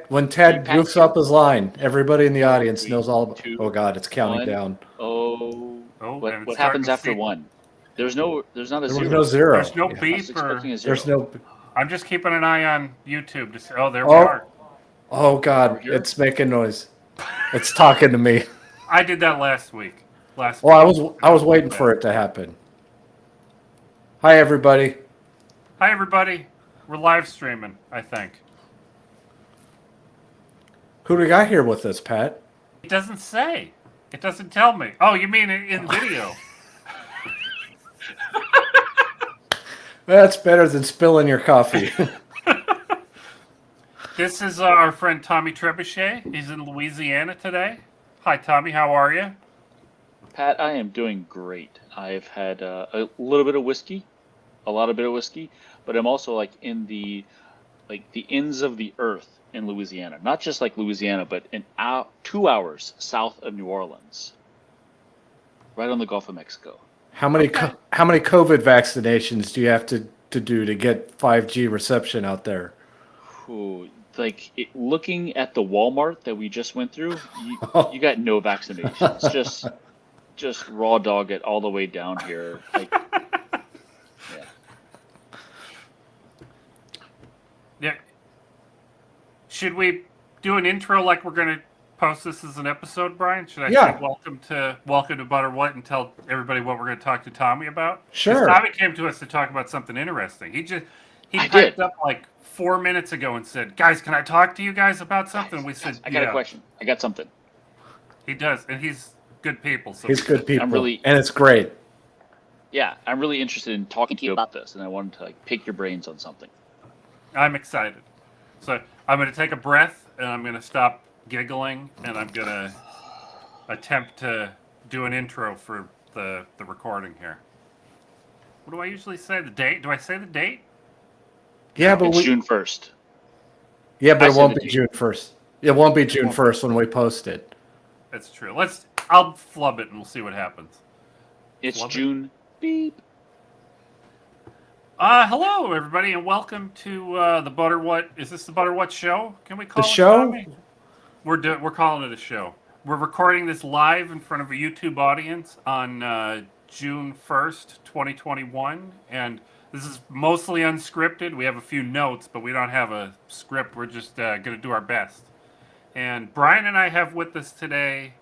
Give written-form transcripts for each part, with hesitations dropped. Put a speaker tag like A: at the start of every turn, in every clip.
A: when Ted
B: Pat
A: goofs
B: you.
A: up his line, everybody in the audience knows
B: Three,
A: all about.
B: two,
A: Oh God, it's counting
B: one.
A: down.
B: Oh,
C: Oh,
B: what
C: and it's
B: what
C: starting
B: happens
C: to
B: after
C: see.
B: one? There's not a
A: There was no
B: zero.
C: There's
A: zero.
C: no
A: Yeah.
B: I was
C: beep
B: expecting
C: or.
B: a
A: There's
B: zero.
A: no.
C: I'm just keeping an eye on YouTube to see. Oh, there we are.
A: Oh, oh
B: Are we
A: God,
B: here?
A: it's making noise. It's talking to me.
C: I did that last week. Last
A: Well,
C: week.
A: I
C: That
A: was
C: was my
A: waiting
C: bad.
A: for it to happen. Hi everybody.
C: Hi, everybody. We're live streaming, I think.
A: Who do we got here with us, Pat?
C: It doesn't say. It doesn't tell me. Oh, you mean in video?
A: That's better than spilling your coffee.
C: This is our friend Tommy Trebuchet. He's in Louisiana today. Hi, Tommy. How are you?
B: Pat, I am doing great. I've had a little bit of whiskey, a lot of bit of whiskey, but I'm also like in the ends of the earth in Louisiana. Not just like Louisiana, but 2 hours south of New Orleans, right on the Gulf of Mexico.
C: Okay.
A: How many COVID vaccinations do you have to do to get 5G reception out there?
B: Who looking at the Walmart that we just went through, you got no vaccinations. Just raw dog it all the way down here. Yeah.
C: Yeah. Should we do an intro like we're going to post this as an episode, Brian? Should I say
A: Yeah.
C: welcome to Butter What and tell everybody what we're going to talk to Tommy about?
A: Sure.
C: Because Tommy came to us to talk about something interesting. He
B: I
C: piped
B: did.
C: up like 4 minutes ago and said, "Guys, can I talk to you guys about something?" We said,
B: I got a
C: "Yeah."
B: question. I got something.
C: He does, and he's good people. So
A: He's
C: we
A: good
C: said,
A: people,
B: really-
A: and it's great.
B: Yeah, I'm really interested in talking to you about this, and I wanted to pick your brains on something.
C: I'm excited. So I'm going to take a breath, and I'm going to stop giggling, and I'm going to attempt to do an intro for the recording here. What do I usually say? The date? Do I say the date?
A: Yeah, but
B: It's June 1st.
A: Yeah, but
B: I
A: it
B: said
A: won't
B: the
A: be
B: date.
A: June 1st. It won't be June 1st when we post it.
C: That's true. I'll flub it, and we'll see what happens.
B: It's
C: Love it.
B: June. Beep.
C: Hello everybody, and welcome to the Butter What. Is this the Butter What show? Can we call
A: The
C: it
A: show?
C: Tommy? We're calling it a show. We're recording this live in front of a YouTube audience on June 1st, 2021, and this is mostly unscripted. We have a few notes, but we don't have a script. We're just going to do our best. And Brian and I have with us today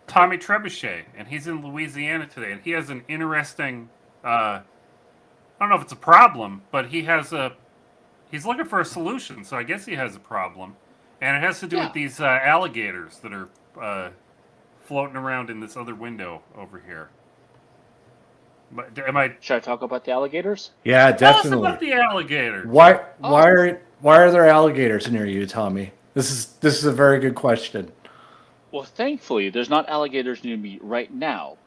C: Tommy Trebuchet, and he's in Louisiana today, and he has an interesting. I don't know if it's a problem, but he's looking for a solution. So I guess he has a problem, and it has to do with these alligators that are floating around in this other window over here. But
B: Should I talk about the alligators?
A: Yeah,
C: Tell us
A: definitely.
C: about the alligators.
A: Why are there alligators near you, Tommy? This is a very good question.
B: Well, thankfully, there's not alligators near me right now.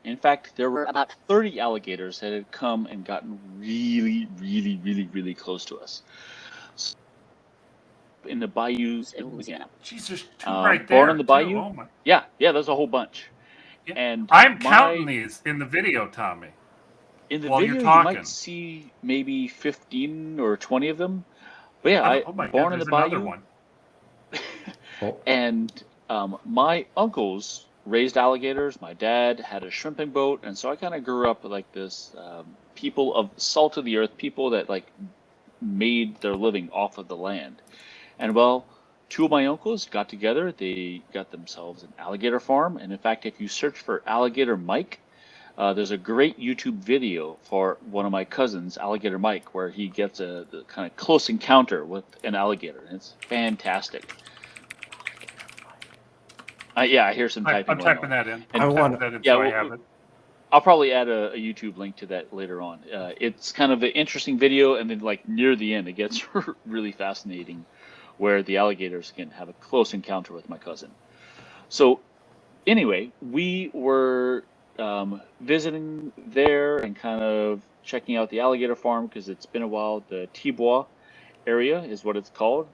B: In fact, there were about 30 alligators that had come and gotten really, really, really, really close to us. In the bayous in Louisiana.
C: Jeez, there's two right there.
B: Born on the bayou?
C: Too. Oh my.
B: Yeah, there's a whole bunch.
C: Yeah.
B: And
C: I'm counting these in the video, Tommy.
B: In the
C: while
B: video,
C: you're
B: you
C: talking.
B: might see maybe 15 or 20 of them. But yeah,
C: Oh my
B: born
C: God,
B: in the
C: there's another
B: bayou.
C: one.
B: And my uncles raised alligators. My dad had a shrimping boat, and so I kind of grew up like this. People of salt of the earth, people that made their living off of the land. And well, two of my uncles got together. They got themselves an alligator farm. And in fact, if you search for Alligator Mike, there's a great YouTube video for one of my cousins, Alligator Mike, where he gets the kind of close encounter with an alligator. And it's fantastic. Yeah, I hear some typing.
C: I'm typing that in.
A: I want.
C: I have it.
B: I'll probably add a YouTube link to that later on. It's kind of an interesting video, and then near the end, it gets really fascinating, where the alligators can have a close encounter with my cousin. So, anyway, we were visiting there and kind of checking out the alligator farm because it's been a while. The Tibois area is what it's called,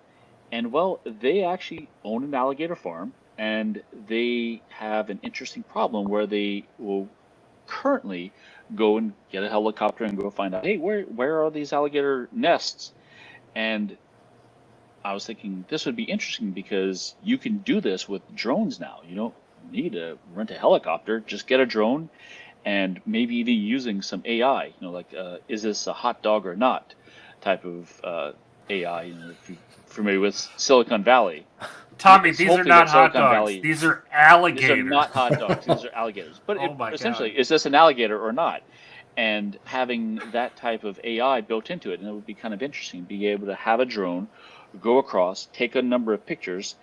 B: and well, they actually own an alligator farm, and they have an interesting problem where they will currently go and get a helicopter and go find out, hey, where are these alligator nests? And I was thinking this would be interesting because you can do this with drones now. You don't need to rent a helicopter. Just get a drone, and maybe even using some AI. Like is this a hot dog or not type of AI. If you're familiar with Silicon Valley.
C: Tommy, these are
B: Hopefully
C: not
B: that
C: hot
B: Silicon
C: dogs.
B: Valley-
C: These are alligators.
B: These are not hot dogs. These are alligators. But
C: Oh my
B: essentially,
C: God.
B: is this an alligator or not? And having that type of AI built into it, and it would be kind of interesting, be able to have a drone go across, take a number of pictures,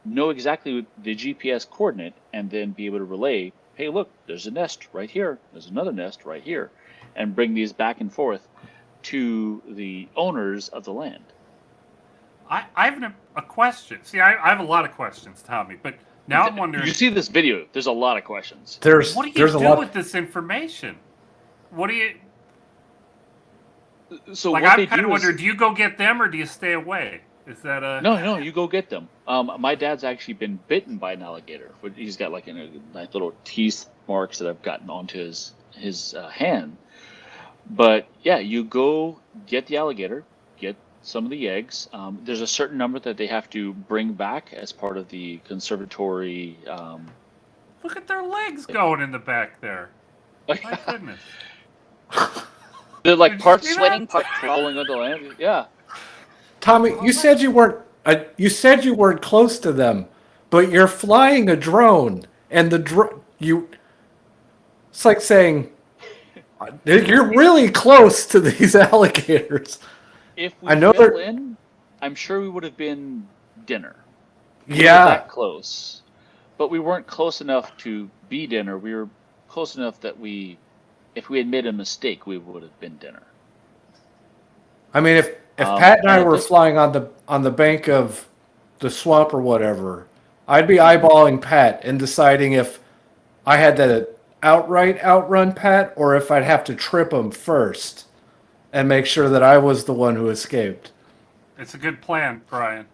B: know exactly the GPS coordinate, and then be able to relay, hey, look, there's a nest right here. There's another nest right here. And bring these back and forth to the owners of the land.
C: I have a question. See, I have a lot of questions, Tommy, but now I'm wondering,
B: You see this video, there's a lot of questions.
A: There's
C: what do you
A: there's a
C: do
A: lot.
C: with this information? What do you...
B: So
C: Like,
B: what
C: I'm
B: they
C: kind of
B: do is,
C: wondering, do you go get them or do you stay away? Is that a...
B: no, you go get them. My dad's actually been bitten by an alligator. He's got like nice little teeth marks that I've gotten onto his hand. But yeah, you go get the alligator, get some of the eggs. There's a certain number that they have to bring back as part of the conservatory.
C: Look at their legs going in the back there. My goodness.
B: They're like
C: Did you
B: part
C: see that?
B: swimming, part crawling on the land. Yeah.
A: Tommy, you said you weren't. You said you weren't close to them, but you're flying a drone, and you. It's like saying you're really close to these alligators.
B: If we
A: I know
B: fell
A: they're-
B: in, I'm sure we would have been dinner. We were
A: Yeah,
B: that close, but we weren't close enough to be dinner. We were close enough that if we had made a mistake, we would have been dinner.
A: I mean, if Pat and I
B: and
A: were
B: this-
A: flying on the bank of the swamp or whatever, I'd be eyeballing Pat and deciding if I had to outright outrun Pat or if I'd have to trip him first and make sure that I was the one who escaped.
C: It's a good plan, Brian.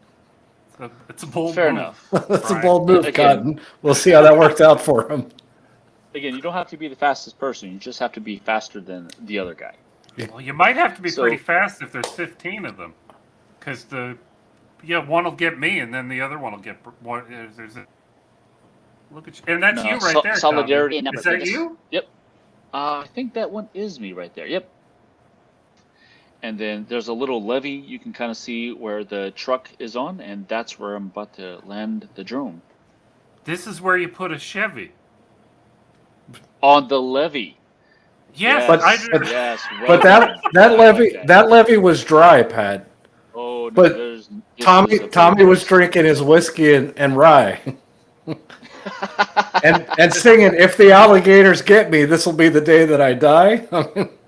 C: It's a bold
B: Fair
C: move.
B: enough.
A: That's a
C: Right.
A: bold move,
B: Again.
A: Cotton. We'll see how that worked out for him.
B: Again, you don't have to be the fastest person. You just have to be faster than the other guy.
C: Well, you might have to be
B: So-
C: pretty fast if there's 15 of them, because one will get me, and then the other one will get one. Look at you, and that's
B: No,
C: you right there.
B: solidarity
C: Tommy.
B: in
C: Is that
B: numbers.
C: you?
B: Yep. I think that one is me right there. Yep. And then there's a little levee you can kind of see where the truck is on, and that's where I'm about to land the drone.
C: This is where you put a Chevy.
B: On the levee.
C: Yes,
A: But-
B: yes.
A: But
B: right.
A: that levee was dry, Pat.
B: Oh, no,
A: but
B: this
A: Tommy
B: is a
A: Tommy
B: very-
A: was drinking his whiskey and rye. and singing, "If the alligators get me, this will be the day that I die."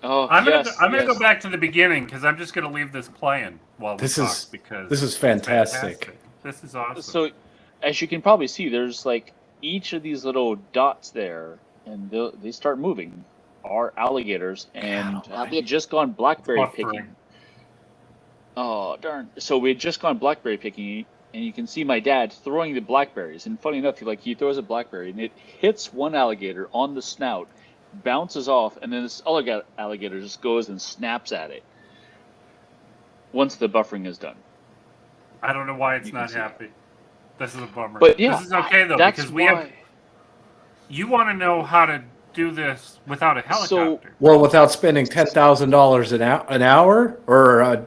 B: Oh,
C: I'm
B: yes,
C: gonna
B: yes.
C: go back to the beginning because I'm just gonna leave this playing while we
A: This
C: talk
A: is-
C: because
A: this is
C: it's
A: fantastic.
C: This is awesome.
B: So, as you can probably see, there's like each of these little dots there, and they start moving. Are alligators, and we had just gone blackberry
C: Buffering.
B: picking. Oh darn! So we had just gone blackberry picking, and you can see my dad throwing the blackberries. And funny enough, he throws a blackberry, and it hits one alligator on the snout, bounces off, and then this other alligator just goes and snaps at it. Once the buffering is done.
C: I don't know why it's
B: You can
C: not
B: see
C: happy. This is a bummer.
B: But yeah,
C: this is okay though
B: that's
C: because
B: why.
C: we have. You want to know how to do this without a helicopter?
A: Well, without spending $10,000 an hour, or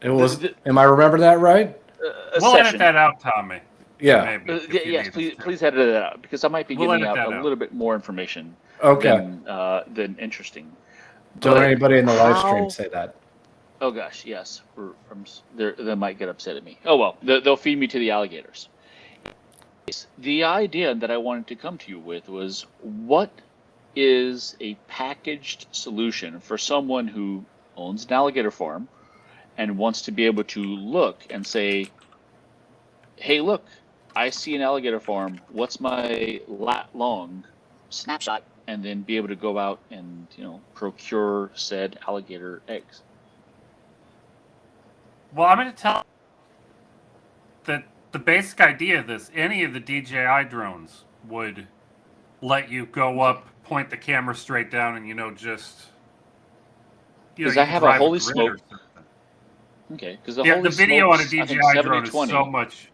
A: it was. Am I remembering that right?
B: A
C: We'll
B: session.
C: edit that out, Tommy.
A: Yeah.
C: Maybe, if you
B: Yes,
C: need us to.
B: please edit it out because I might be
C: We'll
B: giving
C: edit
B: out
C: that
B: a
C: out.
B: little bit more information
A: Okay.
B: than interesting.
A: Don't
B: But
A: anybody in the live stream
B: how-
A: say that.
B: Oh gosh, yes. They might get upset at me. Oh well, they'll feed me to the alligators. The idea that I wanted to come to you with was, what is a packaged solution for someone who owns an alligator farm and wants to be able to look and say, hey, look, I see an alligator farm. What's my lat long snapshot? And then be able to go out and procure said alligator eggs.
C: Well, I'm going to tell that the basic idea of this, any of the DJI drones would let you go up, point the camera straight down, and just.
B: Because
C: you
B: I have a
C: drive
B: holy
C: grid or
B: smoke.
C: something.
B: Okay, because the
C: Yeah, the video on a
B: Smokes, I think
C: DJI drone is
B: 70-20.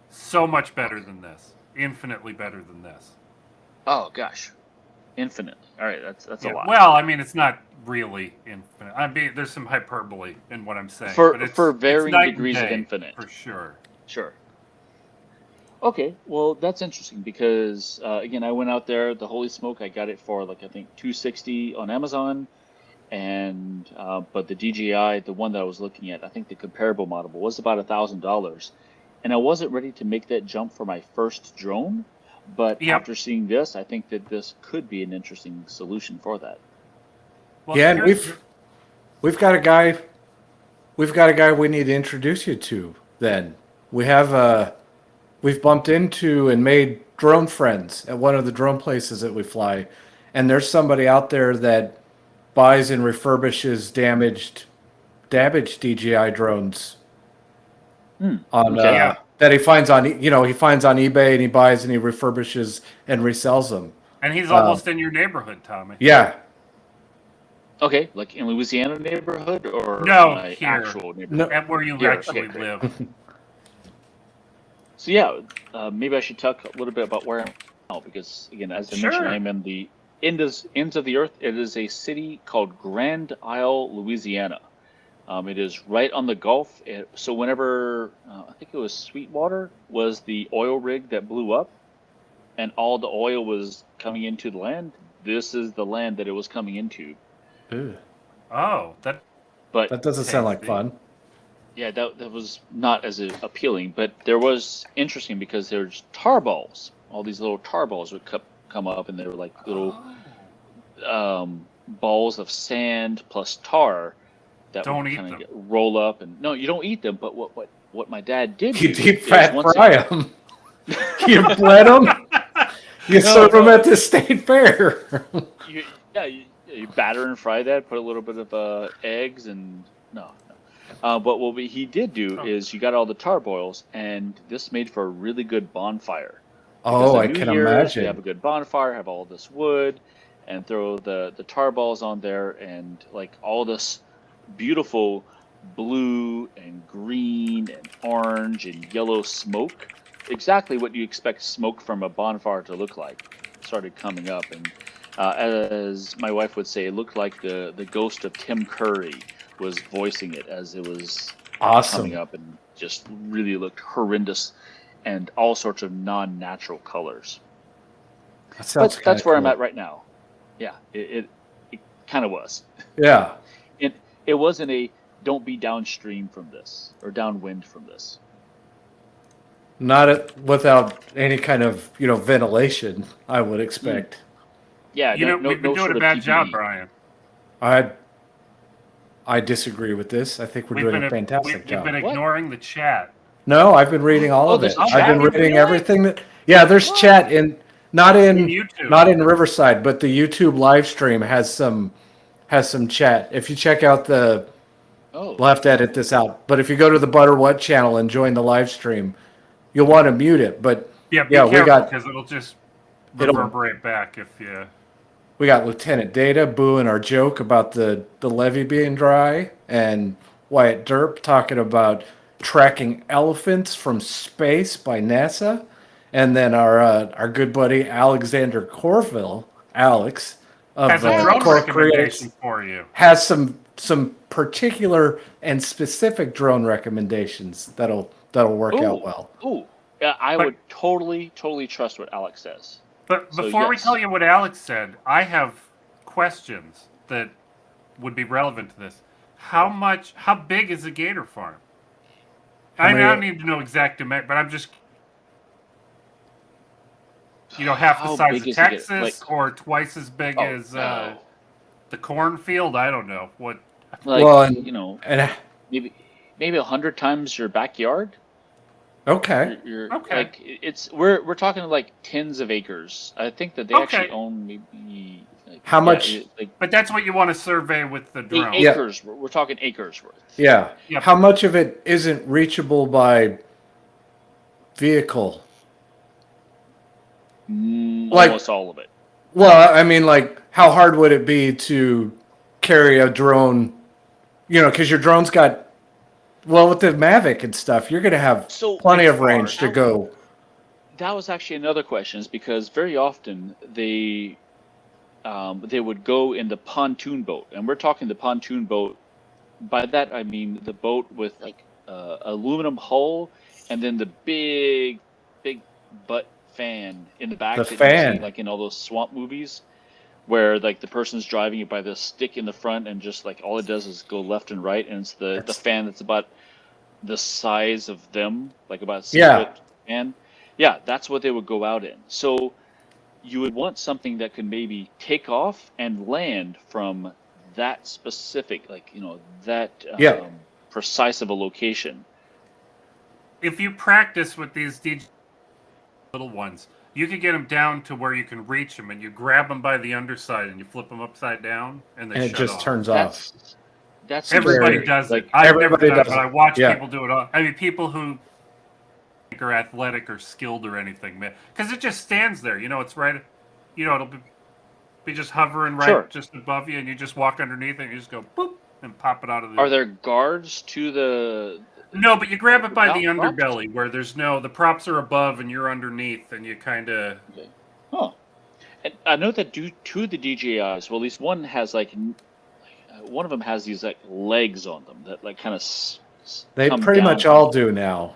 C: so much better than this. Infinitely better than this.
B: Oh gosh, infinitely. All right, that's a
C: Yeah.
B: lot.
C: Well, I mean, it's not really infinite. I mean, there's some hyperbole in what I'm saying, but
B: For
C: it's
B: varying
C: night and
B: degrees of
C: day
B: infinite.
C: for sure.
B: Sure. Okay, well that's interesting because again, I went out there. The Holy Smoke, I got it for like I think 260 on Amazon, and but the DJI, the one that I was looking at, I think the comparable model was about $1,000, and I wasn't ready to make that jump for my first drone. But
C: Yep.
B: after seeing this, I think that this could be an interesting solution for that.
C: Well,
A: Yeah, and
C: here's-
A: we've got a guy we need to introduce you to. Then we've bumped into and made drone friends at one of the drone places that we fly, and there's somebody out there that buys and refurbishes damaged DJI drones on
B: okay.
C: Yeah.
A: that he finds on he finds on eBay, and he buys and he refurbishes and resells them.
C: and he's almost in your neighborhood, Tommy.
A: Yeah,
B: Okay, like in Louisiana neighborhood or
C: No,
B: my
C: here.
B: actual neighborhood?
C: At where you
B: Here,
C: actually
B: okay, great.
C: live.
B: So yeah, maybe I should talk a little bit about where I'm now because again, as I mentioned,
C: Sure.
B: I'm in the ends of the earth. It is a city called Grand Isle, Louisiana. It is right on the Gulf. So whenever I think it was Sweetwater was the oil rig that blew up, and all the oil was coming into the land. This is the land that it was coming into.
A: Ew.
C: Oh, that
B: But
A: That doesn't sound like
C: Tasty.
A: fun.
B: yeah, that was not as appealing, but there was interesting because there's tar balls. All these little tar balls would come up, and they were like little balls of sand plus tar that
C: Don't
B: would
C: eat
B: kind of
C: them.
B: roll up. And no, you don't eat them. But what my dad did
A: You
B: do
A: deep
B: is
A: fat
B: once
A: fry them. You bled them. You serve them at the state fair.
B: you batter and fry that. Put a little bit of eggs and no. But he did do is you got all the tar boils, and this made for a really good bonfire. Because
A: Oh,
B: the
A: I
B: New
A: can
B: Year's,
A: imagine.
B: We have a good bonfire, have all this wood, and throw the tar balls on there, and like all this beautiful blue and green and orange and yellow smoke. Exactly what you expect smoke from a bonfire to look like. Started coming up, and as my wife would say, it looked like the ghost of Tim Curry was voicing it as it was
A: Awesome.
B: coming up, and just really looked horrendous and all sorts of non-natural colors.
A: That sounds
B: But that's where I'm
A: cool.
B: at right now. Yeah, it kind of was.
A: Yeah.
B: It wasn't a don't be downstream from this or downwind from this.
A: Without any kind of ventilation, I would expect.
B: Yeah,
C: we've been doing
B: sort
C: a
B: of
C: bad
B: PPE.
C: job, Brian.
A: I disagree with this. I think we're
C: We've
A: doing
C: been
A: a fantastic
C: You've
A: job.
C: been ignoring the chat.
A: No, I've been reading all of
B: there's
A: it.
B: a
A: I've
B: chat?
A: been reading
C: Really?
A: everything that. Yeah, there's chat not
C: In
A: in
C: YouTube.
A: not in Riverside, but the YouTube live stream has some chat. If you check out we'll have to edit this out. But if you go to the Butter What channel and join the live stream, you'll want to mute it. But
C: Yeah, be
A: yeah, we
C: careful
A: got
C: because it'll just
A: It'll-
C: reverberate back if you.
A: we got Lieutenant Data booing our joke about the levee being dry, and Wyatt Derp talking about tracking elephants from space by NASA, and then our good buddy Alexander Corville, Alex of
C: Has a drone
A: Core
C: recommendation
A: Creatives,
C: for you.
A: has some particular and specific drone recommendations that'll work out well.
B: Ooh, yeah, I
C: But-
B: would totally trust what Alex says.
C: But
B: So,
C: before we
B: yes.
C: tell you what Alex said, I have questions that would be relevant to this. How big is a Gator Farm? I don't need to know exact dimension, but I'm just, half the
B: How
C: size
B: big
C: of
B: is a Gator?
C: Texas or twice as big as
B: no.
C: the cornfield. I don't know what.
B: Like,
A: Well, and
B: maybe 100 times your backyard.
A: okay,
B: You're
C: Okay.
B: like we're talking like tens of acres. I think that they
C: Okay.
B: actually own maybe like,
A: How much-
B: like
C: But that's what you want to survey with the drone.
B: eight
A: Yeah.
B: acres. We're talking acres worth.
A: yeah.
C: Yep.
A: How much of it isn't reachable by vehicle? Like-
B: Almost all of it.
A: Well, I mean, like, how hard would it be to carry a drone? Because your drone's got Well, with the Mavic and stuff, you're going to have
B: So
A: plenty
B: it's
A: of range to go.
B: That was actually another question, is because very often they would go in the pontoon boat, and we're talking the pontoon boat. By that I mean the boat with like aluminum hull, and then the big butt fan in the
A: The
B: back that you see
A: fan.
B: like in all those swamp movies, where like the person's driving it by the stick in the front, and just like all it does is go left and right, and it's the
A: That's-
B: fan that's about the size of them, like about 6
A: Yeah.
B: foot fan. Yeah, that's what they would go out in. So you would want something that could maybe take off and land from that specific, like, that
A: Yeah.
B: precise of a location.
C: If you practice with these DJ little ones, you could get them down to where you can reach them, and you grab them by the underside and you flip them upside down, and they
A: And it
C: shut
A: just
C: off.
A: turns off.
B: That's
C: Everybody
B: scary.
C: does
B: Like,
C: it. I've never
A: everybody
C: done it,
A: does
C: but
A: it.
C: I watch
A: Yeah.
C: people do it all. I mean, people who are athletic or skilled or anything, man, because it just stands there. It's right. It'll be just hovering right
B: Sure.
C: just above you, and you just walk underneath it, and you just go boop and pop it out of the.
B: Are there guards to the?
C: No, but you grab it by the
B: Props?
C: underbelly where the props are above and you're underneath, and you kind of.
B: Okay. Oh, and I know that due to the DJIs, well, at least one has one of them has these like legs on them that like kind of.
A: They
B: come
A: pretty
B: down
A: much
B: from
A: all do now.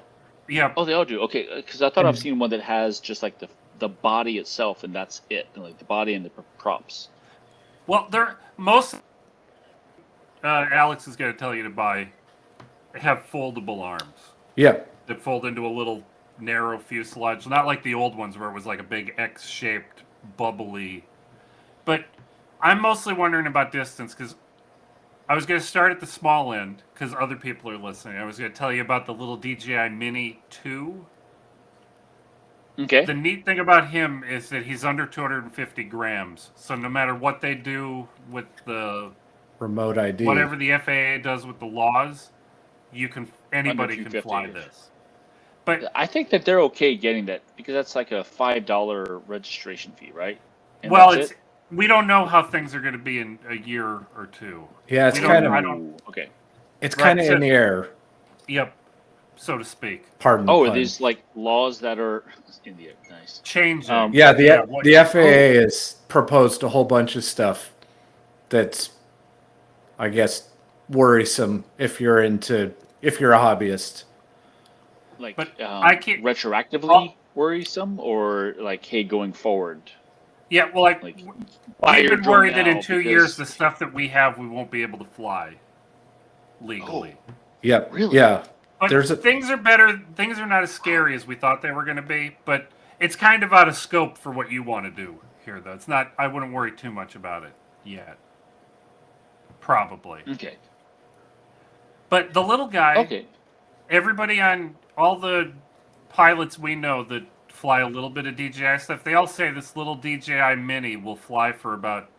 C: Yeah.
B: Oh, they all do. Okay, because I thought I've seen one that has just like the body itself, and that's it, like the body and the props.
C: Well, most. Alex is going to tell you to buy. Have foldable arms
A: Yeah.
C: that fold into a little narrow fuselage, not like the old ones where it was like a big X-shaped bubbly. But I'm mostly wondering about distance because I was going to start at the small end because other people are listening. I was going to tell you about the little Dji Mini 2.
B: Okay.
C: The neat thing about him is that he's under 250 grams. So no matter what they do with the
A: Remote ID.
C: whatever the FAA does with the laws, anybody can
B: 250.
C: fly this. But
B: I think that they're okay getting that because that's like a $5 registration fee, right? And
C: well,
B: that's
C: we don't know how things are going to be in a year or two.
A: Yeah, it's
C: we
A: kind
C: don't-
A: of
C: I don't-
B: okay.
A: it's
C: Right,
A: kind of
C: so-
A: in the air.
C: Yep, so to speak.
A: Pardon.
B: Oh,
A: the
B: are
A: pun.
B: these like laws that are in the nice?
C: Changing.
A: Yeah, the
C: what-
A: the FAA has proposed a whole bunch of stuff that's, I guess, worrisome if you're a hobbyist.
B: Like,
C: But I can't-
B: retroactively worrisome, or like, hey, going forward.
C: Yeah, well,
B: Like, buy
C: we've
B: your
C: been
B: drone
C: worried that in
B: now
C: 2
B: because-
C: years, the stuff that we have, we won't be able to fly legally.
A: Yep.
B: Really?
A: Yeah.
C: But things are better. Things are not as scary as we thought they were going to be. But it's kind of out of scope for what you want to do here, though. It's not. I wouldn't worry too much about it yet. Probably.
B: Okay.
C: But the little guy.
B: Okay.
C: Everybody on all the pilots we know that fly a little bit of DJI stuff, they all say this little DJI Mini will fly for about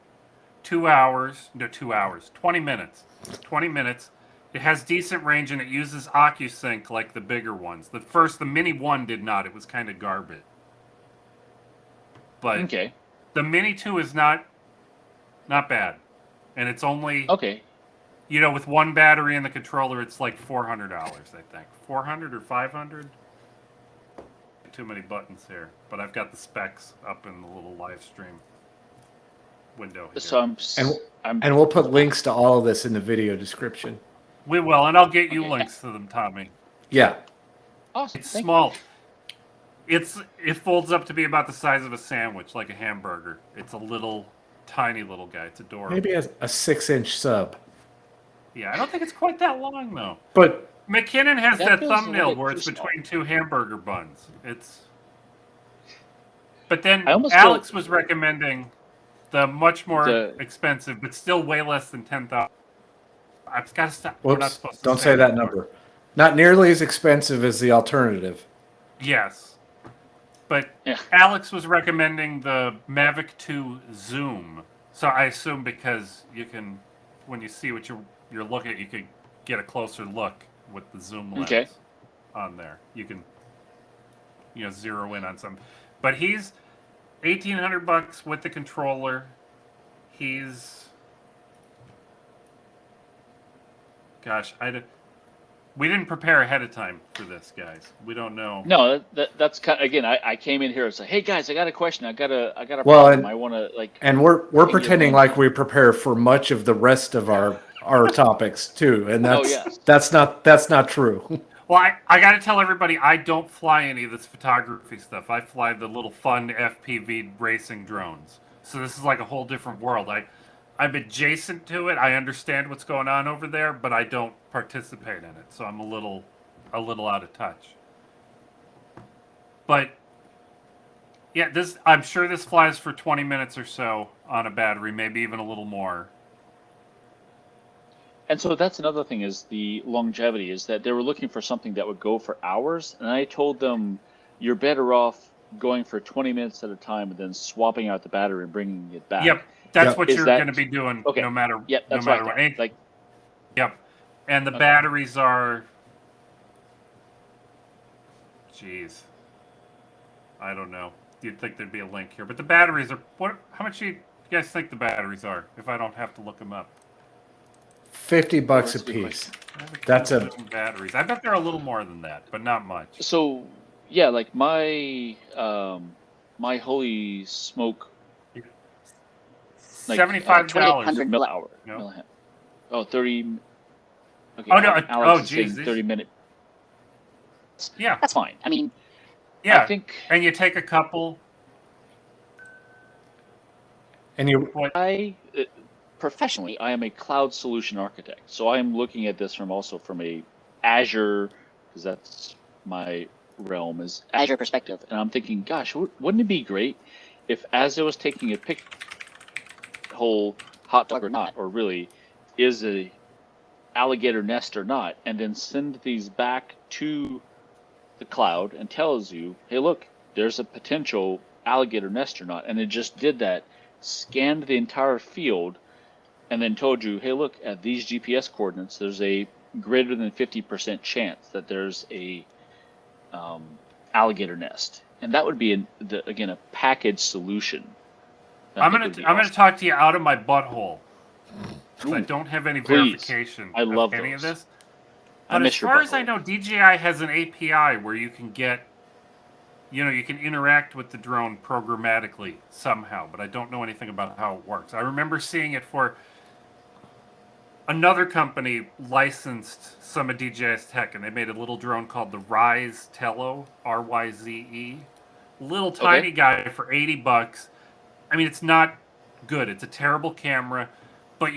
C: 2 hours. No, 2 hours. 20 minutes. 20 minutes. It has decent range and it uses OcuSync like the bigger ones. The Mini 1 did not. It was kind of garbage. But
B: Okay.
C: the Mini 2 is not bad. And it's only,
B: Okay.
C: with one battery and the controller, it's like $400, I think. 400 or 500? Too many buttons here. But I've got the specs up in the little live stream window here.
B: So
A: And we'll put links to all of this in the video description.
C: We will, and I'll get you
B: Okay.
C: links to them, Tommy.
A: Yeah.
B: awesome.
C: It's
B: Thank
C: small. It folds up to be about the size of a sandwich, like a hamburger. It's a little, tiny little guy. It's adorable.
A: Maybe a 6-inch sub.
C: Yeah, I don't think it's quite that long though.
A: But
C: McKinnon has
B: That
C: that
B: feels a
C: thumbnail
B: little
C: where
B: too
C: it's
B: small.
C: between two hamburger buns. But then
B: I almost
C: Alex
B: feel-
C: was recommending the much more
B: The-
C: expensive, but still way less than 10,000. I've got to stop. We're not
A: whoops,
C: supposed to
A: don't say that
C: anymore.
A: number. Not nearly as expensive as the alternative.
C: Yes. But
B: Yeah.
C: Alex was recommending the Mavic 2 Zoom. So I assume because you can, when you see what you're looking at, you could get a closer look with the zoom lens
B: Okay.
C: on there. You can, zero in on some. But he's $1,800 with the controller. He's, gosh, We didn't prepare ahead of time for this, guys. We don't know.
B: No, that's kind of, again. I came in here and said, "Hey guys, I got a question. I got a
A: Well,
B: problem. I want to like."
A: And we're
B: ping you
A: pretending
B: along.
A: like we prepare for much of the rest of our topics too, and
B: Oh yes.
A: that's not true.
C: Well, I got to tell everybody, I don't fly any of this photography stuff. I fly the little fun FPV racing drones. So this is like a whole different world. I'm adjacent to it. I understand what's going on over there, but I don't participate in it. So I'm a little out of touch. But yeah, I'm sure this flies for 20 minutes or so on a battery, maybe even a little more.
B: And so that's another thing is the longevity is that they were looking for something that would go for hours, and I told them you're better off going for 20 minutes at a time and then swapping out the battery and bringing it back.
C: Yep, that's
A: Yep.
C: what
B: Is
C: you're
B: that-
C: going to be doing
B: Okay.
C: no matter
B: Yep, that's
C: no matter
B: right.
C: what.
B: Like,
C: Yep, and the
B: Okay.
C: batteries are. Jeez, I don't know. You'd think there'd be a link here, but the batteries are what? How much do you guys think the batteries are? If I don't have to look them up.
A: $50 a
B: that's a good
A: piece.
C: That's
A: That's a-
C: batteries. I bet they're a little more than that, but not much.
B: so yeah, like my my holy smoke, like
C: $75.
B: 2,800 millihour.
C: No.
B: Milliamp. Oh, 30. Okay.
C: Oh, no,
B: Alex
C: oh,
B: is saying
C: geez,
B: 30 minute.
C: Yeah,
B: That's fine. I mean,
C: yeah.
B: I think
C: And you take a couple.
A: And you
B: professionally, I am a cloud solution architect. So I am looking at this from a Azure, because that's my realm, is Azure perspective. And I'm thinking, gosh, wouldn't it be great if, as I was taking a pic, whole hot dog or not, or really, is a alligator nest or not, and then send these back to the cloud and tells you, hey, look, there's a potential alligator nest or not. And it just did that, scanned the entire field, and then told you, hey, look, at these GPS coordinates, there's a greater than 50% chance that there's a alligator nest. And that would be, again, a package solution.
C: I'm gonna talk to you out of my butthole. 'Cause I
B: Ooh,
C: don't have any
B: please.
C: verification
B: I love
C: of any of
B: those.
C: this.
B: I
C: But
B: miss
C: as
B: your
C: far as I
B: butthole.
C: know, DJI has an API where you can get, you can interact with the drone programmatically somehow, but I don't know anything about how it works. I remember seeing it for another company licensed some of DJI's tech, and they made a little drone called the Rise Tello, RYZE. Little tiny guy for $80. I mean, it's not good. It's a terrible camera, but it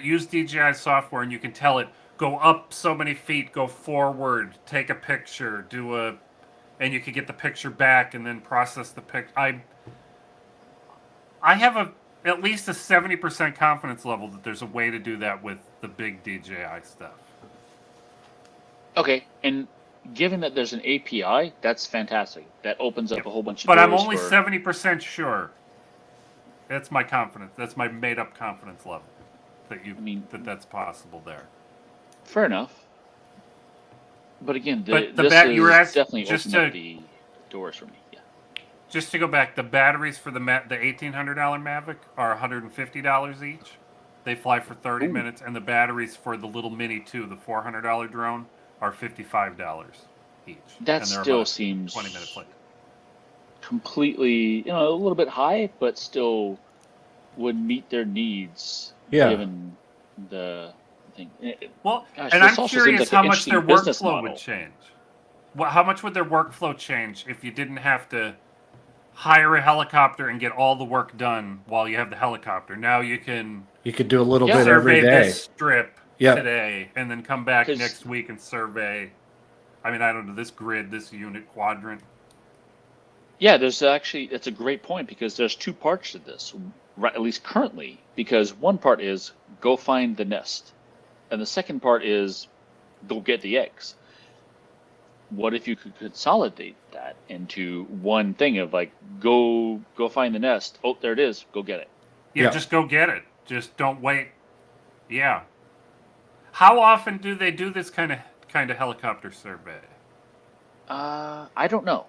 C: used DJI software, and you can tell it, go up so many feet, go forward, take a picture, and you can get the picture back and then process the picture. I have at least a 70% confidence level that there's a way to do that with the big DJI stuff.
B: Okay, and given that there's an API, that's fantastic. That opens up a whole bunch of
C: But
B: doors
C: I'm only
B: for...
C: 70% sure. That's my confidence. That's my made-up confidence level that's possible there.
B: Fair enough. But again,
C: But
B: this
C: you were
B: is
C: asking-
B: definitely
C: just
B: opened up
C: to-
B: the doors for me. Yeah.
C: Just to go back, the batteries for the $1,800 Mavic are $150 each. They fly for 30
B: Ooh.
C: minutes, and the batteries for the little Mini 2, the $400 drone, are $55 each.
B: That
C: and they're
B: still
C: about a
B: seems
C: 20-minute flight.
B: completely, a little bit high, but still would meet their needs
A: Yeah.
B: given the thing.
C: Well,
B: Gosh,
C: and
B: this
C: I'm
B: also seems
C: curious
B: like
C: how
B: an
C: much their
B: interesting business
C: workflow
B: model.
C: would change. How much would their workflow change if you didn't have to hire a helicopter and get all the work done while you have the helicopter? Now you can
A: You could do a little
B: Yeah.
A: bit every
C: survey
A: day.
C: this strip
A: Yep.
C: today and then come back
B: 'Cause-
C: next week and survey. I mean, I don't know, this grid, this unit quadrant.
B: Yeah, it's a great point because there's two parts to this, right, at least currently, because one part is go find the nest, and the second part is go get the eggs. What if you could consolidate that into one thing of like, go find the nest. Oh, there it is. Go get it.
C: Yeah,
A: Yeah.
C: just go get it. Just don't wait. Yeah. How often do they do this kind of helicopter survey?
B: I don't know.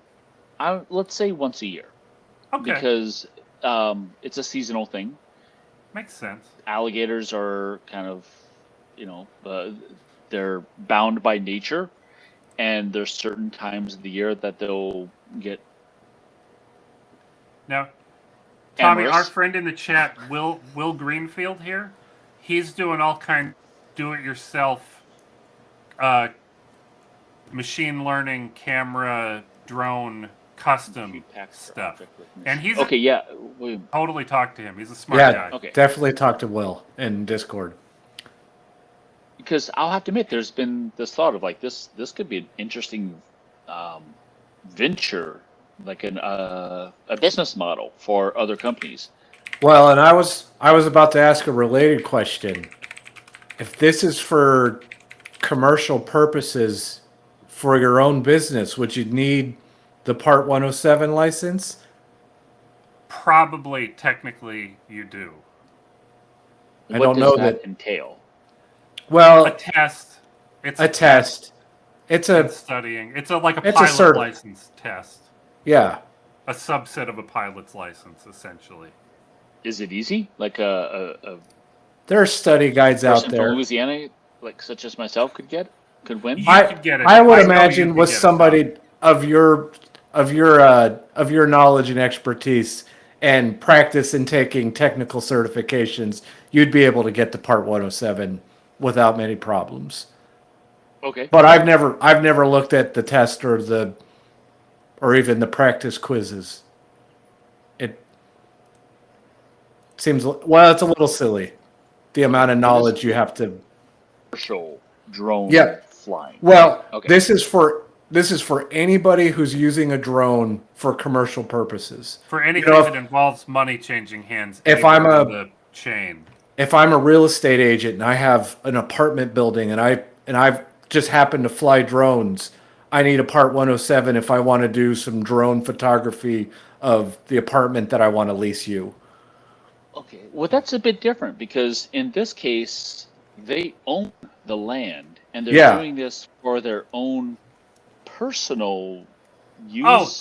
B: Let's say once a year,
C: Okay,
B: because it's a seasonal thing.
C: makes sense.
B: Alligators are kind of, they're bound by nature, and there's certain times of the year that they'll get.
C: Now, Tommy,
B: amorous.
C: our friend in the chat, Will Greenfield here, he's doing all kinds of do-it-yourself machine learning camera drone custom stuff. And he's
B: okay. Yeah, William.
C: totally talk to him. He's a smart guy.
B: Okay.
A: Definitely talk to Will in Discord.
B: Because I'll have to admit, there's been this thought of like this could be an interesting venture, like a business model for other companies.
A: Well, and I was about to ask a related question. If this is for commercial purposes for your own business, would you need the Part 107 license?
C: Probably, technically, you do.
A: I don't know that
B: entail.
A: Well,
C: A test. It's
A: a test. It's a
C: studying. It's like a
A: it's a
C: pilot license test.
A: Yeah.
C: A subset of a pilot's license, essentially.
B: Is it easy? Like a
A: There are study guides out
B: person
A: there.
B: from Louisiana, like such as myself, could win.
C: You
A: I
C: could get it.
A: I would
C: I know you
A: imagine
C: could
A: with
C: get it,
A: somebody of your knowledge and expertise and practice in taking technical certifications, you'd be able to get the Part 107 without many problems.
B: Okay.
A: But I've never looked at the test or even the practice quizzes. It seems it's a little silly, the amount of knowledge you have to.
B: Commercial drone flying.
A: Well,
B: okay.
A: This is for anybody who's using a drone for commercial purposes.
C: For anything that involves money changing hands.
A: If I'm
C: the chain.
A: If I'm a real estate agent and I have an apartment building and I've just happened to fly drones, I need a Part 107 if I want to do some drone photography of the apartment that I want to lease you.
B: Okay. Well, that's a bit different because in this case, they own the land and they're doing this for their own personal use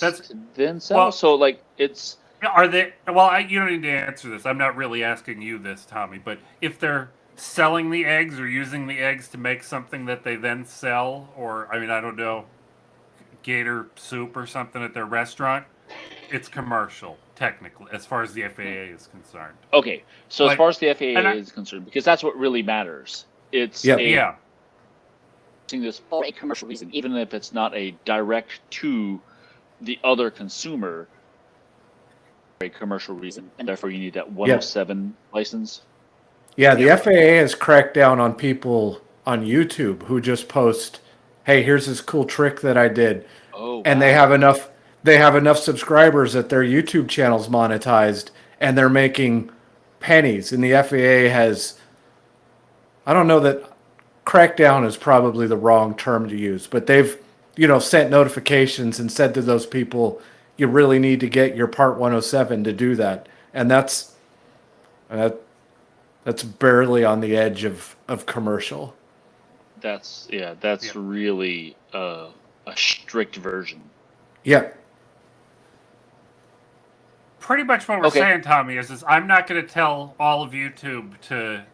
B: themselves.
C: Well,
B: so, like, it's.
C: Are they? Well, you don't need to answer this. I'm not really asking you this, Tommy. But if they're selling the eggs or using the eggs to make something that they then sell, or I don't know, gator soup or something at their restaurant, it's commercial technically, as far as the FAA is concerned.
B: Okay, so as far as the FAA is concerned, because that's what really matters. It's using this for a commercial reason, even if it's not a direct to the other consumer. A commercial reason, and therefore you need that 107 license.
A: Yeah, the FAA has cracked down on people on YouTube who just post, "Hey, here's this cool trick that I did," and they have enough subscribers that their YouTube channel's monetized, and they're making pennies. And the FAA has, I don't know that crackdown is probably the wrong term to use, but they've sent notifications and said to those people, you really need to get your Part 107 to do that. And that's barely on the edge of commercial.
B: That's really a strict version.
A: Yeah.
C: Pretty much what we're saying, Tommy, is I'm not going to tell all of YouTube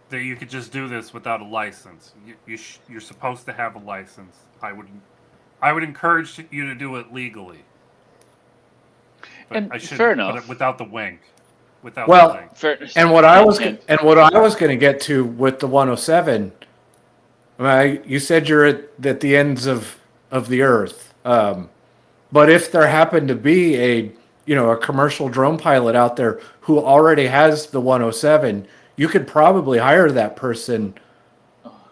C: that you could just do this without a license. You're supposed to have a license. I would encourage you to do it legally. But
B: and fair enough,
C: without the wink.
A: And what I was going to get to with the 107, you said you're at the ends of the earth, but if there happened to be a commercial drone pilot out there who already has the 107, you could probably hire that person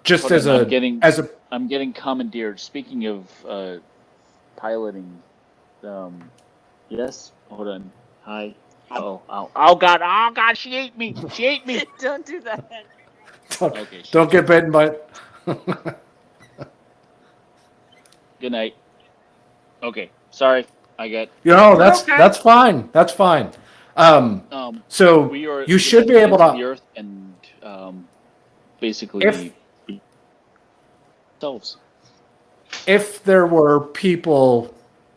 A: just I'm
B: getting commandeered. Speaking of piloting, yes. Hold on. Hi. Oh God! She ate me!
D: Don't do that.
A: Don't get bitten by.
B: Good night. Okay. Sorry. I got.
A: That's fine. That's fine. So you should be able to.
B: The Earth and basically themselves.
A: If there were people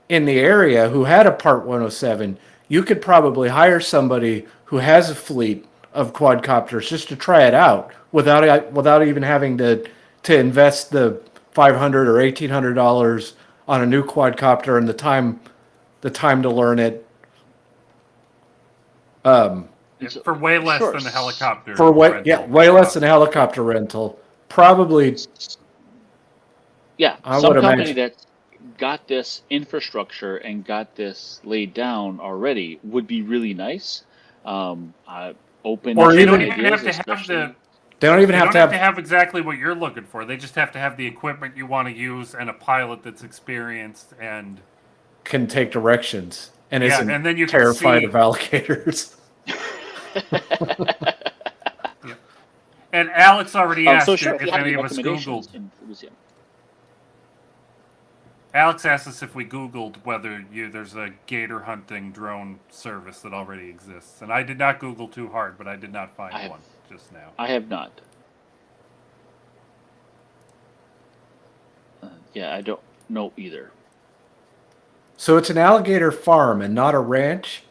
A: in the area who had a Part 107, you could probably hire somebody who has a fleet of quadcopters just to try it out without even having to to invest the $500 or $1,800 on a new quadcopter and the time to learn it.
C: For way less
B: Sure.
C: than the helicopter.
A: For way
C: rental.
A: way less than a helicopter rental. Probably,
B: Yeah,
A: I
B: some
A: would
B: company
A: imagine.
B: that got this infrastructure and got this laid down already would be really nice. Open
A: Or
B: to
C: They
A: even-
C: don't
B: ideas,
C: even have to have
B: especially.
A: They don't even
C: They
A: have
C: don't
A: to
C: have
A: have.
C: to have exactly what you're looking for. They just have to have the equipment you want to use and a pilot that's experienced and
A: Can take directions and
C: Yeah,
A: isn't
C: and then you can
A: terrified
C: see-
A: of alligators.
C: yeah. And Alex already asked
B: So sure, if
C: if
B: you have
C: any
B: any
C: of us
B: recommendations
C: Googled.
B: in Louisiana.
C: Alex asked us if we Googled whether there's a gator hunting drone service that already exists, and I did not Google too hard, but I did not find
B: I have-
C: one just now.
B: I have not. Yeah, I don't know either.
A: So it's an alligator farm and not a ranch.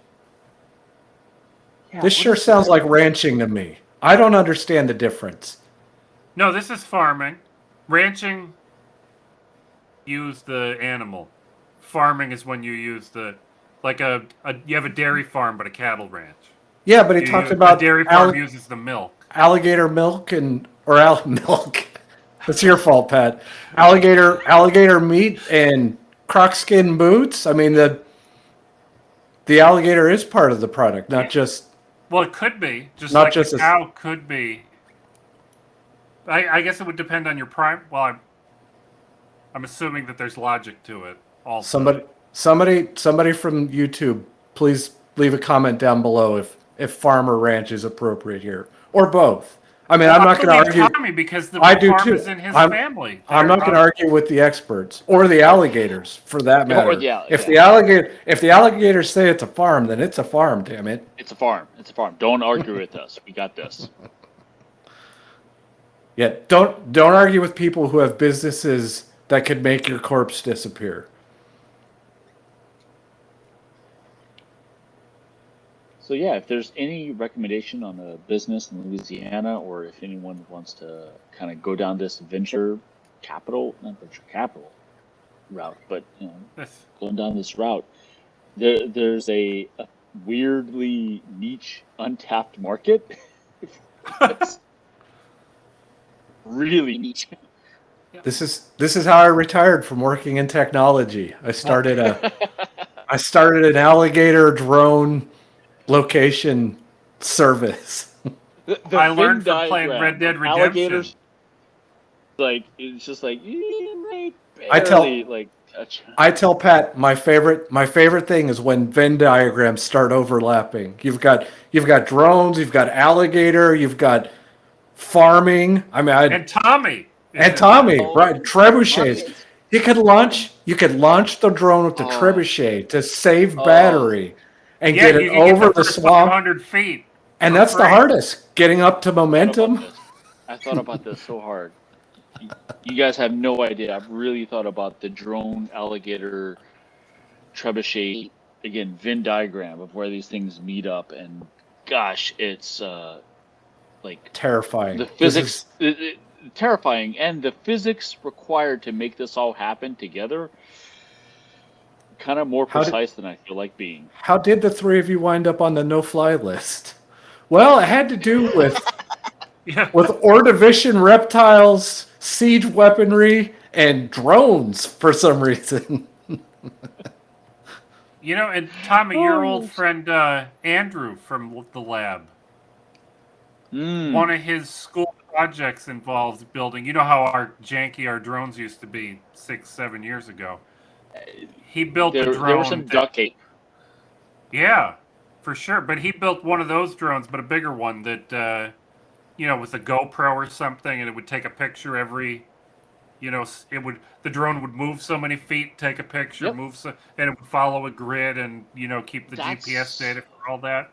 B: Yeah,
A: This sure sounds like ranching to me. I don't understand the difference.
C: No, this is farming. Ranching, use the animal. Farming is when you use the, like you have a dairy farm but a cattle ranch.
A: Yeah, but he
C: You
A: talked
C: use-
A: about
C: a dairy farm uses the milk.
A: alligator milk milk. It's your fault, Pat. Alligator meat and croc skin boots. I mean the alligator is part of the product, not just.
C: Well, it could be. Just
A: Not
C: like
A: just
C: the
A: a-
C: cow could be. I guess it would depend on your prime. Well, I'm assuming that there's logic to it. Also,
A: Somebody from YouTube, please leave a comment down below if farm or ranch is appropriate here, or both. I mean, I'm not going to
C: believe
A: argue.
C: Tommy because the
A: I do
C: farm
A: too.
C: is in his
A: I'm-
C: family.
A: I'm not going to argue with the experts or the alligators for that matter. If the alligators say it's a farm, then it's a farm. Damn it!
B: It's a farm. It's a farm. Don't argue with us. We got this.
A: Yeah, don't argue with people who have businesses that could make your corpse disappear.
B: So yeah, if there's any recommendation on a business in Louisiana, or if anyone wants to kind of go down this not venture capital route, but going down this route, there's a weirdly niche, untapped market. It's really niche.
A: This is how I retired from working in technology. I started an alligator drone location service.
C: I learned from playing Red Dead Redemption.
B: Alligators, like it's just like
A: I tell Pat my favorite thing is when Venn diagrams start overlapping. You've got drones, you've got alligator, you've got farming. I mean,
C: and Tommy.
A: right? Trebuchets. You could launch the drone with the trebuchet to save battery and get it over the swamp.
C: 100 feet.
A: And that's the hardest, getting up to momentum.
B: I thought about this so hard. You guys have no idea. I've really thought about the drone, alligator, trebuchet, again, Venn diagram of where these things meet up, and gosh, it's like
A: Terrifying.
B: the physics, terrifying, and the physics required to make this all happen together, kind of more precise than I feel like being.
A: How did the three of you wind up on the no-fly list? Well, it had to do with with Ordovician reptiles, siege weaponry, and drones for some reason.
C: And Tommy, your old friend Andrew from the lab, one of his school projects involves building. You know how janky our drones used to be 6-7 years ago. He built a drone.
B: There was some duct tape.
C: Yeah, for sure. But he built one of those drones, but a bigger one that, with a GoPro or something, and it would take a picture every, the drone would move so many feet, take a picture, and it would follow a grid and, keep the GPS data for all that.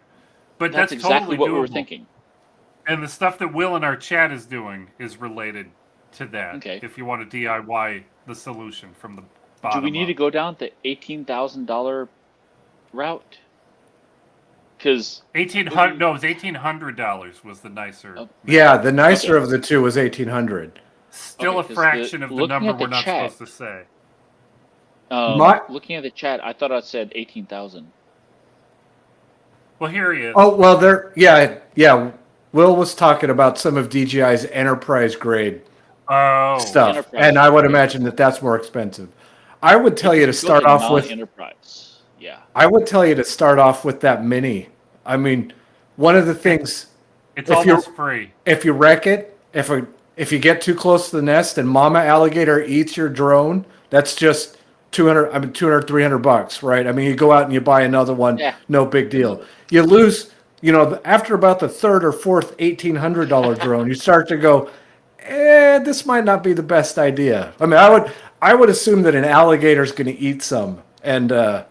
C: But that's
B: exactly
C: totally
B: what
C: doable.
B: we were thinking.
C: And the stuff that Will in our chat is doing is related to that.
B: Okay.
C: If you want to DIY the solution from the bottom
B: Do we need to go down the $18,000 route? Because
C: $1,800? No, it was $1,800 was the nicer.
A: Yeah, the nicer of the two was 1,800.
C: Still
B: Okay,
C: a
B: 'cause
C: fraction of the
B: looking
C: number
B: at the
C: we're not
B: chat,
C: supposed to say.
A: My
B: looking at the chat, I thought I said 18,000.
C: Well, here he is.
A: Oh, well, yeah. Will was talking about some of DJI's enterprise grade
C: Oh,
A: stuff, and
B: Enterprise,
A: I would
B: yeah.
A: imagine that that's more expensive. I would tell you
B: If
A: to
B: you go
A: start
B: to
A: off with.
B: non-enterprise, yeah.
A: I would tell you to start off with that mini. I mean, one of the things
C: it's
A: if you
C: almost free.
A: if you wreck it, if you get too close to the nest and mama alligator eats your drone, that's just 200, I mean 200 $300, right? I mean, you go out and you buy another one,
B: Yeah.
A: no big deal. You lose, after about the third or fourth $1,800 drone, you start to go, this might not be the best idea. I mean, I would assume that an alligator is going to eat some and
B: You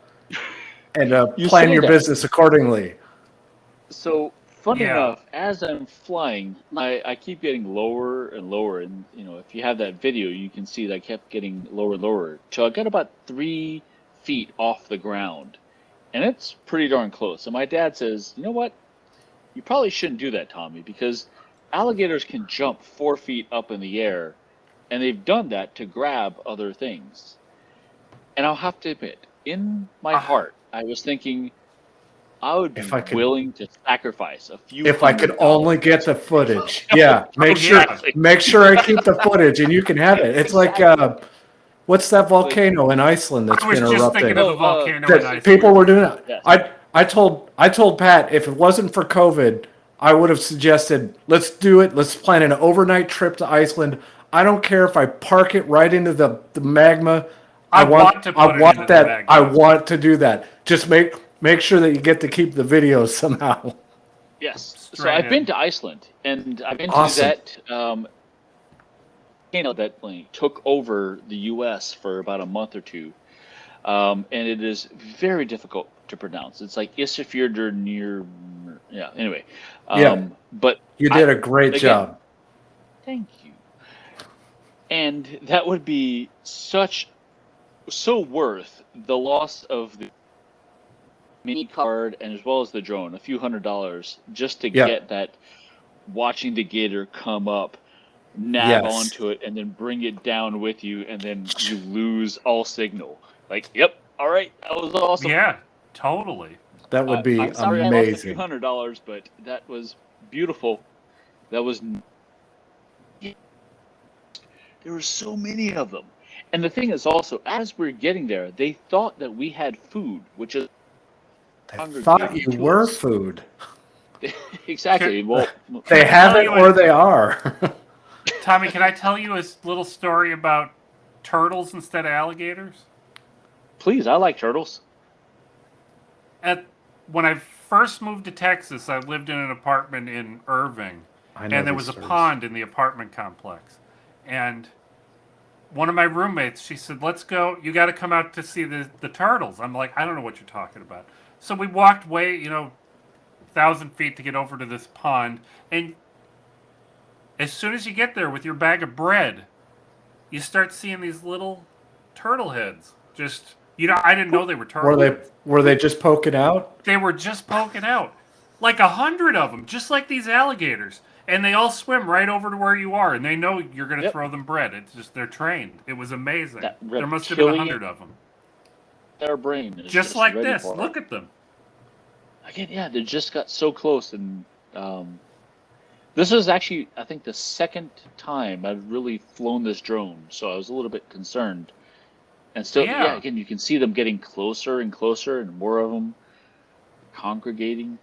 A: plan
B: say
A: your
B: that.
A: business accordingly.
B: So, funny
C: Yeah.
B: enough, as I'm flying, I keep getting lower and lower. And, if you have that video, you can see that I kept getting lower and lower. So I got about 3 feet off the ground. And it's pretty darn close. And my dad says, you know what? You probably shouldn't do that, Tommy, because alligators can jump 4 feet up in the air. And they've done that to grab other things. And I'll have to admit, in my heart, I was thinking I would be
A: If I could-
B: willing to sacrifice a few
A: If I could
B: $100.
A: only get the footage, yeah, make sure
C: Exactly.
A: make sure I keep the footage, and you can have it. It's like what's that volcano in Iceland that's
C: I was
A: been
C: just
A: erupting?
C: thinking of the volcano in
A: That
C: Iceland.
A: people were doing it.
B: Yes.
A: I told Pat if it wasn't for COVID, I would have suggested let's do it. Let's plan an overnight trip to Iceland. I don't care if I park it right into the magma.
C: I want to put it into the
A: that.
C: magma.
A: I want to do that. Just make sure that you get to keep the videos somehow.
B: Yes. So
C: Straight
B: I've been
C: in.
B: to Iceland, and I've been
A: Awesome.
B: to that volcano that took over the U.S. for about a month or two, and it is very difficult to pronounce. It's like Isafjordur near. Yeah. Anyway.
A: Yeah.
B: But
A: You did a great
B: again,
A: job.
B: Thank you. And that would be so worth the loss of the mini card and as well as the drone, a few $100 just to
A: Yeah.
B: get that, watching the gator come up, nab
A: Yes.
B: onto it, and then bring it down with you, and then you lose all signal. Like, yep, all right, that was awesome.
C: Yeah, totally.
A: That would be
B: I'm sorry I lost a few
A: amazing.
B: $100, but that was beautiful. That was. There were so many of them. And the thing is also, as we're getting there, they thought that we had food, which is
A: I thought you were food.
B: exactly. Well,
A: They have it or they are.
C: Tommy, can I tell you a little story about turtles instead of alligators?
B: please, I like turtles.
C: When I first moved to Texas, I lived in an apartment in Irving,
A: I know
C: and there
A: these
C: was a
A: stories.
C: pond in the apartment complex. And one of my roommates, she said, "Let's go. You got to come out to see the turtles." I'm like, "I don't know what you're talking about." So we walked way, 1,000 feet to get over to this pond, and as soon as you get there with your bag of bread, you start seeing these little turtle heads. Just, I didn't know they were turtle heads.
A: Were they just poking out?
C: They were just poking out. Like 100 of them, just like these alligators. And they all swim right over to where you are, and they know you're going to throw them bread. It's just, they're trained. It was amazing.
B: That
C: There must have been
B: reptilian-
C: 100 of them.
B: Their brain is
C: Just like
B: ready
C: this.
B: for it.
C: Look at them.
B: Again, yeah, they just got so close, and this was actually, I think, the second time I've really flown this drone, so I was a little bit concerned. And still,
C: Yeah.
B: again, you can see them getting closer and closer, and more of them congregating.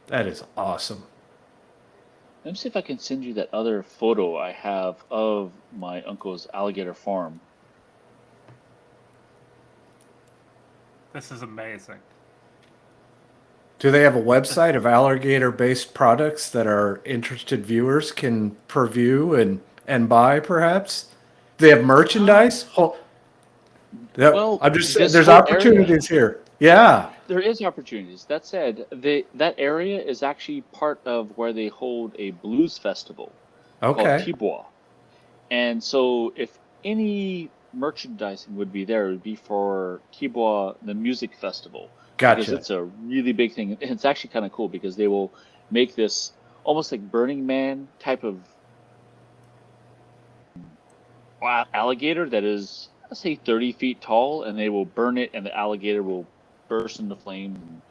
A: That is awesome.
B: Let me see if I can send you that other photo I have of my uncle's alligator farm.
C: This is amazing.
A: Do they have a website of alligator-based products that our interested viewers can preview and buy, perhaps? They have merchandise?
B: Well,
A: I'm just saying,
B: this
A: there's
B: whole
A: opportunities here. Yeah.
B: There is opportunities. That said, that area is actually part of where they hold a blues festival called
A: Okay.
B: Tibois. And so if any merchandising would be there, it would be for Tibois, the music festival. Because
A: Gotcha.
B: it's a really big thing. And it's actually kind of cool because they will make this almost like Burning Man type of alligator that is, let's say, 30 feet tall, and they will burn it, and the alligator will burst into flames and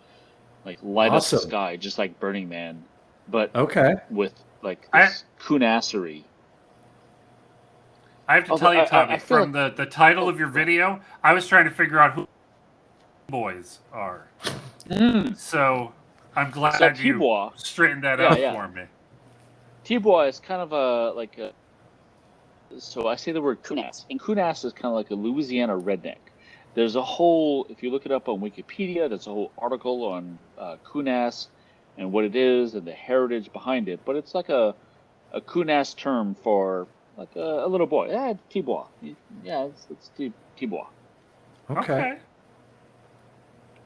B: like light up the
A: Awesome.
B: sky, just like Burning Man, but
A: Okay.
B: with like
C: I-
B: this coonassery.
C: I have to
B: Although
C: tell you,
B: I
C: Tommy,
B: feel
C: from the title of your video, I was trying to figure out who boys are. So I'm glad
B: So
C: you
B: Tibois,
C: straightened that
B: Yeah,
C: out
B: yeah.
C: for me.
B: Tibois is kind of so I say the word Kunas, and Kunas is kind of like a Louisiana redneck. There's a whole, if you look it up on Wikipedia, there's a whole article on Kunas and what it is and the heritage behind it. But it's like a Kunas term for like a little boy. Yeah, Tibois. Yeah, it's Tibois.
A: Okay.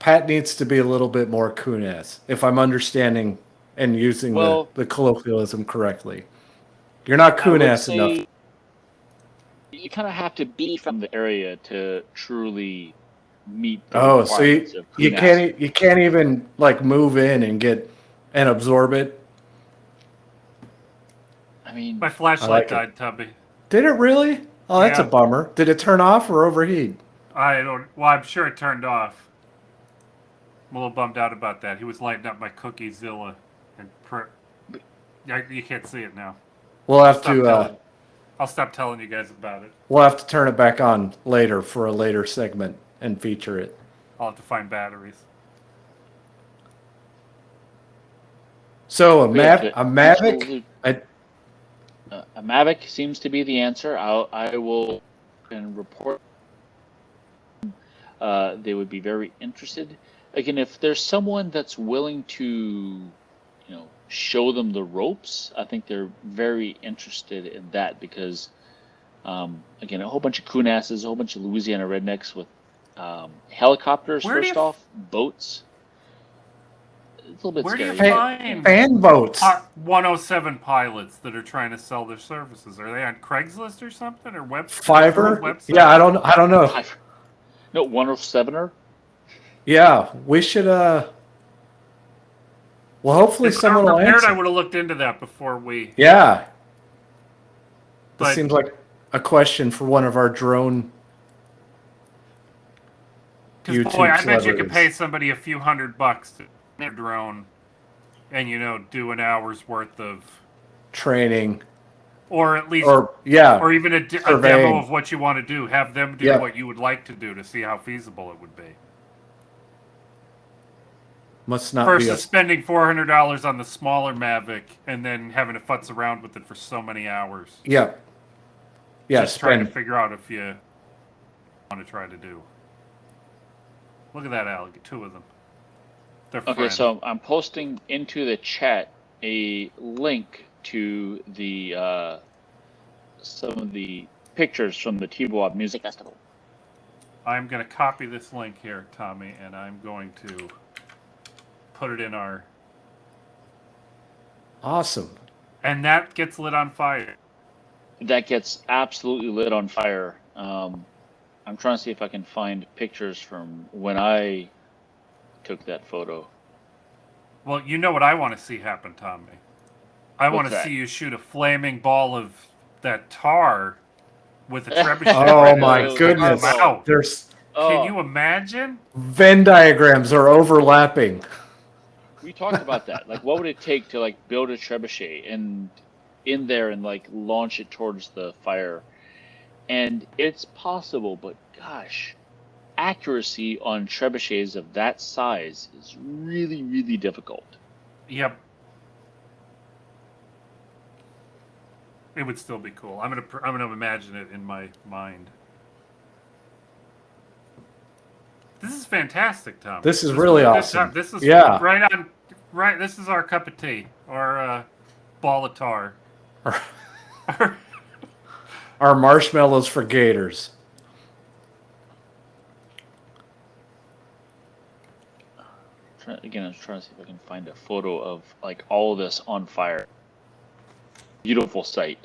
A: Pat needs to be a little bit more coon-ass, if I'm understanding and using
B: Well-
A: the colloquialism correctly. You're not
B: I would
A: coon-ass
B: say
A: enough.
B: you kind of have to be from the area to truly meet the
A: Oh, so
B: requirements of
A: you
B: Kunas.
A: can't you can't even like move in and get and absorb it.
B: I mean,
C: My flashlight
A: like it.
C: died, Tubby.
A: Did it really? Oh, that's
C: Yeah.
A: a bummer. Did it turn off or overheat?
C: I don't. Well, I'm sure it turned off. I'm a little bummed out about that. He was lighting up my CookieZilla, and yeah, you can't see it now.
A: We'll have
C: Stop
A: to
C: telling- I'll stop telling you guys about it.
A: we'll have to turn it back on later for a later segment and feature it.
C: I'll have to find batteries.
A: So a
B: But
A: Mavic.
B: a Mavic seems to be the answer. I will and report. They would be very interested. Again, if there's someone that's willing to, show them the ropes, I think they're very interested in that because, again, a whole bunch of coonasses, a whole bunch of Louisiana rednecks with helicopters.
C: Where do
B: First
C: you-
B: off, boats. It's a little bit
C: Where do you
B: scary.
C: find
A: Fan boats.
C: 107 pilots that are trying to sell their services? Are they on Craigslist or something, or
A: Fiverr?
C: website?
A: Yeah, I don't know.
B: No, 107er.
A: Yeah, we should well, hopefully
C: If I
A: someone
C: were
A: will
C: prepared, I
A: answer.
C: would have looked into that before we.
A: Yeah. This
C: But-
A: seems like a question for one of our drone
C: Because
A: YouTube
C: boy, I bet you
A: celebrities.
C: could pay somebody a few $100 to their drone, and do an hour's worth of,
A: training
C: or at least,
A: or yeah,
C: or even a demo
A: surveying.
C: of what you want to do. Have them do
A: Yeah.
C: what you would like to do to see how feasible it would be.
A: must not be a
C: Versus spending $400 on the smaller Mavic and then having to futz around with it for so many hours.
A: yeah. Yeah,
C: Just trying to
A: spend
C: figure out if you want to try to do. Look at that alligator, 2 of them. They're
B: Okay,
C: friends.
B: so I'm posting into the chat a link to the some of the pictures from the Tibois Music Festival.
C: I'm going to copy this link here, Tommy, and I'm going to put it in our...
A: awesome.
C: And that gets lit on fire.
B: That gets absolutely lit on fire. I'm trying to see if I can find pictures from when I took that photo.
C: Well, you know what I want to see happen, Tommy. I want to
B: that?
C: see you shoot a flaming ball of that tar with a trebuchet.
A: Oh
C: right
A: my
C: in it.
A: goodness.
C: Wow.
A: There's
C: Can you imagine?
A: Venn diagrams are overlapping.
B: We talked about that. Like, what would it take to like build a trebuchet and in there and like launch it towards the fire? And it's possible, but gosh, accuracy on trebuchets of that size is really, really difficult.
C: Yep. It would still be cool. I'm gonna imagine it in my mind. This is fantastic, Tom.
A: This is really
C: a good
A: awesome.
C: time. This is
A: Yeah.
C: right on. Right. This is our cup of tea or ball of tar.
A: Our marshmallows for gators.
B: Again, I'm trying to see if I can find a photo of like all of this on fire. Beautiful sight.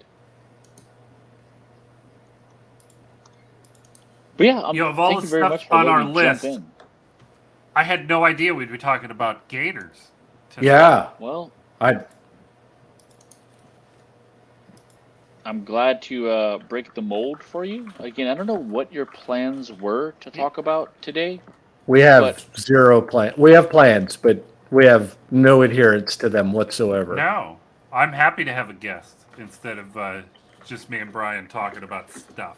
B: But yeah,
C: Of all
B: thank
C: the
B: you very
C: stuff
B: much for
C: on our
B: letting me jump
C: list,
B: in.
C: I had no idea we'd be talking about gators tonight.
A: Yeah.
B: Well,
A: I
B: I'm glad to break the mold for you. Again, I don't know what your plans were to talk about today,
A: We have
B: but
A: zero plan. We have plans, but we have no adherence to them whatsoever.
C: No, I'm happy to have a guest instead of just me and Brian talking about stuff.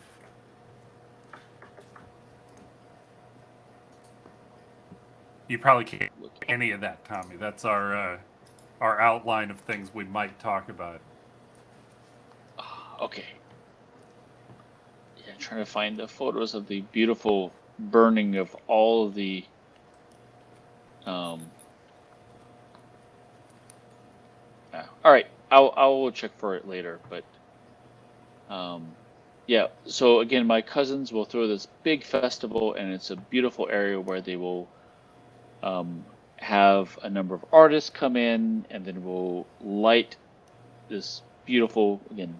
C: You probably can't do any of that, Tommy. That's our outline of things we might talk about.
B: okay. Yeah, trying to find the photos of the beautiful burning of all of the all right, I'll check for it later, but yeah. So again, my cousins will throw this big festival, and it's a beautiful area where they will have a number of artists come in, and then we'll light this beautiful, again,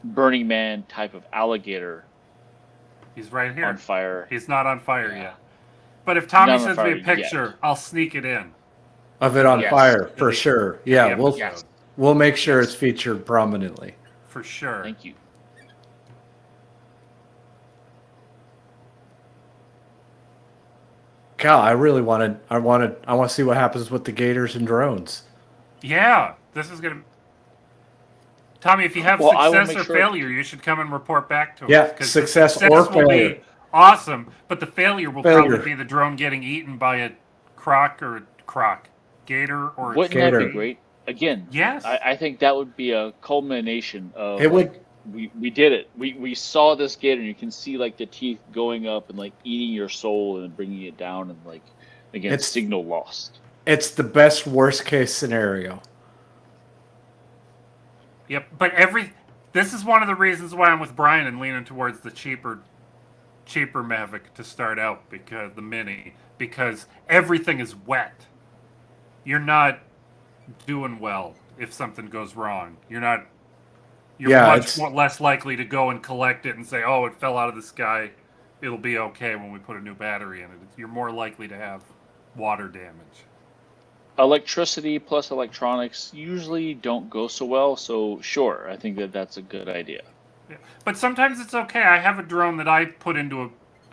B: Burning Man type of alligator
C: He's right here.
B: on fire.
C: He's not on fire
B: Yeah.
C: yet. But if Tommy
B: Not on
C: sends me
B: fire
C: a picture,
B: yet.
C: I'll sneak it in.
A: Of it on
B: Yes.
A: fire,
C: In
A: for
C: the-
A: sure.
C: in
A: Yeah,
C: the
A: we'll
C: episode.
A: we'll make sure
B: Yes.
A: it's featured prominently.
C: For sure.
B: Thank you.
A: Cal, I want to see what happens with the gators and drones.
C: Yeah, this is gonna. Tommy, if you have
B: Well, I will
C: success
B: make
C: or
B: sure-
C: failure, you should come and report back to us.
A: Yeah,
C: 'cause
A: success
C: the
A: or
C: will
A: failure.
C: be awesome, but the failure will
A: Failure.
C: probably be the drone getting eaten by a gator or a
B: Wouldn't
A: Gator.
B: that be great? Again,
C: Yes.
B: I think that would be a culmination of
A: It would.
B: we did it. We saw this gator, and you can see like the teeth going up and like eating your soul and then bringing it down, and like again,
A: It's-
B: signal lost.
A: It's the best worst case scenario.
C: Yep, but this is one of the reasons why I'm with Brian and leaning towards the cheaper Mavic to start out, because the Mini, because everything is wet. You're not doing well if something goes wrong. You're
A: Yeah,
C: much less likely to go and collect it and say, "Oh, it fell out of the sky. It'll be okay when we put a new battery in it." You're more likely to have water damage.
B: Electricity plus electronics usually don't go so well. So sure, I think that's a good idea.
C: Yeah. But sometimes it's okay. I have a drone that I put into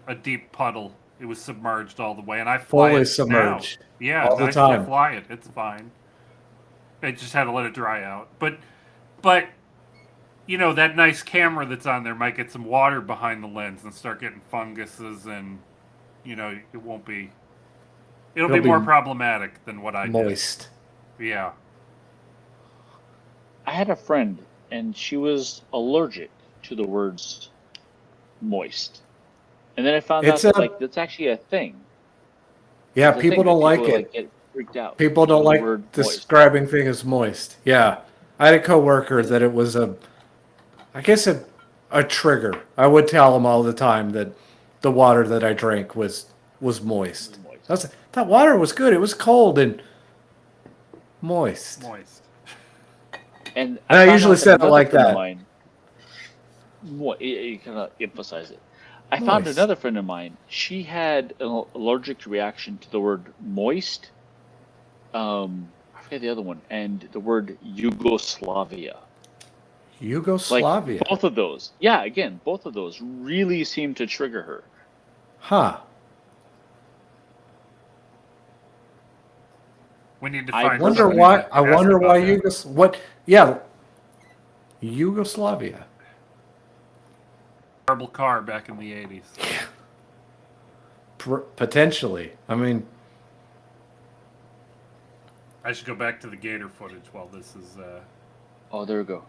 C: a deep puddle. It was submerged all the way, and I fly
A: Fully
C: it
A: submerged.
C: now. Yeah,
A: all the
C: I still
A: time.
C: fly it. It's fine. I just had to let it dry out. But you know, that nice camera that's on there might get some water behind the lens and start getting funguses, and you know, it won't be. It'll be more problematic than what I
A: Moist.
C: did. Yeah.
B: I had a friend, and she was allergic to the words moist, and then I found
A: It's
B: out
A: a-
B: like that's actually a thing.
A: Yeah,
B: It's a
A: people
B: thing that
A: don't like
B: people,
A: it.
B: get freaked out.
A: People don't
B: over the
A: like
B: word moist.
A: describing things as moist. Yeah. I had a coworker that it was I guess a trigger. I would tell him all the time that the water that I drank was moist.
B: Moist.
A: That water was good. It was cold and moist.
C: Moist.
B: And
A: I
B: found
A: usually
B: out
A: said it
B: another
A: like
B: friend of
A: that.
B: mine- you kind of emphasize it. I found
A: Moist.
B: another friend of mine. She had an allergic reaction to the word moist. I forget the other one, and the word Yugoslavia. Like
A: Yugoslavia.
B: both of those. Yeah, again, both of those really seem to trigger her.
A: Huh.
C: We need to
B: I
C: find.
A: Wonder
C: somebody
A: why
C: to
A: I
C: ask
A: wonder
C: about
A: why
C: that.
A: Yugoslavia.
C: Terrible car back in the 80s.
A: Potentially. I mean,
C: I should go back to the gator footage while this is.
B: Oh, there we go.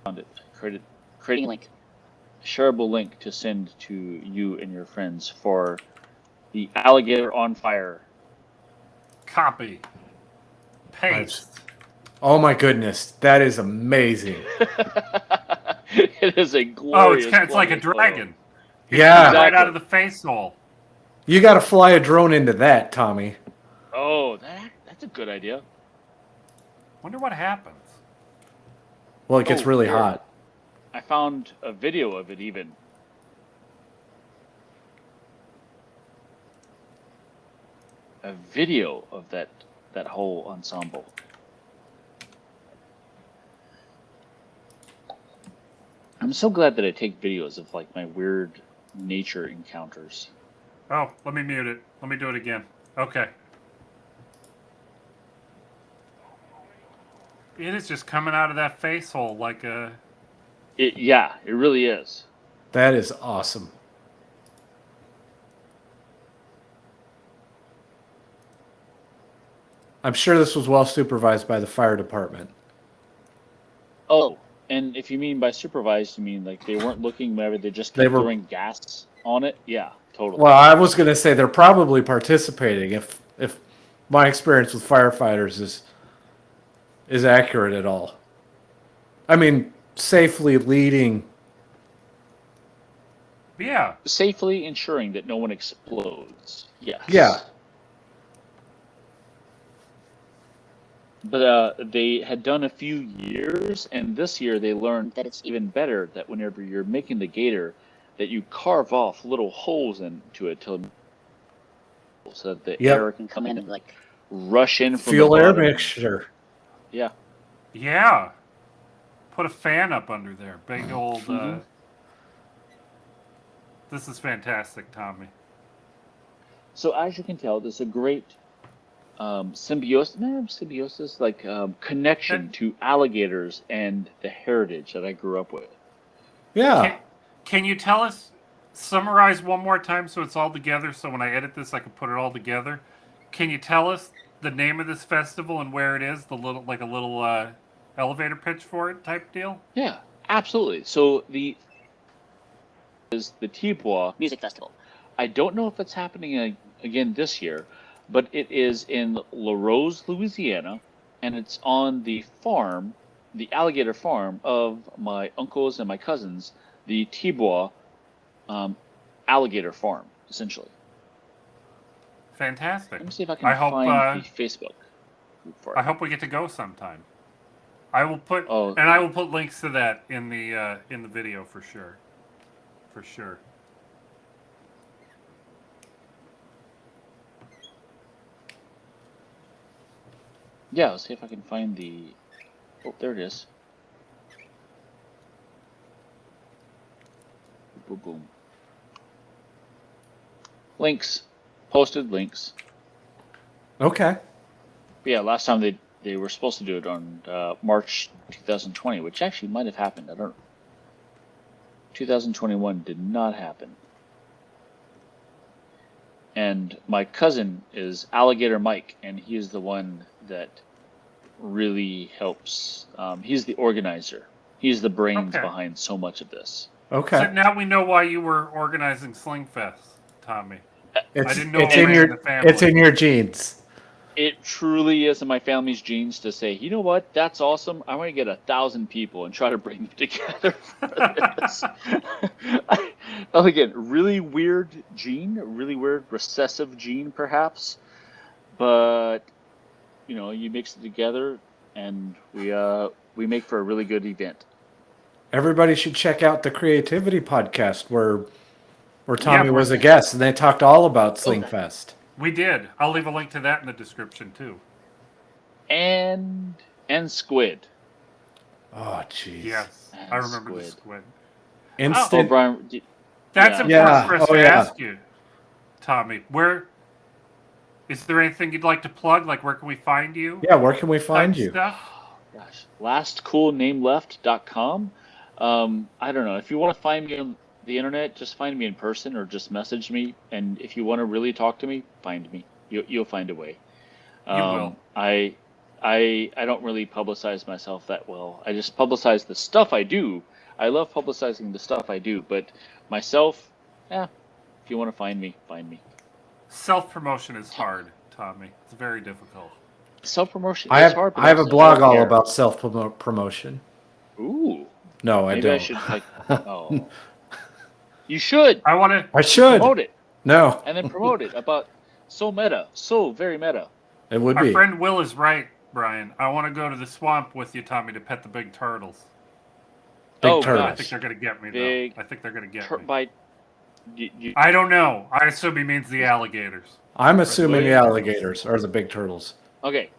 B: Found it. Creating link. Shareable link to send to you and your friends for the alligator on fire.
C: Copy. Paste.
A: oh my goodness, that is amazing.
B: It is a
C: Oh,
B: glorious.
C: it's like a
B: glorious photo.
C: dragon.
A: Yeah.
C: Right
B: Exactly.
C: out of the face hole.
A: You got to fly a drone into that, Tommy.
B: Oh, that's a good idea.
C: Wonder what happens.
A: Well, it gets
B: Oh,
A: really
B: here.
A: hot.
B: I found a video of it even. A video of that whole ensemble. I'm so glad that I take videos of like my weird nature encounters.
C: Oh, let me mute it. Let me do it again. Okay. It is just coming out of that face hole like a...
B: It really is.
A: That is awesome. I'm sure this was well supervised by the fire department.
B: Oh, and if you mean by supervised, you mean like they weren't looking whenever they just
A: They
B: kept
A: were-
B: throwing gas on it? Yeah, totally.
A: Well, I was going to say they're probably participating if my experience with firefighters is accurate at all. I mean, safely leading.
C: Yeah.
B: Safely ensuring that no one explodes. Yes.
A: Yeah.
B: But they had done a few years, and this year they learned that it's even better that whenever you're making the gator, that you carve off little holes into it so that the
A: Yep.
B: air can come in and like rush in from
A: Fuel
B: the
A: air
B: bottom.
A: mixture.
B: Yeah.
C: Yeah. Put a fan up under there. Big old... This is fantastic, Tommy.
B: So as you can tell, there's a great symbiosis, like connection to alligators and the heritage that I grew up with.
A: Yeah.
C: Can you tell us, summarize one more time so it's all together, so when I edit this I can put it all together? Can you tell us the name of this festival and where it is? A little elevator pitch for it type deal?
B: Yeah, absolutely. So the Tibois Music Festival. I don't know if it's happening again this year, but it is in La Rose, Louisiana, and it's on the farm, the alligator farm of my uncles and my cousins, the Tibois alligator farm, essentially.
C: Fantastic.
B: Let me see if I can
C: hope,
B: find the Facebook group for it.
C: I hope we get to go sometime. I will put
B: Oh.
C: and I will put links to that in the video for sure. For sure.
B: Yeah, let's see if I can find the... Oh, there it is. Boom, boom. Links. Posted links.
A: Okay.
B: But yeah, last time they were supposed to do it on March 2020, which actually might have happened. I don't know. 2021 did not happen. And my cousin is Alligator Mike, and he is the one that really helps. He's the organizer. He's the brains
C: Okay.
B: behind so much of this.
A: Okay.
C: So now we know why you were organizing Slingfest, Tommy.
A: It's,
C: didn't know
A: it's
C: it
A: in
C: ran
A: your
C: in the family.
A: it's in your genes.
B: It truly is in my family's genes to say, you know what, that's awesome. I want to get 1,000 people and try to bring them together for this. Again, really weird gene, really weird recessive gene, perhaps. But you know, you mix it together, and we make for a really good event.
A: Everybody should check out the Creativity podcast where Tommy
C: Yeah,
A: was a guest and they talked all about Slingfest.
C: We did. I'll leave a link to that in the description too.
B: And squid.
A: Oh, jeez.
C: Yes,
B: And
C: I remember the
B: squid.
C: squid.
B: Oh,
A: Instant.
B: Brian,
C: That's
B: Yeah.
C: important
A: Yeah.
C: for us
A: Oh,
C: to
A: yeah.
C: ask you, Tommy. Where is there anything you'd like to plug? Like, where can we find you?
A: Yeah, where can we find
C: Type
A: you?
C: Stuff?
B: gosh, lastcoolnameleft.com. I don't know. If you want to find me on the internet, just find me in person or just message me. And if you want to really talk to me, find me. You'll find a way.
C: You will.
B: I don't really publicize myself that well. I just publicize the stuff I do. I love publicizing the stuff I do, but myself, if you want to find me, find me.
C: Self-promotion is hard, Tommy. It's very difficult.
B: Self-promotion
A: I
B: is
A: have
B: hard. But
A: I have a
B: also
A: blog all
B: self-care.
A: about self-promotion.
B: Ooh.
A: No, I
B: Maybe I
A: don't.
B: should like. Oh. You should
C: I want to.
A: I should.
B: promote it
A: No,
B: and then promote it about so meta, so very meta.
A: it would
C: Our
A: be.
C: friend Will is right, Brian. I want to go to the swamp with you, Tommy, to pet the big turtles.
A: Big
B: Oh,
A: turtles.
C: I think they're gonna get me though.
B: Big
C: I think they're gonna get me.
B: By
C: I don't know. I assume he means the alligators.
A: I'm assuming the
B: Big
A: alligators or the big turtles.
B: Okay.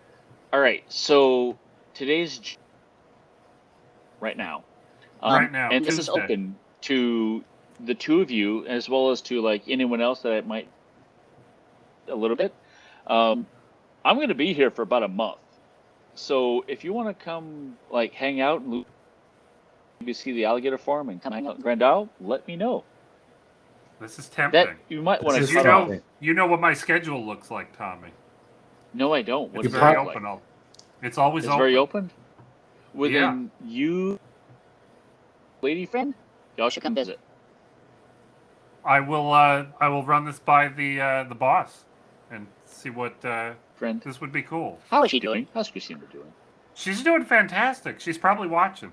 B: All right. So today's right now,
C: Right now,
B: and this is
C: Tuesday.
B: open to the two of you as well as to like anyone else that might a little bit. I'm going to be here for about a month, so if you want to come like hang out and maybe see the alligator farm and come hang out in Grand Isle, let me know.
C: This is tempting.
B: That you might want
A: This
B: to
A: is
B: cut off.
A: tempting.
C: You know what my schedule looks like, Tommy.
B: No, I don't. What
C: It's
B: does it
C: very
B: look
C: open.
B: like?
C: It's always
B: It's
C: open.
B: very open. Well,
C: Yeah.
B: then you, lady friend, y'all should come visit.
C: I will run this by the boss and see what
B: Friend,
C: this would be cool.
B: how is she doing? How's Christina doing?
C: She's doing fantastic. She's probably watching.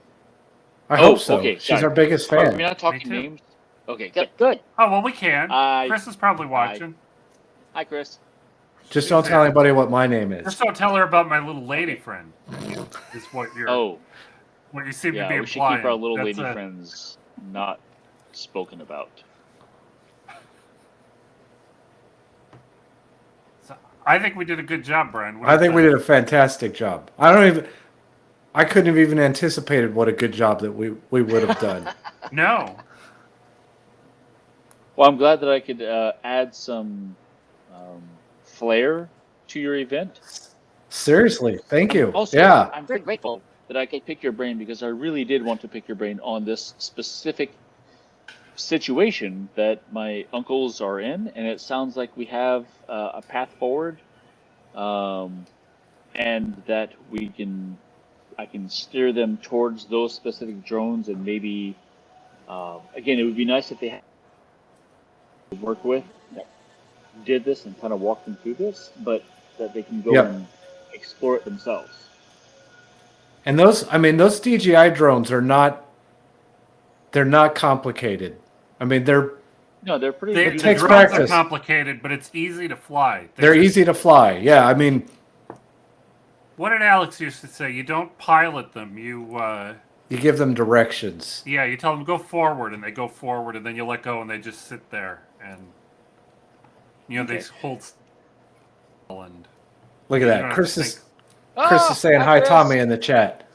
A: I hope so.
B: Okay,
A: She's
B: sorry.
A: our biggest
B: Are we
A: fan.
B: not talking
C: Me too.
B: names? Okay, good. Good.
C: Oh well, we can.
B: I-
C: Chris is probably watching.
B: Hi, Chris.
A: Just don't tell anybody what my name is.
C: Just don't tell her about my little lady friend. Is what you're.
B: Oh,
C: What you seem to
B: yeah.
C: be
B: We should
C: implying.
B: keep our little
C: That's
B: lady
C: a-
B: friends not spoken about.
C: I think we did a good job, Brian. What
A: I
C: do you
A: think we did a fantastic job. I couldn't have even anticipated what a good job that we would have done.
C: No.
B: Well, I'm glad that I could add some flair to your event.
A: Seriously, thank you.
B: Also,
A: Yeah,
B: I'm very grateful that I could pick your brain because I really did want to pick your brain on this specific situation that my uncles are in, and it sounds like we have a path forward, and that I can steer them towards those specific drones, and maybe again, it would be nice if they had to work with that did this and kind of walk them through this, but that they can go
A: Yep.
B: and explore it themselves.
A: and those DJI drones are they're not complicated. I mean, they're
B: No, they're pretty.
C: They,
A: It
C: the
A: takes
C: drones are
A: practice.
C: complicated, but it's easy to fly.
A: they're easy to fly. Yeah, I mean,
C: What did Alex used to say? You don't pilot them. You
A: you give them directions.
C: you tell them go forward, and they go forward, and then you let go, and they just sit there, and they
B: Okay.
C: hold still and
A: Look at
C: you don't
A: that.
C: have
A: Chris
C: to
A: is
C: think.
A: Chris is saying hi, Tommy, in the chat.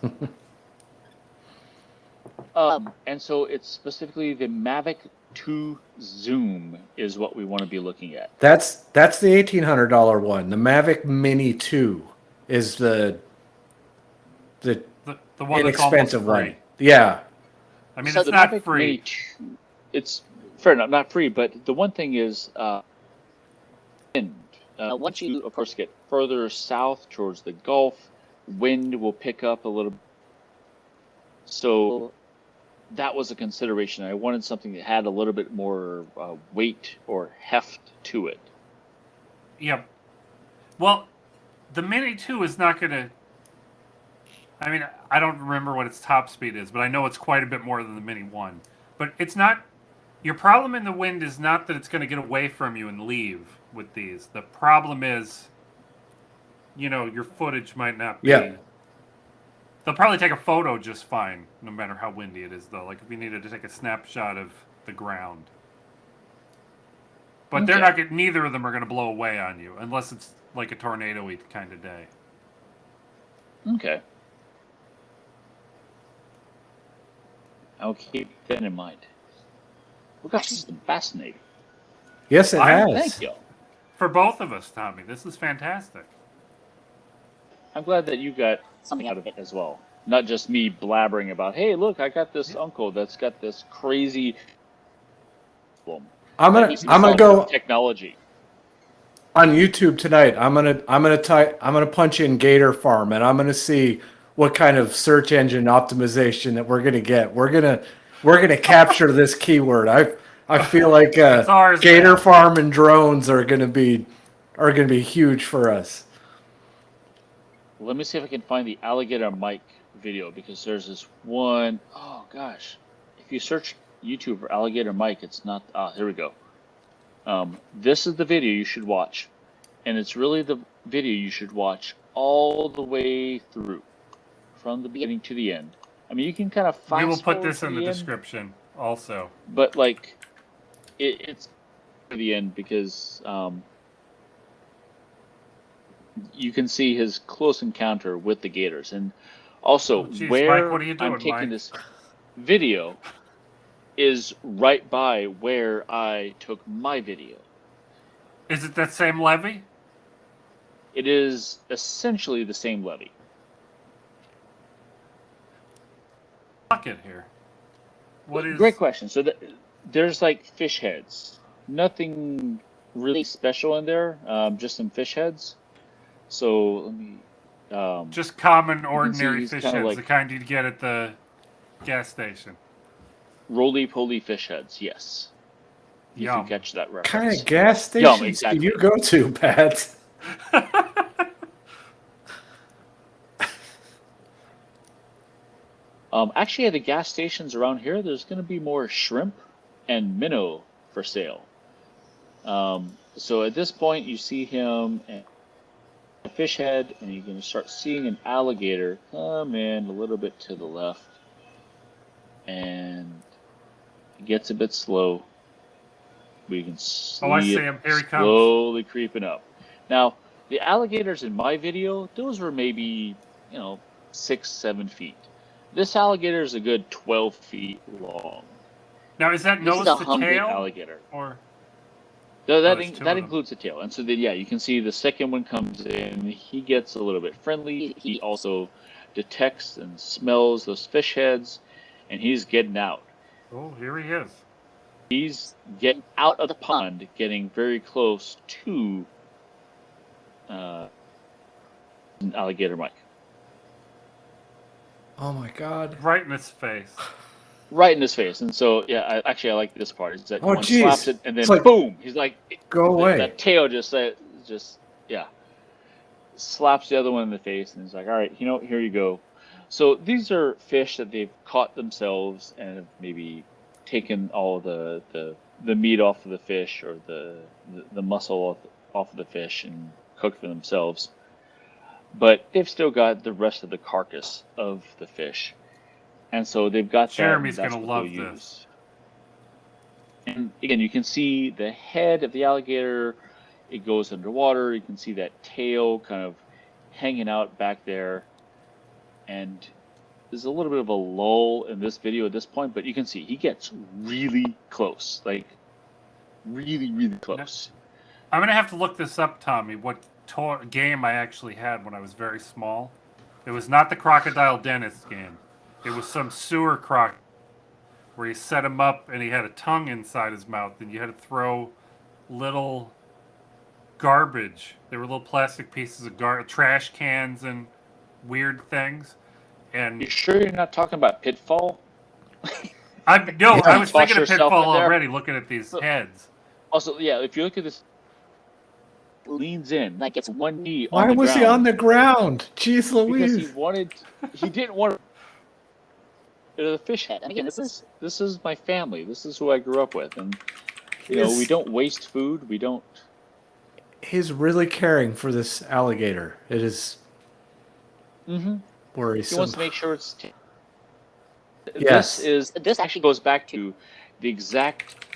B: And so it's specifically the Mavic 2 Zoom is what we want to be looking at.
A: That's the $1,800 one. The Mavic Mini 2 is the
C: The one that's almost
A: inexpensive
C: free.
A: one. Yeah,
C: I mean,
B: So
C: it's
B: the
C: not
B: Mavic
C: free.
B: Mini 2, it's fair enough, not free, but the one thing is, once you, of course, get further south towards the Gulf, wind will pick up a little. So that was a consideration. I wanted something that had a little bit more weight or heft to it.
C: Yeah. Well, the Mini 2 is not going to... I mean, I don't remember what its top speed is, but I know it's quite a bit more than the Mini 1. But it's not... Your problem in the wind is not that it's going to get away from you and leave with these. The problem is, your footage might not be...
A: Yeah.
C: They'll probably take a photo just fine, no matter how windy it is, though. Like, if you needed to take a snapshot of the ground. But they're
B: Okay.
C: not neither of them are going to blow away on you, unless it's like a tornado-y kind of day.
B: Okay. I'll keep that in mind. Well, gosh, this has been fascinating.
A: yes, it has.
B: Thank you.
C: For both of us, Tommy, this is fantastic.
B: I'm glad that you got something out of it as well. Not just me blabbering about, hey, look, I got this uncle that's got this crazy problem.
A: I'm
B: that
A: gonna
B: needs to be
A: I'm gonna
B: solved
A: go
B: with technology.
A: on YouTube tonight. I'm gonna punch in Gator Farm, and I'm gonna see what kind of search engine optimization that we're gonna get. We're gonna capture this keyword. I feel like
C: It's ours
A: Gator
C: now.
A: Farm and drones are gonna be huge for us.
B: Let me see if I can find the alligator mic video because there's this one oh gosh. If you search YouTube for alligator mic, it's not. Here we go. This is the video you should watch, and it's really the video you should watch all the way through, from the beginning to the end. I mean, you can kind of fast
C: We will put
B: forward
C: this
B: to
C: in the
B: end,
C: description also.
B: but like, it's to the end because you can see his close encounter with the gators, and also
C: Oh, geez,
B: where
C: Mike, what are you doing,
B: I'm taking
C: Mike?
B: this. video is right by where I took my video.
C: Is it that same levee?
B: It is essentially the same levee.
C: Fuck it here. What is?
B: Great question. So there's like fish heads. Nothing really special in there. Just some fish heads. So let me.
C: Just common,
B: see
C: ordinary
B: he's
C: fish
B: kinda
C: heads,
B: like-
C: the kind you'd get at the gas station.
B: Roly-poly fish heads. Yes. If you
C: Yum.
B: catch that
A: What kind
B: reference.
A: of gas stations
B: exactly.
A: do you go to, Pat?
B: Actually, at the gas stations around here, there's going to be more shrimp and minnow for sale. So at this point, you see him and a fish head, and you're going to start seeing an alligator come in a little bit to the left, and it gets a bit slow. We can see,
C: I see
B: it
C: him. Here he comes.
B: slowly creeping up. Now, the alligators in my video, those were maybe 6, 7 feet. This alligator is a good 12 feet long.
C: Now, is that
B: This
C: nose
B: is a
C: to
B: hungry
C: tail?
B: alligator.
C: Or
B: No, that
C: there's two of
B: that
C: them.
B: includes the tail. And so then, yeah, you can see the second one comes in. He gets a little bit friendly. He also detects and smells those fish heads, and he's getting out.
C: Oh, here he is.
B: He's getting out of the pond, getting very close to alligator Mike.
A: Oh my God.
C: Right in his face.
B: Right in his face. And so, yeah, I like this part. Is that
A: Oh,
B: one
A: geez.
B: slaps it, and then
A: It's like,
B: boom! He's like,
A: Go away.
B: that tail just slaps the other one in the face, and he's like, all right, here you go. So these are fish that they've caught themselves and have maybe taken all the meat off of the fish or the muscle off of the fish and cooked for themselves. But they've still got the rest of the carcass of the fish. And so they've got
C: Jeremy's
B: that's
C: gonna
B: what they'll
C: love this.
B: use. And again, you can see the head of the alligator. It goes underwater. You can see that tail kind of hanging out back there. And there's a little bit of a lull in this video at this point, but you can see he gets really close. Like, really, really close.
C: I'm going to have to look this up, Tommy, what game I actually had when I was very small. It was not the Crocodile Dentist game. It was some sewer croc where you set him up and he had a tongue inside his mouth and you had to throw little garbage. There were little plastic pieces of trash cans and weird things. And
B: You sure you're not talking about Pitfall?
C: I was
B: Toss
C: thinking of
B: yourself
C: Pitfall
B: in there.
C: already looking at these heads.
B: Also, yeah, if you look at this, leans in, like it's one knee
A: Why
B: on the
A: was
B: ground.
A: he on the ground? Jeez
B: Because
A: Louise.
B: he didn't want the fish head. And again, this is my family. This is who I grew up with, and we don't waste food. We don't.
A: He's really caring for this alligator. It is
B: He
A: worrisome.
B: wants to make sure it's.
A: Yes.
B: This actually goes back to the exact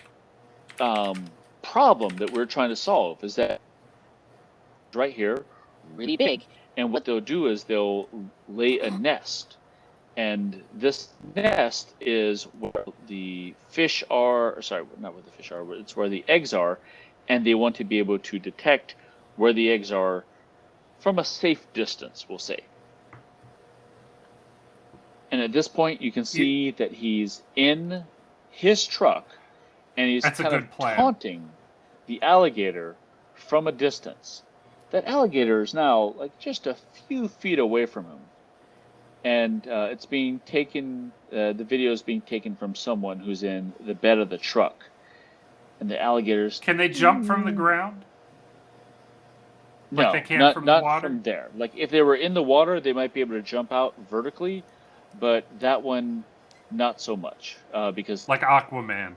B: problem that we're trying to solve. Is that right here, really big, and what they'll do is they'll lay a nest, and this nest is where the fish are. Sorry, not where the fish are. It's where the eggs are, and they want to be able to detect where the eggs are from a safe distance, we'll say. And at this point, you can see that he's in his truck, and he's
C: That's a
B: kind
C: good
B: of
C: plan.
B: taunting the alligator from a distance. That alligator is now like just a few feet away from him, and it's being taken. The video is being taken from someone who's in the bed of the truck, and the alligators.
C: Can they jump from the ground?
B: No,
C: Like they can't
B: not
C: from the
B: not
C: water?
B: from there. Like if they were in the water, they might be able to jump out vertically, but that one, not so much because
C: Like Aquaman.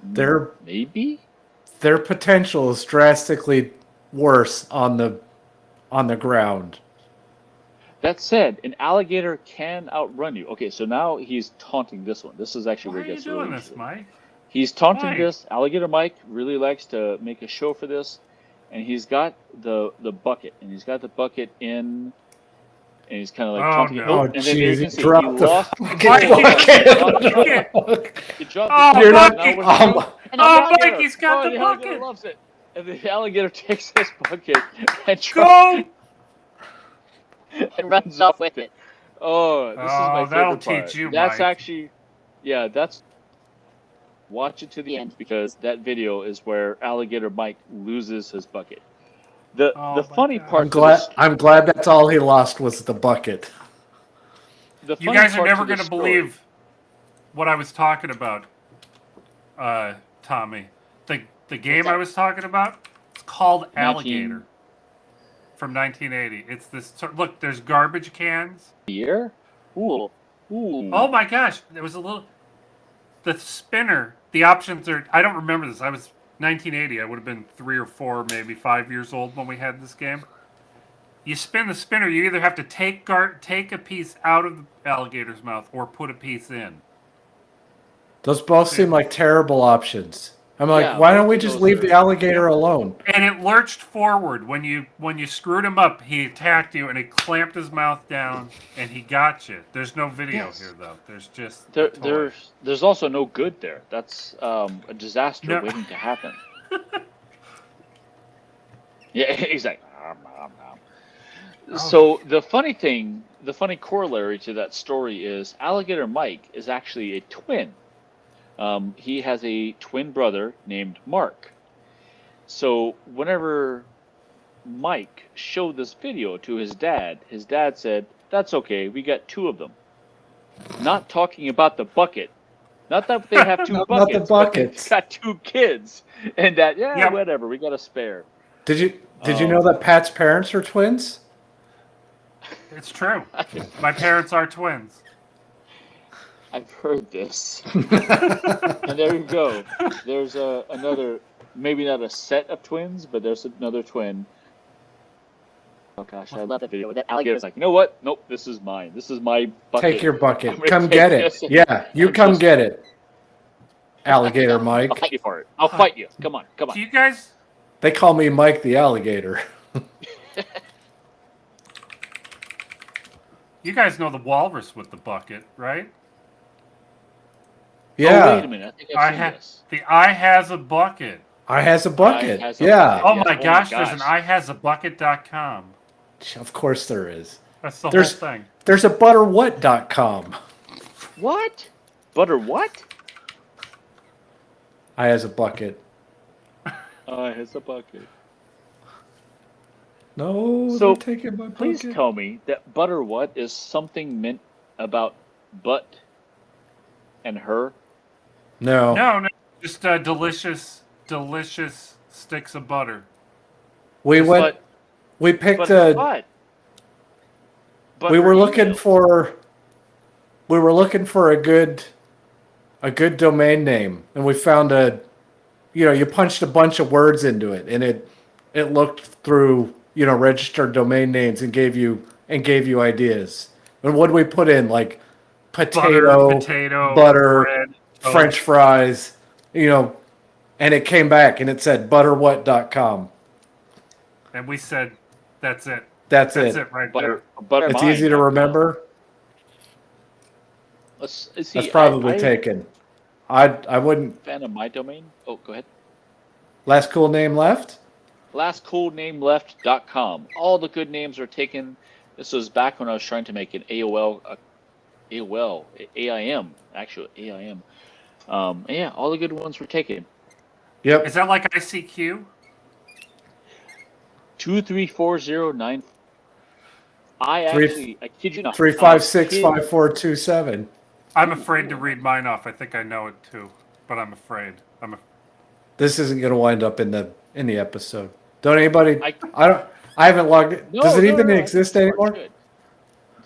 A: Their
B: maybe.
A: potential is drastically worse on the ground.
B: That said, an alligator can outrun you. Okay, so now he's taunting this one. This is actually
C: Why
B: where
C: are
B: it
C: you
B: gets really
C: doing this,
B: interesting.
C: Mike?
B: He's taunting
C: Why?
B: this. Alligator Mike really likes to make a show for this, and he's got the bucket, and he's got the bucket in and he's kind of like
C: Oh,
B: trying to
C: no.
B: get.
A: Oh,
B: And then you
A: jeez,
B: can see he
A: dropped the
B: lost.
A: bucket.
B: He dropped
C: Oh,
B: the
A: You're
B: bucket.
A: not.
B: Now what does he do? And the
C: Oh,
B: alligator-
C: Mikey's got the
B: alligator
C: bucket.
B: loves it. And the alligator takes this bucket and
C: Go!
B: and runs off with it. Oh, this is my
C: Oh, that'll
B: favorite part.
C: teach you,
B: That's
C: Mike.
B: actually, yeah, that's. Watch it to the end because that video is where Alligator Mike loses his bucket. The
C: Oh,
B: the
C: my
B: funny
C: God.
B: part.
A: I'm glad that's all he lost was the bucket.
B: The
C: You
B: funny
C: guys are
B: part
C: never
B: to
C: going
B: this
C: to
B: story-
C: believe what I was talking about, Tommy. The game I was talking about, it's called
B: 19
C: Alligator from 1980. It's this. Look, there's garbage cans.
B: Year? Ooh. Ooh.
C: Oh my gosh, there was a little. The spinner. The options are. I don't remember this. I was 1980. I would have been 3 or 4, maybe 5 years old when we had this game. You spin the spinner. You either have to take a piece out of the alligator's mouth or put a piece in.
A: Those both seem like terrible options. I'm like,
B: Yeah,
A: why don't
B: both
A: we
B: of
A: just
B: those
A: leave
B: are-
A: the alligator alone?
C: And it lurched forward when you screwed him up. He attacked you and he clamped his mouth down and he got you. There's no video
B: Yes.
C: here though. There's just a toy.
B: There's also no good there. That's a disaster
C: No.
B: waiting to happen. Yeah, exactly. So the funny corollary to that story is Alligator Mike is actually a twin. He has a twin brother named Mark. So whenever Mike showed this video to his dad said, "That's okay, we got 2 of them." Not talking about the bucket. Not that they have 2
A: Not the
B: buckets. But they've
A: buckets.
B: got 2 kids, and that
C: Yep.
B: whatever, we got a spare.
A: Did you know that Pat's parents are twins?
C: It's true. My parents are twins.
B: I've heard this. And there you go. There's another, maybe not a set of twins, but there's another twin. Oh gosh, I love that video. That alligator's like, you know what? Nope, this is mine. This is my bucket.
A: Take your
B: I'm
A: bucket.
B: gonna
A: Come
B: take
A: get it.
B: this and
A: Yeah, you
B: I'm
A: come
B: just-
A: get it. Alligator
B: I'll
A: Mike.
B: fight you for it. I'll fight you. Come on, come
C: Do
B: on.
C: you guys?
A: They call me Mike the alligator.
C: You guys know the walrus with the bucket, right?
A: Yeah,
B: Oh, wait a minute. I think I've seen this.
C: The eye has a bucket.
A: I has a bucket.
B: I has a
A: Yeah,
B: bucket.
C: Oh
B: Yeah.
C: my
B: Oh my
C: gosh, there's an
B: gosh.
C: ihasabucket.com.
A: of course there is.
C: That's the
A: There's-
C: whole thing.
A: There's a butterwhat.com.
B: What? Butter what?
A: I has a bucket.
B: It's a bucket.
A: No,
B: So,
A: they're taking my
B: Please
A: bucket.
B: tell me that butter what is something meant about butt and her.
A: No.
C: No, just delicious sticks of butter.
A: We went.
B: But,
A: We picked
B: but
A: a.
B: what? But
A: We
B: her
A: were looking
B: emails.
A: for. We were looking for a good domain name, and we found a. You punched a bunch of words into it, and it looked through registered domain names and gave you ideas. And what did we put in? Like potato, butter,
C: bread,
A: French fries, and it came back and it said butterwhat.com.
C: and we said, "That's it.
A: That's
C: That's
A: it.
C: it right
B: Butter,
C: there."
B: butter
A: It's
B: mine.
A: easy to remember.
B: Let's see.
A: That's probably
B: I'm
A: taken. I wouldn't.
B: a fan of my domain. Oh, go ahead.
A: Last cool name left?
B: Lastcoolnameleft.com. All the good names are taken. This was back when I was trying to make an AIM, actually AIM. Yeah, all the good ones were taken.
A: Yep.
C: Is that like ICQ?
B: 23409. I kid you not.
A: 3565427.
C: I'm afraid to read mine off. I think I know it too, but I'm afraid.
A: This isn't going to wind up in the episode. Don't anybody?
B: I
A: haven't logged it.
B: No,
A: Does it
B: no,
A: even
B: no, no,
A: exist
B: I think
A: anymore?
B: it's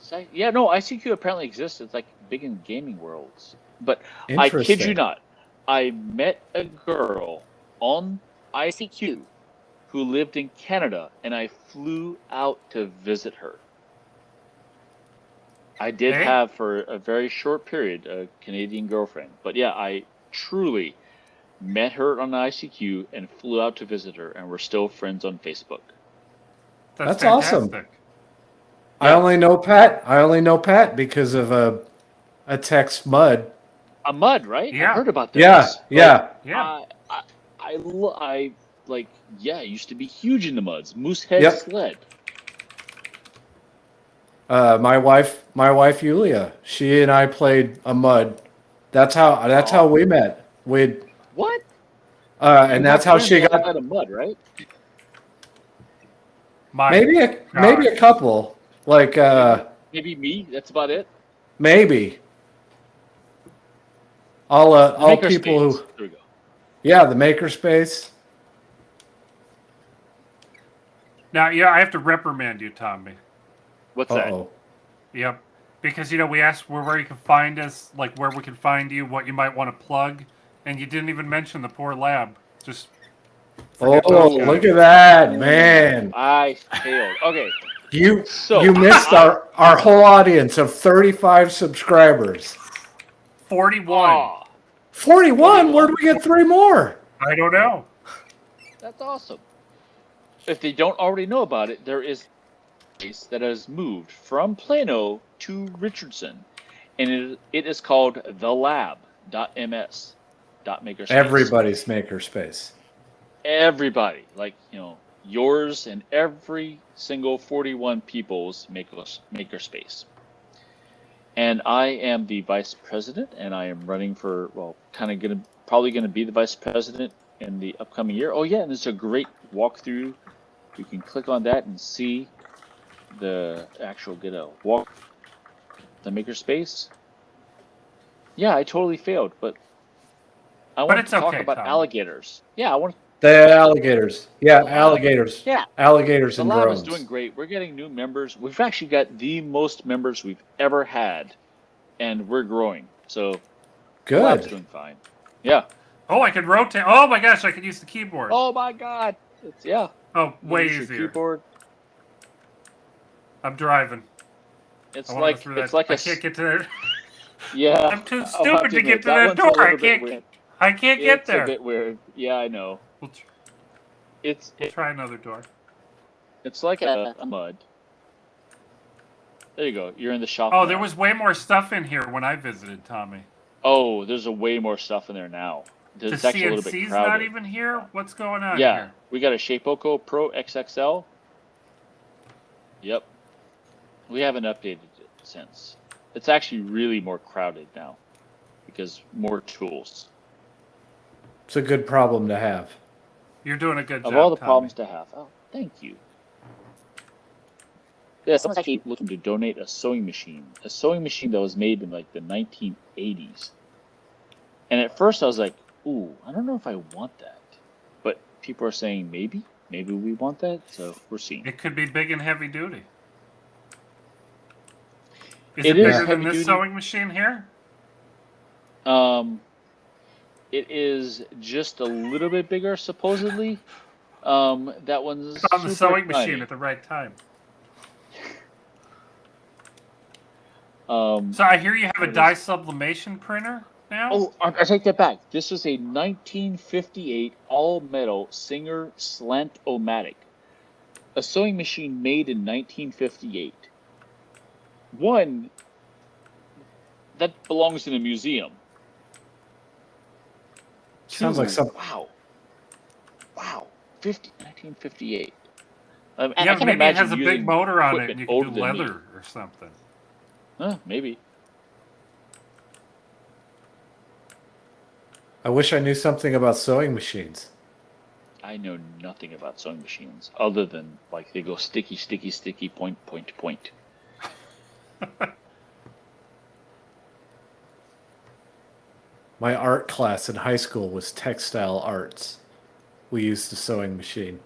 B: good. Yeah, no, ICQ apparently exists. It's like big in gaming worlds. But I kid you
A: Interesting.
B: not, I met a girl on ICQ who lived in Canada, and I flew out to visit her. I did
C: Hey.
B: have, for a very short period, a Canadian girlfriend. But yeah, I truly met her on ICQ and flew out to visit her, and we're still friends on Facebook.
A: That's awesome.
C: fantastic.
A: I only know Pat because of a text mud.
B: A mud, right?
C: Yeah.
B: I heard about
A: Yeah,
B: those.
A: yeah.
C: Yeah.
B: It used to be huge in the muds. Moosehead
A: Yep.
B: sled.
A: My wife Yulia. She and I played a mud. That's how we met.
B: What?
A: And
B: You
A: that's
B: have
A: how
B: friends
A: she got
B: outside of mud, right?
C: My
A: maybe a couple. Like
B: Maybe me. That's about it.
A: maybe.
B: The
A: All people
B: makerspace.
A: who
B: There we go.
A: yeah, the makerspace.
C: Now, yeah, I have to reprimand you, Tommy.
B: What's
A: Uh-oh.
C: Yep. Because, we asked where you can find us, like where we can find you, what you might want to plug, and you didn't even mention the poor lab. Just forget
A: Oh,
C: those guys.
A: look at that, man.
B: that? I failed. Okay.
A: You
B: So,
A: you missed our whole audience of 35 subscribers.
C: 41.
B: Aw,
A: 41? Where do we get 3 more?
C: I don't know.
B: that's awesome. If they don't already know about it, there is a place that has moved from Plano to Richardson, and it is called thelab.ms. Makerspace.
A: Everybody's makerspace.
B: Everybody, like yours and every single 41 people's makerspace. And I am the vice president, and I am running for probably gonna be the vice president in the upcoming year. Oh yeah, and it's a great walkthrough. You can click on that and see the actual walk the makerspace. Yeah, I totally failed, but I want
C: it's
B: to talk
C: okay,
B: about
C: Tom.
B: alligators. Yeah, I want.
A: The alligators. Yeah, alligators.
B: Yeah.
A: Alligators
B: The
A: and
B: lab
A: drones.
B: is doing great. We're getting new members. We've actually got the most members we've ever had, and we're growing. So the lab's
A: Good.
B: doing fine. Yeah.
C: Oh, I can rotate. Oh my gosh, I can use the keyboard.
B: Oh my God. Yeah.
C: Oh, way
B: Use your
C: easier.
B: keyboard.
C: I'm driving.
B: It's
C: I wanna
B: like
C: go through that.
B: it's like
C: I
B: a
C: can't get to there.
B: yeah.
C: I'm too
B: I'll have
C: stupid to
B: admit,
C: get to that
B: one's a
C: door. I
B: little bit
C: can't.
B: weird.
C: I can't get
B: It's
C: there.
B: a bit weird. Yeah, I know.
C: We'll
B: It's
C: try another door.
B: it's like a mud. There you go. You're in the shop.
C: Oh,
B: now.
C: there was way more stuff in here when I visited, Tommy.
B: Oh, there's a way more stuff in there now.
C: The
B: It's actually a little bit
C: CNC's
B: crowded.
C: not even here? What's going on
B: Yeah,
C: here?
B: we got a Shapeoko Pro XXL. Yep. We haven't updated it since. It's actually really more crowded now because more tools.
A: It's a good problem to have.
C: You're doing a good job,
B: Of all the
C: Tommy.
B: problems to have. Oh, thank you. Yeah, someone's actually looking to donate a sewing machine. A sewing machine that was made in like the 1980s. And at first I was like, ooh, I don't know if I want that. But people are saying maybe we want that. So we're seeing.
C: It could be big and heavy duty. Is
B: It
C: it
B: is
C: bigger than
B: heavy
C: this
B: duty.
C: sewing machine here?
B: It is just a little bit bigger, supposedly. That one's
C: It's on the
B: super
C: sewing
B: tiny.
C: machine at the right time.
B: Um,
C: So I hear you have a
B: What is-
C: dye sublimation printer now?
B: oh, I take that back. This is a 1958 all-metal Singer Slant-O-Matic, a sewing machine made in 1958. One that belongs in a museum.
A: Sounds like something.
B: Wow. 1958.
C: Yeah,
B: I can
C: maybe it
B: imagine
C: has a big
B: using
C: motor on it and
B: equipment
C: you can
B: older
C: do
B: than me.
C: leather or something.
B: Maybe.
A: I wish I knew something about sewing machines.
B: I know nothing about sewing machines other than like they go sticky, sticky, sticky, point, point, point.
A: My art class in high school was textile arts. We used a sewing machine.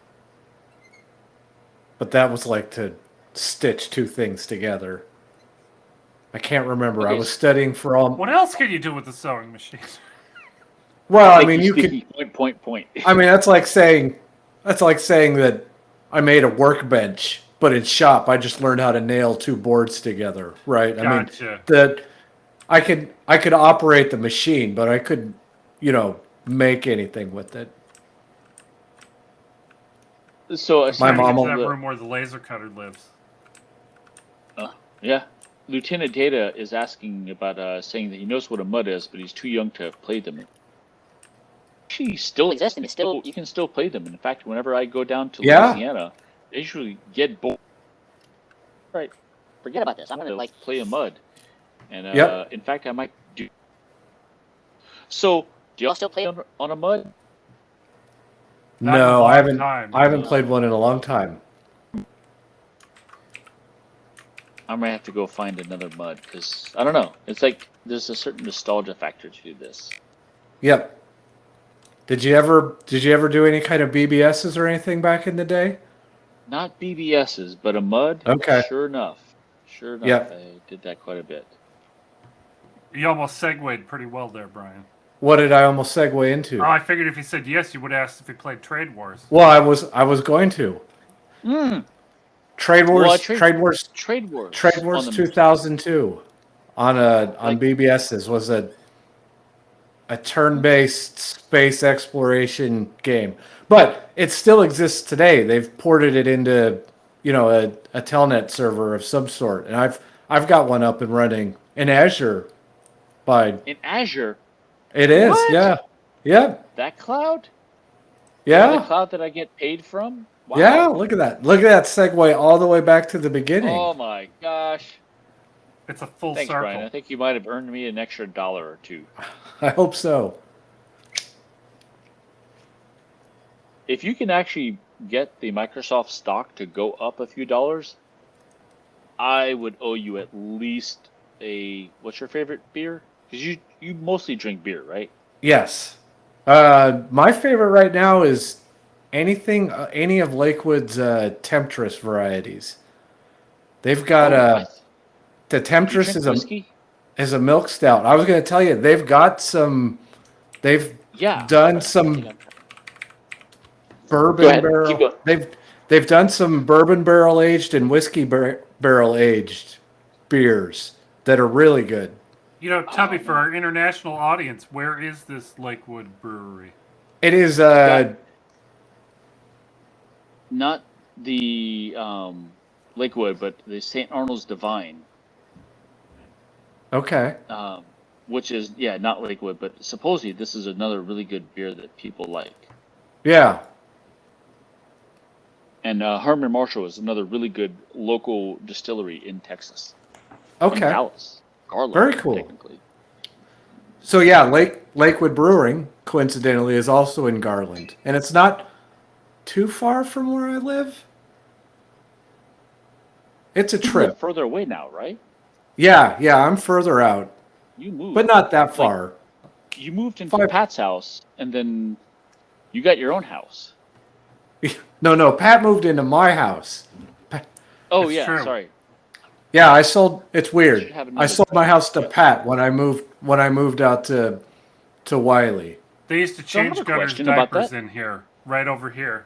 A: But that was like to stitch 2 things together. I can't remember. I
B: Okay.
A: was studying for all.
C: What else can you do with the sewing machine?
A: Well, I
B: Sticky,
A: mean, you
B: sticky,
A: could.
B: point, point, point.
A: I mean, that's like saying that I made a workbench, but in shop I just learned how to nail 2 boards together, right? I mean,
C: Gotcha.
A: that I could operate the machine, but I couldn't, make anything with it.
B: So
A: My
C: Trying to
A: mom
C: get
A: will-
C: to that room where the laser cutter lives.
B: Yeah. Lieutenant Data is asking about saying that he knows what a mud is, but he's too young to have played them. Actually, still exist, and you can still play them. In fact, whenever I go down to
A: Yeah.
B: Louisiana, they usually get bored. Right. Forget about this. I'm gonna like play a mud. And
A: Yep.
B: in fact, I might do. So, do y'all still play on a mud?
C: Not in a
A: No,
C: long
A: I haven't.
C: time.
A: I haven't played one in a long time.
B: I might have to go find another mud because I don't know. It's like there's a certain nostalgia factor to this.
A: Yep. Did you ever do any kind of BBSs or anything back in the day?
B: Not BBSs, but a mud.
A: Okay.
B: Sure enough. Sure enough,
A: Yep.
B: I did that quite a bit.
C: You almost segued pretty well there, Brian.
A: What did I almost segue into?
C: Oh, I figured if you said yes, you would ask if he played Trade Wars.
A: Well, I was going to. Trade Wars.
B: Well,
A: Trade Wars.
B: Trade Wars.
A: Trade
B: on
A: Wars
B: the-
A: 2002 on
B: Like-
A: BBSs was a turn-based space exploration game, but it still exists today. They've ported it into a telnet server of some sort, and I've got one up and running in Azure.
B: In Azure,
A: It is,
B: What?
A: yeah,
B: that cloud? The
A: yeah.
B: cloud that I get paid from? Wow.
A: Yeah, look at that. Look at that segue all the way back to the beginning.
B: Oh my gosh.
C: It's a full
B: Thanks,
C: circle.
B: Brian. I think you might have earned me an extra $1 or $2.
A: I hope so.
B: If you can actually get the Microsoft stock to go up a few dollars, I would owe you at least what's your favorite beer? Because you mostly drink beer, right?
A: Yes. My favorite right now is anything, any of Lakewood's Temptress varieties. They've got the
B: You
A: Temptress
B: drink
A: is
B: whiskey?
A: a milk stout. I was going to tell you they've got some. They've
B: Yeah.
A: done
B: I
A: some
B: think I'm-
A: bourbon
B: Go ahead, keep
A: barrel.
B: going.
A: They've done some bourbon barrel aged and whiskey barrel aged beers that are really good.
C: You know, Tubby,
B: Oh,
C: for
B: man.
C: our international audience, where is this Lakewood Brewery?
A: It is
B: Not the Lakewood, but the St. Arnold's Divine,
A: okay.
B: which is, not Lakewood, but supposedly this is another really good beer that people like.
A: Yeah.
B: And Herman Marshall is another really good local distillery in Texas. In
A: Okay.
B: Dallas. Garland,
A: Very cool.
B: technically.
A: So yeah, Lakewood Brewing, coincidentally, is also in Garland, and it's not too far from where I live. It's a
B: You're
A: trip.
B: further away now, right?
A: Yeah, I'm further out,
B: You moved.
A: but not that far.
B: You moved into
A: 5
B: Pat's house, and then you got your own house.
A: No, Pat moved into my house.
B: Oh,
C: That's
B: yeah,
C: true.
B: sorry.
A: Yeah, I sold. It's weird.
B: Should have
A: I
B: another-
A: sold my house to Pat when I moved out to Wiley.
C: They used to
B: So I have
C: change
B: a
C: Gunner's
B: question about
C: diapers
B: that.
C: in here, right over here,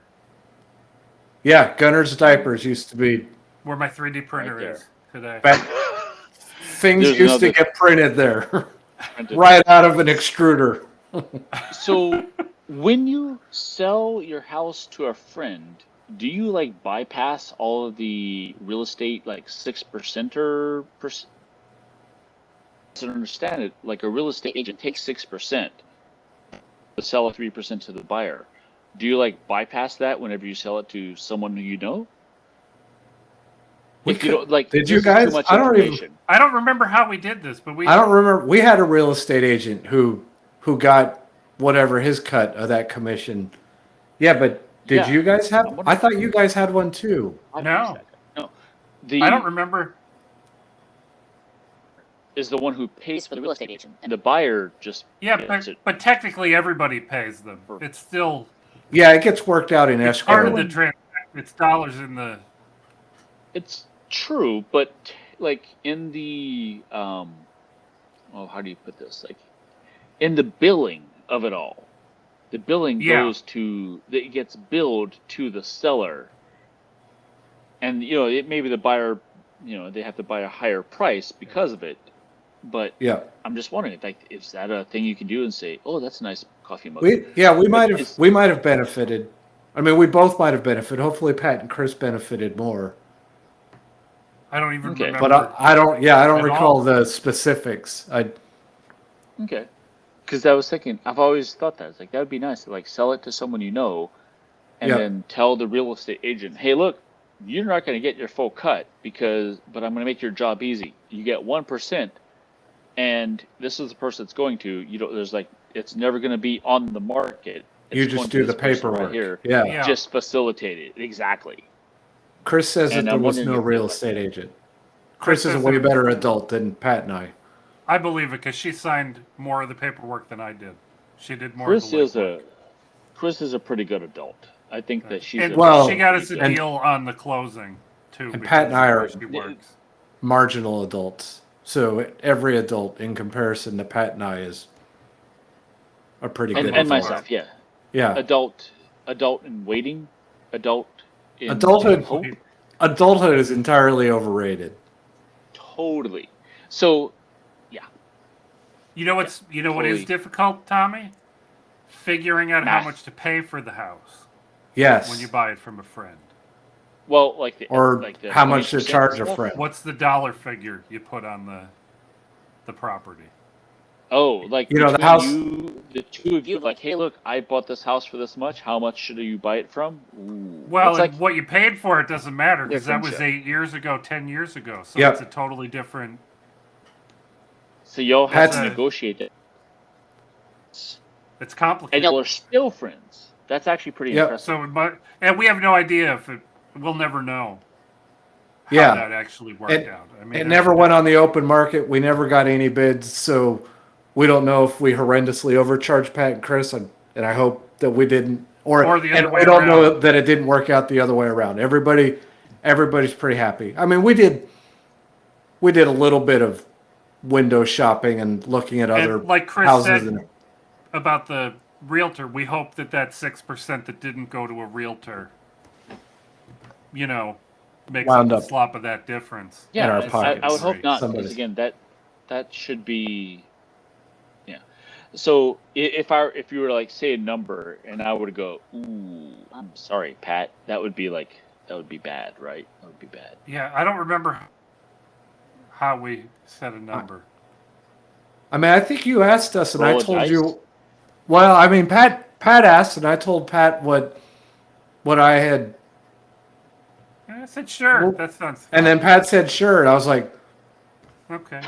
A: Yeah, Gunner's diapers used to be.
C: where my 3D printer
B: there.
C: is today.
A: Things
B: There's
A: used to
B: another-
A: get printed there,
B: Printed.
A: right out of an extruder.
B: So, when you sell your house to a friend, do you like bypass all of the real estate like 6%er? To understand it, like a real estate agent takes 6% to sell a 3% to the buyer. Do you like bypass that whenever you sell it to someone who you know?
A: We
B: If you
A: could-
B: don't like,
A: did
B: this
A: you
B: is
A: guys-
B: Too much
A: I don't even-
B: information.
C: I don't remember how we did this, but we.
A: I don't remember. We had a real estate agent who got whatever his cut of that commission. Yeah, but did
B: Yeah.
A: you guys have?
B: I'm wondering-
A: I thought you guys had one too.
B: I've
C: No.
B: used that guy. No. The
C: I don't remember.
B: is the one who pays for the real estate agent, and the buyer just
C: Yeah,
B: gets it.
C: but technically everybody pays them. It's still
A: Yeah, it gets worked out in
C: it's part of
A: escrow.
C: the transaction. It's dollars in the.
B: It's true, but like in the how do you put this? Like in the billing of it all, the billing
C: Yeah.
B: goes to it gets billed to the seller, and it maybe the buyer, they have to buy a higher price because of it. But
A: Yeah,
B: I'm just wondering, like, is that a thing you can do and say, "Oh, that's a nice coffee mug"?
A: we might
B: It's-
A: have benefited. I mean, we both might have benefited. Hopefully, Pat and Chris benefited more.
C: I don't even
B: Okay.
C: remember.
A: But I don't. Yeah, I don't
C: At
A: recall
C: all.
A: the specifics.
B: Okay. Because I was thinking, I've always thought that. It's like, that would be nice to like sell it to someone you know, and
A: Yeah.
B: then tell the real estate agent, hey, look, you're not going to get your full cut but I'm going to make your job easy. You get 1%, and this is the person it's going to. You know, there's like, it's never going to be on the market.
A: You
B: It's
A: just
B: going to
A: do the
B: this person
A: paperwork.
B: right here.
A: Yeah.
C: Yeah.
B: Just facilitate it. Exactly.
A: Chris says
B: And
A: that there
B: I'm
A: was
B: wondering
A: no
B: if
A: real
B: there's,
A: estate agent. Chris is a
C: says
A: way
C: there-
A: better adult than Pat and I.
C: I believe it because she signed more of the paperwork than I did. She did more
B: Chris
C: of the
B: is
C: legwork.
B: Chris is a pretty good adult. I think that she's
C: And
A: Well,
C: she got us a
A: and-
C: deal on the closing too.
A: and Pat and I are-
C: because of the way she works.
A: Marginal adults. So every adult in comparison to Pat and I is a pretty good
B: and
A: adult.
B: myself, yeah.
A: Yeah.
B: Adult in waiting, adult in
A: Adulthood-
B: hope.
A: Adulthood is entirely overrated.
B: Totally. So,
C: You know what is
B: totally.
C: difficult, Tommy? Figuring out how
B: Math.
C: much to pay for the house
A: Yes.
C: when you buy it from a friend.
B: well, like the
A: Or
B: like the
A: how much to
B: 20%
A: charge a
B: stuff.
A: friend.
C: What's the dollar figure you put on the property?
B: Oh, like
A: You know, the
B: between
A: house-
B: the two of you, like, hey, look, I bought this house for this much. How much should you buy it from? Ooh.
C: Well,
B: It's like,
C: and what you paid for it doesn't matter because that was
B: Different
C: 8 years ago, 10 years ago. So
A: Yep.
C: it's a totally different.
B: so y'all have
A: Pat's-
B: to negotiate it,
C: It's
B: and
C: complicated.
B: y'all are still friends. That's actually pretty
A: Yep.
B: impressive.
C: So, and we have no idea if it. We'll never know. How
A: Yeah.
C: that actually worked
A: It-
C: out. I mean,
A: It
C: there's-
A: never went on the open market. We never got any bids, so we don't know if we horrendously overcharged Pat and Chris, and I hope that we didn't. Or
C: Or the
A: and
C: other way
A: we don't know
C: around.
A: that it didn't work out the other way around. Everybody's pretty happy. I mean, we did a little bit of window shopping and looking at other
C: And like Chris
A: houses.
C: said
A: And
C: about the realtor, we hope that 6% that didn't go to a realtor, makes
A: Wound
C: up
A: up
C: the slop of that difference.
B: Yeah,
A: our
B: I would
A: pockets.
B: hope not,
A: Somebody's-
B: because again, that should be, yeah. So if you were like say a number, and I would go, ooh, I'm sorry, Pat, that would be bad, right? That would be bad.
C: Yeah, I don't remember how we set a number.
A: I mean, I think you asked us, and I
B: Roll a
A: told
B: dice?
A: you. Well, I mean, Pat asked, and I told Pat what I had,
C: And I said, sure,
A: Well,
C: that sounds fine.
A: and then Pat said sure, and I was like,
C: Okay.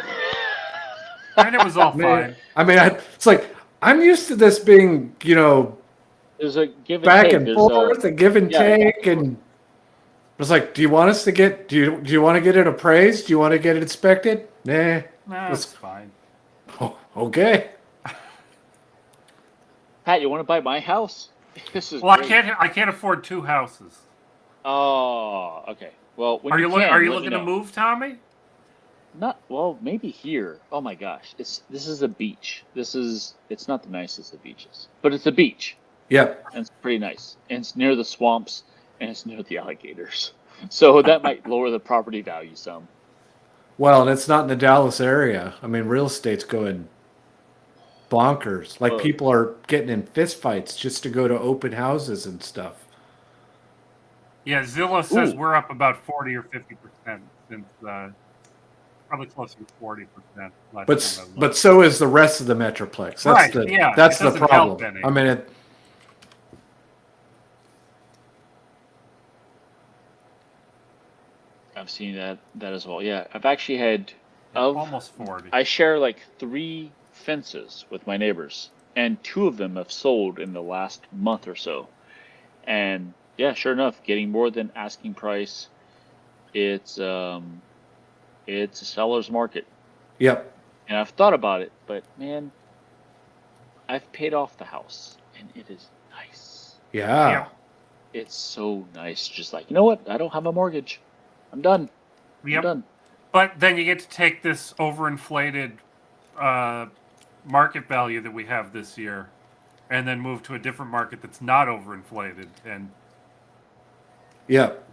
C: And it was all
A: man.
C: fine.
A: I mean, it's like I'm used to this being,
B: There's a give and
A: back
B: take.
A: and
B: There's
A: forth, and give and
B: yeah.
A: take, and I was like, do you want us to get? Do you want to get it appraised? Do you want to get it inspected? Nah.
C: No,
A: Let's-
C: it's fine.
A: Oh, okay.
B: Pat, you want to buy my house? This is
C: Well,
B: great.
C: I can't afford 2 houses.
B: Oh, okay. Well, when
C: Are you
B: can,
C: are you
B: let
C: looking
B: me
C: to
B: know.
C: move, Tommy?
B: Not well, maybe here. Oh my gosh, this is a beach. It's not the nicest of beaches, but it's a beach,
A: Yep.
B: and it's pretty nice. And it's near the swamps, and it's near the alligators, so that might lower the property value some.
A: Well, and it's not in the Dallas area. I mean, real estate's going bonkers. Like
B: Oh.
A: people are getting in fistfights just to go to open houses and stuff.
C: Yeah, Zillow says
B: Ooh.
C: we're up about 40 or 50% since probably closer to 40%. last
A: But
C: time I looked.
A: but so is the rest of the Metroplex. That's
C: Right,
A: the
C: yeah,
A: that's
C: it
A: the
C: doesn't help
A: problem.
C: any.
A: I mean,
B: I've seen that as well. Yeah, I've actually had of
C: almost 40.
B: I share like 3 fences with my neighbors, and 2 of them have sold in the last month or so. And yeah, sure enough, getting more than asking price. It's a seller's market,
A: yep.
B: and I've thought about it, but man, I've paid off the house, and it is nice.
A: Yeah.
C: Yeah.
B: It's so nice. Just like, you know what? I don't have a mortgage. I'm done. I'm
C: Yep.
B: done.
C: But then you get to take this overinflated market value that we have this year and then move to a different market that's not overinflated and
A: Yep.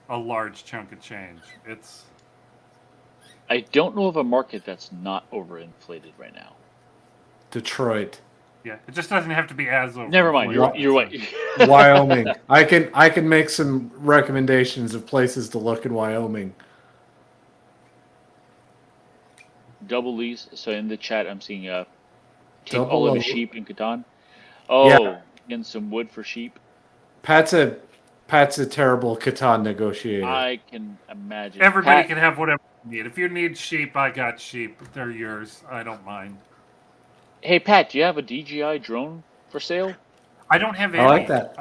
C: a large chunk of change. It's
B: I don't know of a market that's not overinflated right now.
A: Detroit.
C: yeah, it just doesn't have to be as overinflated.
B: Never mind. You're right.
A: Wyoming. I can make some recommendations of places to look in Wyoming.
B: double lease. So in the chat, I'm seeing take
A: Double
B: all of
A: O.
B: his sheep in Catan.
A: Yeah.
B: Oh, and some wood for sheep.
A: Pat's a terrible Catan negotiator.
B: I can imagine.
C: Everybody
B: Pat,
C: can have whatever you need. If you need sheep, I got sheep. They're yours. I don't mind.
B: Hey Pat, do you have a DJI drone for sale?
C: I don't have any.
A: I like that.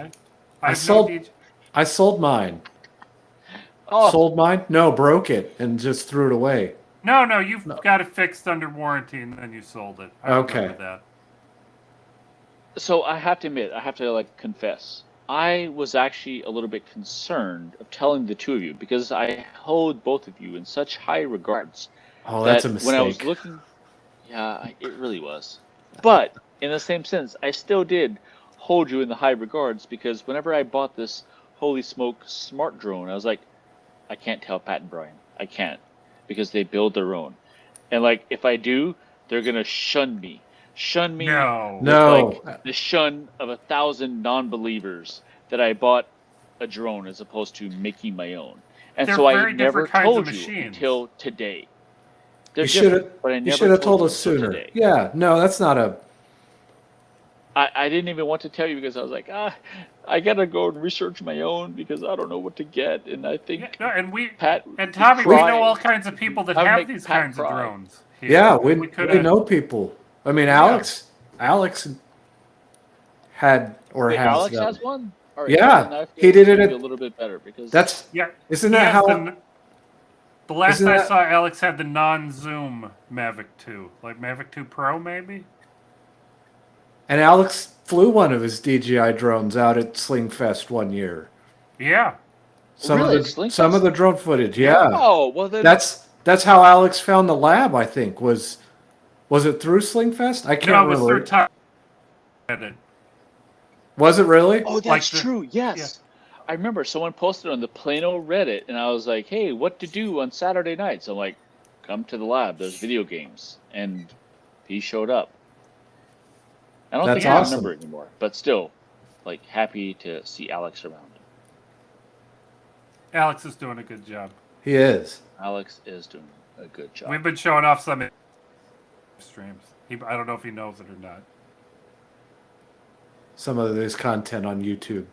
C: I have
A: sold-
C: no DJ.
A: I sold mine.
B: Oh,
A: Sold mine? No, broke it and just threw it away.
C: No, you've got it fixed under warranty and then you sold it. I
A: Okay.
C: remember that.
B: so I have to admit, I have to like confess, I was actually a little bit concerned of telling the two of you because I hold both of you in such high regards.
A: Oh, that's a
B: that
A: mistake.
B: when I was looking, it really was. But in the same sense, I still did hold you in the high regards because whenever I bought this holy smoke smart drone, I was like, I can't tell Pat and Brian. I can't because they build their own, and like if I do, they're gonna shun me. Shun me.
C: No.
B: with,
A: No.
B: like the shun of 1,000 non-believers that I bought a drone as opposed to making my own. And
C: They're
B: so I
C: very
B: never
C: different kinds of
B: told you
C: machines.
B: until today. They're
A: You should
B: different,
A: have.
B: but I
A: You
B: never
A: should have told
B: you
A: us
B: until
A: sooner.
B: today.
A: Yeah. No, that's not a.
B: I didn't even want to tell you because I was like, I gotta go and research my own because I don't know what to get. And I think
C: Yeah, no, and
B: Pat
C: and Tommy, we
B: tried.
C: know all kinds of people that
B: I would
C: have
B: make
C: these
B: Pat
C: kinds
B: cry.
C: of drones. here.
A: Yeah, we
C: coulda-
A: know people. I mean,
C: Yeah.
A: Alex had or
B: Wait,
A: has
B: Alex
A: them.
B: has one? All right,
A: Yeah,
B: then I feel
A: he did it
B: maybe
A: at-
B: a little bit better because
A: That's
C: Yeah.
A: isn't
C: he
A: that
C: has
A: how?
C: the last
A: isn't
C: I
A: that-
C: saw, Alex had the non-zoom Mavic 2, like Mavic 2 Pro, maybe.
A: And Alex flew one of his DJI drones out at Slingfest one year.
C: Yeah.
B: Really?
A: Some of the drone footage. Yeah,
B: oh well then
A: that's how Alex found the lab. I think was it through Slingfest? I
C: No,
A: can't
C: it was
A: remember.
C: through time. Edit.
A: Was it really?
B: oh that's
C: like the-
B: true. Yes. I remember someone posted on the Plano Reddit, and I was like, "Hey, what to do on Saturday nights?" I'm like, "Come to the lab. There's video games," and he showed up. I don't
A: That's
B: think I
A: awesome.
B: remember it anymore, but still, like, happy to see Alex around.
C: Alex is doing a good job.
A: He is.
B: Alex is doing a good job.
C: We've been showing off some streams. I don't know if he knows it or not.
A: Some of this content on YouTube.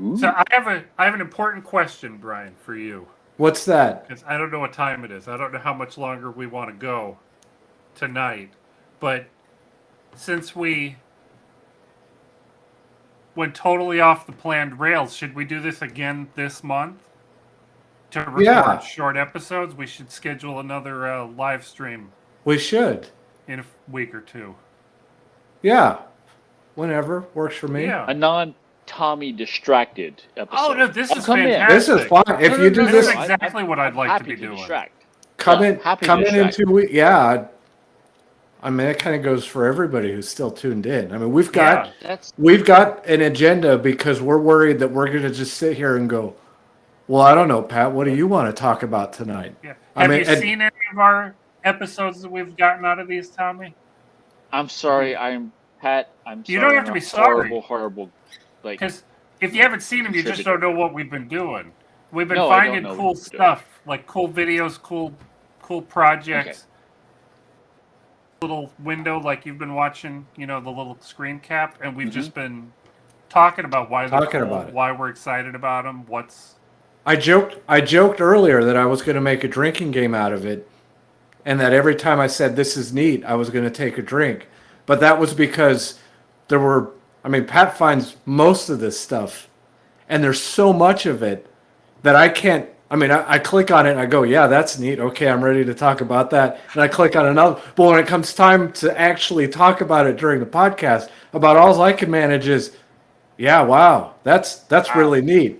B: Ooh.
C: So I have an important question, Brian, for you.
A: What's that?
C: Because I don't know what time it is. I don't know how much longer we want to go tonight. But since we went totally off the planned rails, should we do this again this month? To record
A: Yeah.
C: short episodes? We should schedule another live stream
A: We should.
C: in a week or two.
A: Yeah. Whenever works for me.
C: Yeah.
B: A non-Tommy distracted episode.
C: Oh, no, this is
B: come in.
C: fantastic.
A: This is fine. If you do
C: This
A: this,
C: is exactly what I'd like to
B: happy
C: be doing.
B: Distract.
A: come
B: Yeah,
A: in
B: happy to
A: come in
B: distract.
A: 2 weeks. Yeah. I mean, that kind of goes for everybody who's still tuned in. I mean, we've got
B: That's
A: an agenda because we're worried that we're going to just sit here and go, well, I don't know, Pat, what do you want to talk about tonight?
C: Yeah.
A: I
C: Have
A: mean,
C: you
A: and-
C: seen any of our episodes that we've gotten out of these, Tommy?
B: I'm sorry. I'm Pat. I'm sorry.
C: You don't have to
B: I'm
C: be
B: a
C: sorry.
B: Horrible. Like
C: Because if you haven't seen them, you just don't know what we've been doing. We've been
B: No, I don't
C: finding
B: know
C: cool
B: what we're doing.
C: stuff, like cool videos, cool projects. Little window, like you've been watching, the little screen cap, and we've just been talking about why they're
A: Talking
C: cool,
A: about it.
C: why we're excited about them,
A: I joked earlier that I was going to make a drinking game out of it, and that every time I said this is neat, I was going to take a drink. But that was because Pat finds most of this stuff, and there's so much of it that I can't. I click on it and I go, yeah, that's neat. Okay, I'm ready to talk about that. And I click on another. But when it comes time to actually talk about it during the podcast, about all I can manage is, yeah, wow, that's really neat.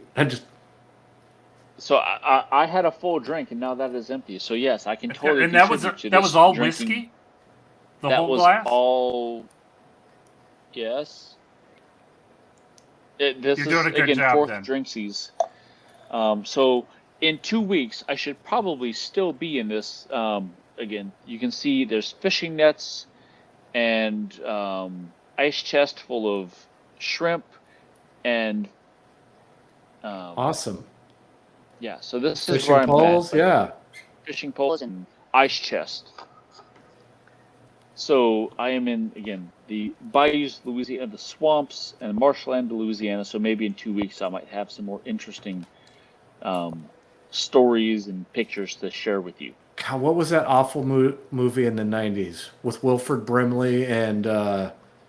B: So I had a full drink and now that is empty. So yes, I can totally.
C: and that was
B: contribute to
C: that
B: this
C: was all
B: drinking.
C: whiskey. The
B: That
C: whole
B: was
C: glass.
B: all. Yes. This
C: You're
B: is
C: doing a good
B: again
C: job,
B: fourth
C: then.
B: drinksies. So in 2 weeks, I should probably still be in this. Again, you can see there's fishing nets and ice chest full of shrimp and.
A: Awesome.
B: Yeah, so this is
A: Fishing
B: where I'm
A: poles,
B: at.
A: yeah.
B: Fishing poles and ice chest. So I am in, again, the bayous, Louisiana, the swamps, and marshland, Louisiana. So maybe in 2 weeks I might have some more interesting stories and pictures to share with you.
A: God, what was that awful movie in the 90s with Wilford Brimley and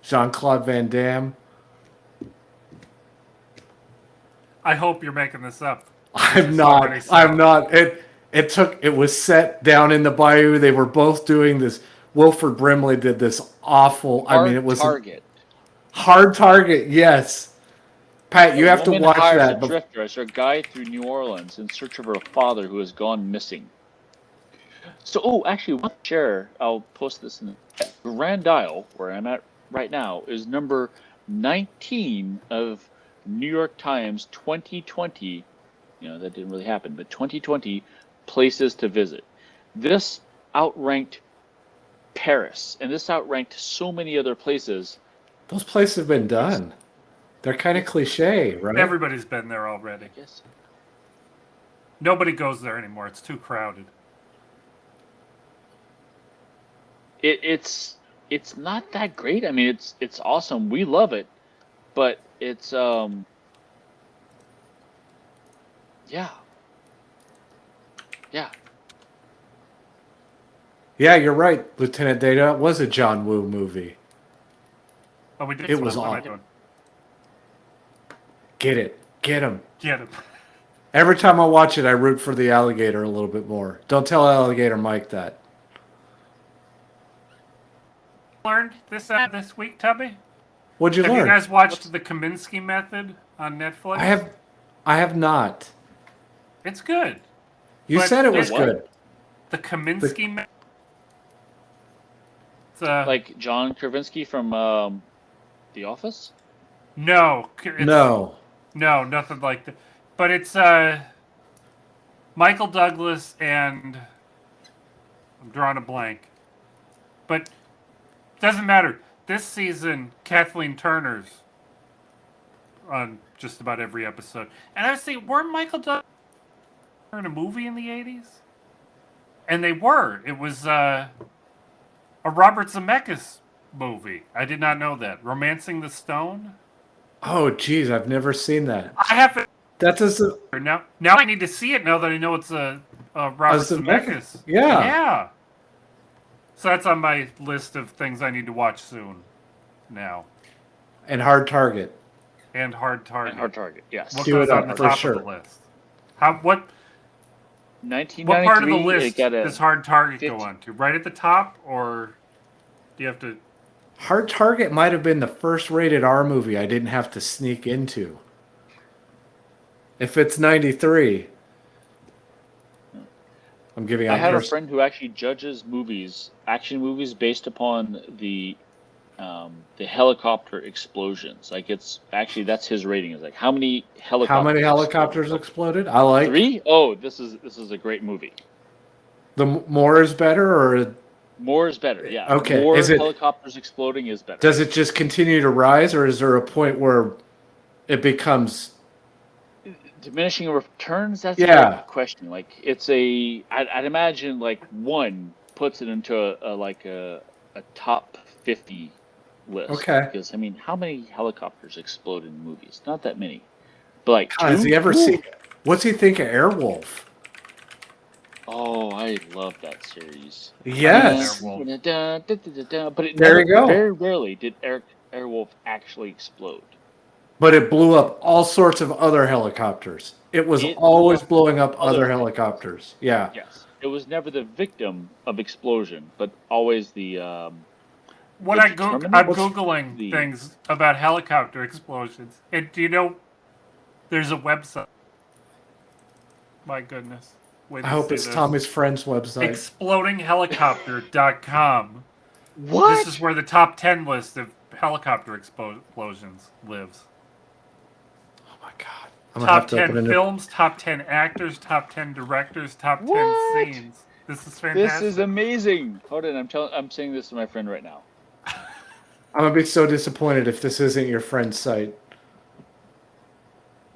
A: Jean-Claude Van Damme?
C: I hope you're making this up.
A: I'm
C: It's
A: not.
C: already set.
A: I'm not. It was set down in the bayou. They were both doing this. Wilford Brimley did this awful. I mean, it was
B: Target.
A: Hard Target. Yes, Pat, you
B: A
A: have to
B: woman
A: watch
B: hires
A: that.
B: a drifter as her guide through New Orleans in search of her father who has gone missing. So, actually, one share, I'll post this in the Grand Isle, where I'm at right now, is number 19 of New York Times 2020. That didn't really happen, but 2020 places to visit. This outranked Paris, and this outranked so many other places.
A: Those places have been done. They're kind of cliche, right?
C: Everybody's been there already.
B: Yes.
C: Nobody goes there anymore. It's too crowded.
B: It's not that great. I mean, it's awesome. We love it, but it's yeah.
A: Yeah, you're right, Lieutenant Data. It was a John Woo movie.
C: Oh, we did.
A: It was
C: what am I
A: awesome.
C: doing?
A: Get it. Get him.
C: Get him.
A: Every time I watch it, I root for the alligator a little bit more. Don't tell Alligator Mike that.
C: Learned this week, Tubby?
A: What'd you
C: Have
A: learn?
C: you guys watched The Kaminsky Method on Netflix?
A: I have not.
C: It's good.
A: You
C: But
A: said it was
B: what?
A: good.
C: The Kaminsky Method. It's
B: Like John Krasinski from The Office.
C: no,
A: No.
C: no, nothing like that. But it's Michael Douglas and I'm drawing a blank. But doesn't matter. This season, Kathleen Turner's on just about every episode. And I was thinking, weren't Michael Douglas in a movie in the 80s? And they were. It was a Robert Zemeckis movie. I did not know that. Romancing the Stone?
A: Oh, geez, I've never seen that.
C: I have it
A: That doesn't.
C: now. Now I need to see it now that I know it's a Robert Zemeckis.
A: Yeah.
C: Yeah. So that's on my list of things I need to watch soon. Now.
A: And Hard Target.
C: And Hard Target.
B: And Hard Target. Yes.
C: What
A: Do
C: goes
A: it
C: on the
A: up for
C: top
A: sure.
C: of the list? What
B: 1993.
C: part of the list
B: it got a
C: does Hard Target
B: 50
C: go on to? Right at the top, or do you have to?
A: Hard Target might have been the first rated R movie I didn't have to sneak into. If it's 93, I'm giving out.
B: I have a friend who actually judges action movies, based upon the helicopter explosions. Like, it's actually, that's his rating. Is like, how many helicopters?
A: How many helicopters exploded? I like
B: 3. Oh, this is a great movie.
A: the more is better, or
B: More is better. Yeah.
A: Okay,
B: More
A: is it-
B: helicopters exploding is better.
A: does it just continue to rise, or is there a point where it becomes?
B: Diminishing returns? That's
A: Yeah.
B: a good question. Like, I'd imagine like one puts it into a top 50 list.
A: Okay.
B: Because I mean, how many helicopters explode in movies? Not that many. But like,
A: God, has
B: two?
A: he ever
B: Ooh.
A: seen? What's he think of Airwolf?
B: Oh, I love that series.
A: Yes.
C: Airwolf.
B: But
A: There you go.
B: Very rarely did Airwolf actually explode.
A: But it blew up all sorts of other helicopters. It was
B: It
A: always
B: blew up
A: blowing up
B: other
A: other
B: things.
A: helicopters. Yeah.
B: Yes, it was never the victim of explosion, but always the.
C: What
B: The
C: I'm
B: determinant?
C: googling
B: The-
C: things about helicopter explosions. And do you know? There's a website. My goodness. Wait
A: I
C: to
A: hope
C: see
A: it's
C: this.
A: Tommy's friend's website.
C: Explodinghelicopter.com.
B: What?
C: This is where the top 10 list of helicopter explosions lives.
A: Oh my god. I'm gonna have
C: Top
A: to
C: 10
A: open a new.
C: films, top 10 actors, top 10 directors, top 10
B: What?
C: scenes. This is
B: This
C: fantastic.
B: is amazing. Hold on, I'm saying this to my friend right now.
A: I'm gonna be so disappointed if this isn't your friend's site.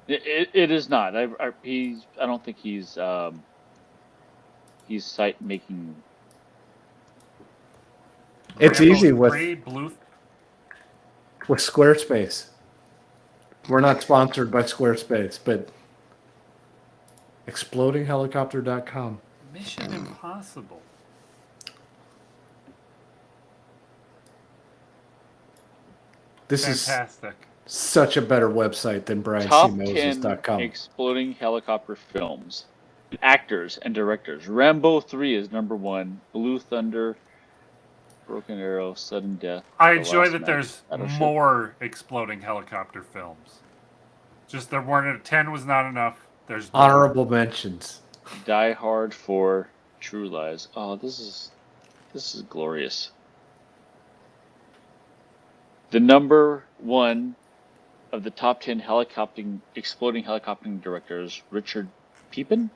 B: It is not. I don't think he's site making
A: It's
C: Rambo
A: easy
C: 3, Blue.
A: with Squarespace. We're not sponsored by Squarespace, but explodinghelicopter.com.
C: Mission Impossible.
A: This is
C: Fantastic.
A: such a better website than
B: Top 10
A: BrianCMoses.com.
B: exploding helicopter films. Actors and directors. Rambo 3 is number 1. Blue Thunder, Broken Arrow, Sudden Death.
C: I
B: The
C: enjoy
B: Last
C: that
B: Man,
C: there's
B: Battleship.
C: more exploding helicopter films. Just there weren't 10 was not enough. There's more.
A: Honorable mentions.
B: Die Hard 4, True Lies. Oh, this is glorious. The number 1 of the top 10 exploding helicoptering directors, Richard Pepin.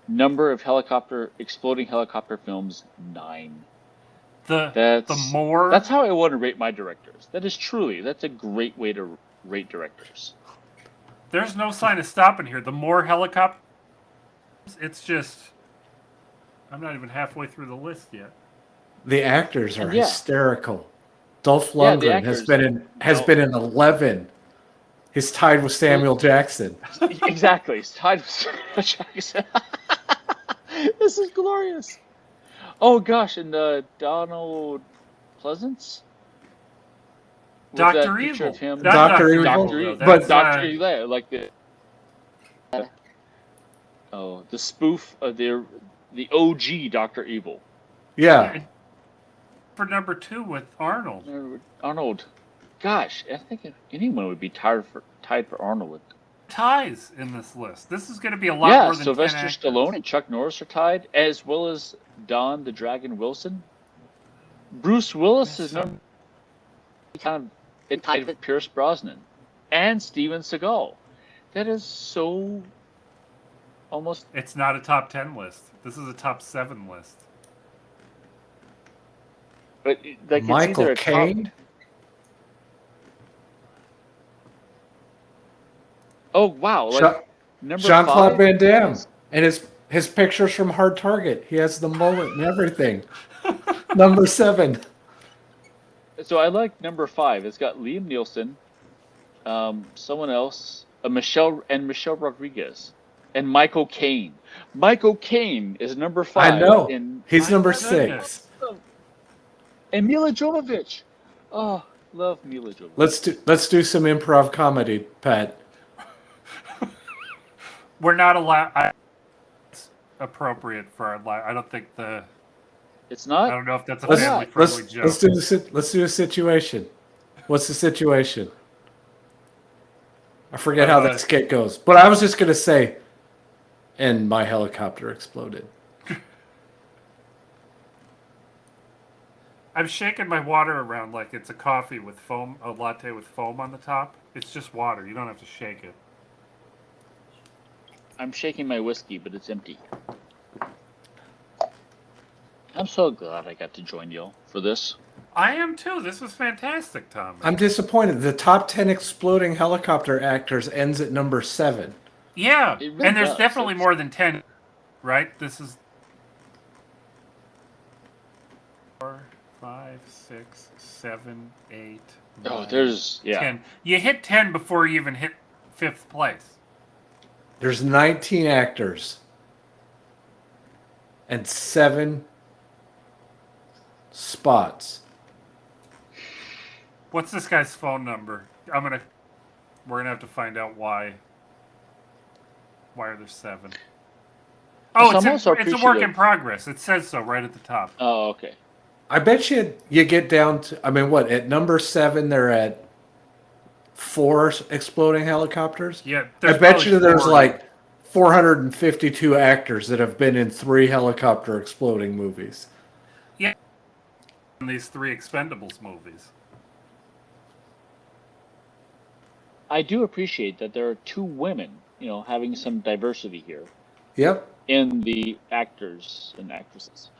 B: Number of exploding helicopter films, 9.
C: The more
B: That's how I want to rate my directors. That's a great way to rate directors.
C: there's no sign of stopping here. The more helicopters, it's just I'm not even halfway through the list yet.
A: The actors are
B: Yeah.
A: hysterical. Dolph
B: Yeah, the
A: Lundgren has
B: actors-
A: been in 11. He's tied with Samuel Jackson.
B: Exactly. It's tied with Jackson. This is glorious. Oh gosh, and Donald Pleasance. With
C: Dr.
B: that picture
C: Evil.
B: of him.
C: Not
A: Dr. Evil,
B: Dr.
C: though.
B: Evil.
C: That's,
B: Dr. Evil, like the spoof of the OG Dr. Evil.
A: Yeah.
C: for number 2 with Arnold.
B: Arnold. Gosh, I think if anyone would be tied for Arnold. With
C: Ties in this list. This is going to be a lot more than 10
B: Sylvester
C: actors.
B: Stallone and Chuck Norris are tied, as well as Don the Dragon Wilson. Bruce Willis is kind of tied with Pierce Brosnan and Steven Seagal. That is so almost.
C: It's not a top 10 list. This is a top 7 list.
B: But like
A: Michael
B: it's either a
A: Caine.
B: top. Oh wow! Like number
A: Jean-Claude
B: 5
A: Van Damme. And his pictures from Hard Target. He has the mullet and everything. Number 7.
B: So I like number 5. It's got Liam Neeson, someone else, Michelle Rodriguez, and Michael Caine. Michael Caine is number 5.
A: I know.
B: In,
A: He's number
C: goodness.
A: 6.
B: and Mila Jovovich. Oh, love Mila Jovovich.
A: Let's do some improv comedy, Pat.
C: We're not allowed. It's appropriate for our live. I don't think
B: It's
C: I
B: not.
C: don't know if that's a
A: Let's
C: family-friendly joke.
A: let's do a situation. What's the situation? I forget how that skit goes, but I was just gonna say, and my helicopter exploded.
C: I'm shaking my water around like it's a coffee with foam, a latte with foam on the top. It's just water. You don't have to shake it.
B: I'm shaking my whiskey, but it's empty. I'm so glad I got to join y'all for this.
C: I am too. This was fantastic, Tom.
A: I'm disappointed. The top 10 exploding helicopter actors ends at number 7.
C: Yeah,
B: It really
C: and there's
B: does.
C: definitely more than 10, right? This is 4, 5, 6, 7, 8.
B: Oh,
C: 9,
B: there's
C: 10. You hit 10 before you even hit 5th place.
A: There's 19 actors and 7 spots.
C: What's this guy's phone number? We're gonna have to find out why. Why are there 7? Oh,
B: So I'm also
C: it's a work in
B: appreciative.
C: progress. It says so right at the top.
B: Oh, okay.
A: I bet you get down to, I mean, what, at number 7, they're at 4 exploding helicopters?
C: Yeah,
A: I bet you there's
C: 40.
A: like 452 actors that have been in 3 helicopter exploding movies.
C: In these 3 Expendables movies.
B: I do appreciate that there are 2 women, having some diversity here
A: Yep.
B: in the actors and actresses.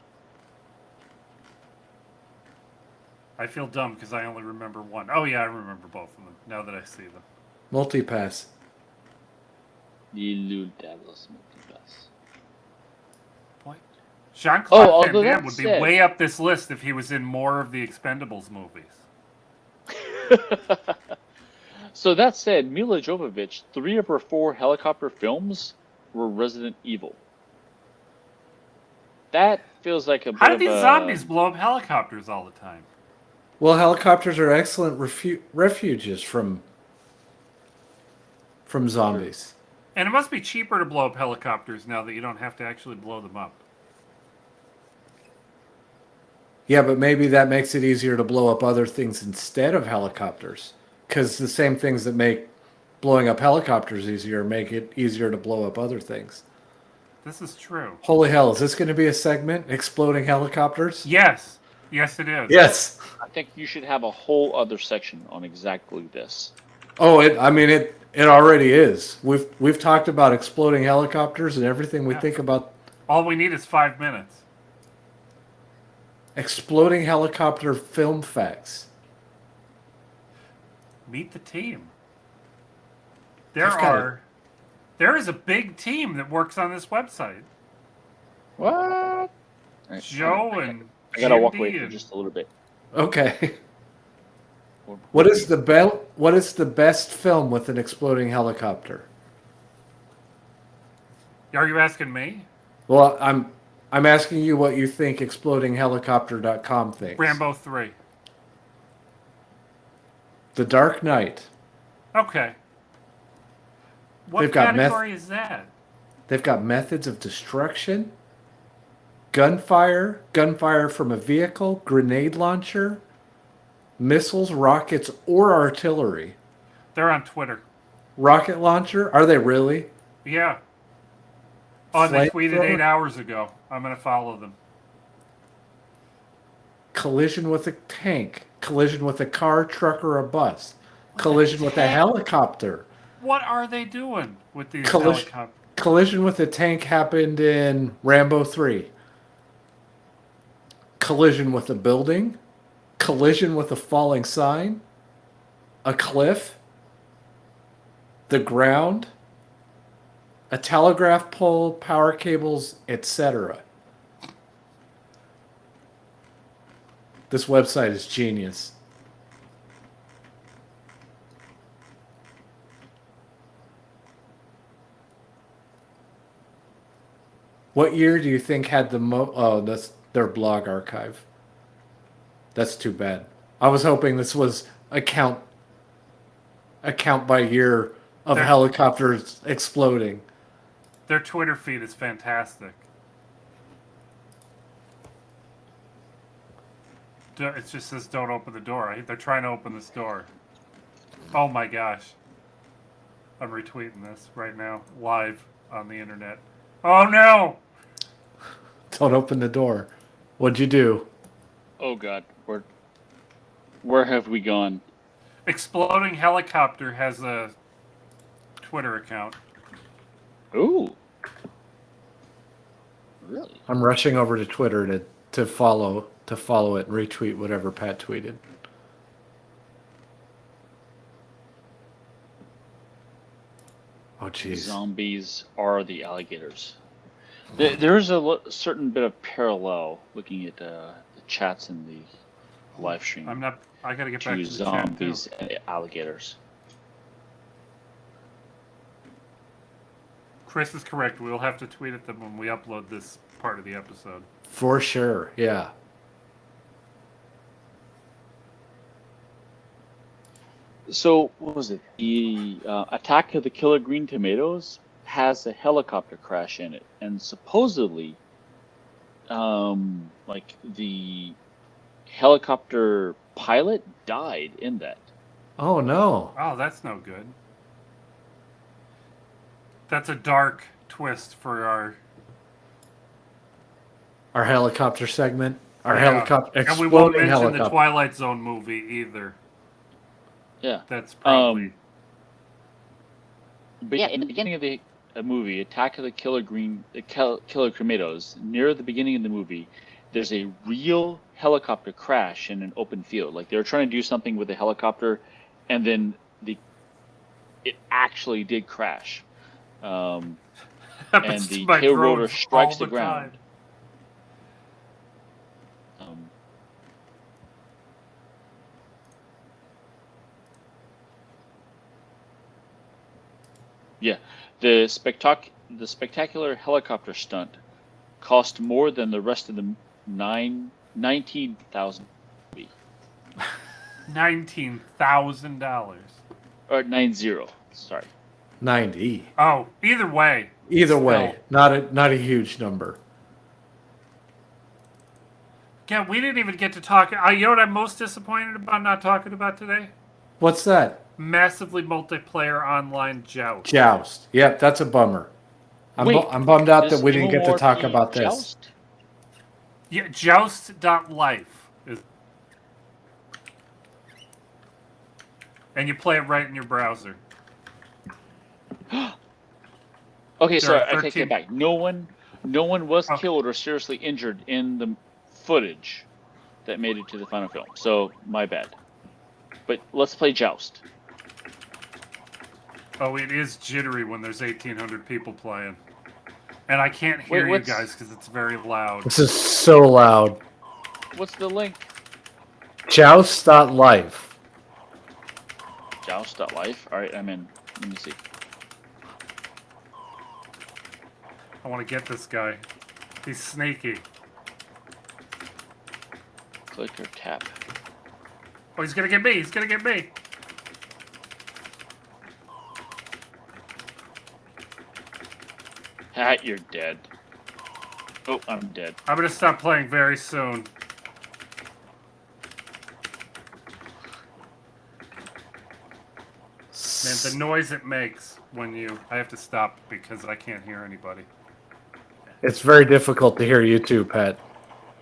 C: I feel dumb because I only remember one. Oh yeah, I remember both of them now that I see them.
A: Multipass.
B: The Lou Dallas multipass.
C: Point. Jean-Claude Van
B: although
C: Damme
B: that
C: would be
B: said-
C: way up this list if he was in more of the Expendables movies.
B: So that said, Mila Jovovich, 3 of her 4 helicopter films were Resident Evil. That feels like a bit
C: How do
B: of
C: these
B: a...
C: zombies blow up helicopters all the time?
A: Well, helicopters are excellent refuges from zombies.
C: And it must be cheaper to blow up helicopters now that you don't have to actually blow them up.
A: Yeah, but maybe that makes it easier to blow up other things instead of helicopters. Because the same things that make blowing up helicopters easier make it easier to blow up other things.
C: This is true.
A: Holy hell, is this going to be a segment? Exploding helicopters?
C: Yes. Yes, it is.
A: Yes.
B: I think you should have a whole other section on exactly this.
A: Oh, it already is. We've talked about exploding helicopters and everything we
C: Yeah.
A: think about
C: All we need is 5 minutes.
A: exploding helicopter film facts.
C: Meet the team.
A: I've got
C: There is a big team that works on this website.
B: What? All right,
C: Joe
B: I
C: and
B: gotta walk
C: Jindy
B: away for
C: and-
B: just a little bit.
A: Okay. What is the best film with an exploding helicopter?
C: Are you asking me?
A: Well, I'm asking you what you think explodinghelicopter.com thinks.
C: Rambo 3.
A: The Dark Knight.
C: Okay. What
A: They've got
C: category is that?
A: They've got methods of destruction, gunfire from a vehicle, grenade launcher, missiles, rockets, or artillery.
C: They're on Twitter.
A: Rocket launcher? Are they really?
C: Yeah. Oh, they tweeted
A: Flamethrower?
C: 8 hours ago. I'm going to follow them.
A: Collision with a tank. Collision with a car, truck, or a bus. Collision with a helicopter.
C: What are they doing with these
A: Collision-
C: helicopters?
A: Collision with a tank happened in Rambo 3. Collision with a building. Collision with a falling sign. A cliff. The ground. A telegraph pole, power cables, etc. This website is genius. What year do you think had the Oh, that's their blog archive. That's too bad. I was hoping this was a count by year of
C: There-
A: helicopters exploding.
C: Their Twitter feed is fantastic. It just says don't open the door. They're trying to open this door. Oh my gosh. I'm retweeting this right now, live on the internet. Oh no!
A: Don't open the door. What'd you do?
B: Oh God, where have we gone?
C: Exploding Helicopter has a Twitter account.
B: Ooh, really?
A: I'm rushing over to Twitter to follow it and retweet whatever Pat tweeted. Oh jeez.
B: Zombies are the alligators. There's a certain bit of parallel looking at the chats in the live stream
C: I gotta get back
B: to
C: to the chat too.
B: zombies and alligators.
C: Chris is correct. We'll have to tweet at them when we upload this part of the episode.
A: For sure, yeah.
B: So what was it? The Attack of the Killer Green Tomatoes has a helicopter crash in it, and supposedly, like the helicopter pilot died in that.
A: Oh no.
C: Oh, that's no good. That's a dark twist for
A: Our helicopter segment. Our
C: Yeah.
A: helicopter
C: And we won't
A: exploding
C: mention the
A: helicopter.
C: Twilight Zone movie either.
B: Yeah.
C: That's probably
B: But yeah, in the beginning of the movie, Attack of the Killer Tomatoes, near the beginning of the movie, there's a real helicopter crash in an open field. Like they were trying to do something with the helicopter, and then it actually did crash. And
C: happens
B: the
C: to my
B: tail rotor
C: drones
B: strikes
C: all
B: the ground.
C: time.
B: Yeah, the spectacular helicopter stunt cost more than the rest of the 19,000
C: $19,000.
B: or 90. Sorry.
A: 90.
C: Oh, either way.
A: Either
C: still.
A: way, not a huge number.
C: Yeah, we didn't even get to talk. You know what I'm most disappointed about not talking about today?
A: What's that?
C: Massively multiplayer online joust.
A: Joust. Yep, that's a bummer.
B: Wait,
A: I'm bummed out that
B: Does
A: we didn't get to talk
B: MMORPG
A: about this.
B: Joust?
C: Yeah, joust.life is, and you play it right in your browser.
B: Okay, so
C: There are
B: I take
C: 13
B: it back. No one was
C: Okay.
B: killed or seriously injured in the footage that made it to the final film. So my bad. But let's play Joust.
C: Oh, it is jittery when there's 1,800 people playing. And I can't hear you
B: what's-
C: guys because it's very loud.
A: This is so loud.
B: What's the link?
A: Joust.life.
B: Joust.life. All right, I'm in. Let me see.
C: I want to get this guy. He's sneaky.
B: Click or tap.
C: Oh, he's gonna get me. He's gonna get me.
B: Ha, you're dead. Oh, I'm dead.
C: I'm gonna stop playing very soon. Man, the noise it makes when I have to stop because I can't hear anybody.
A: It's very difficult to hear you too, Pat.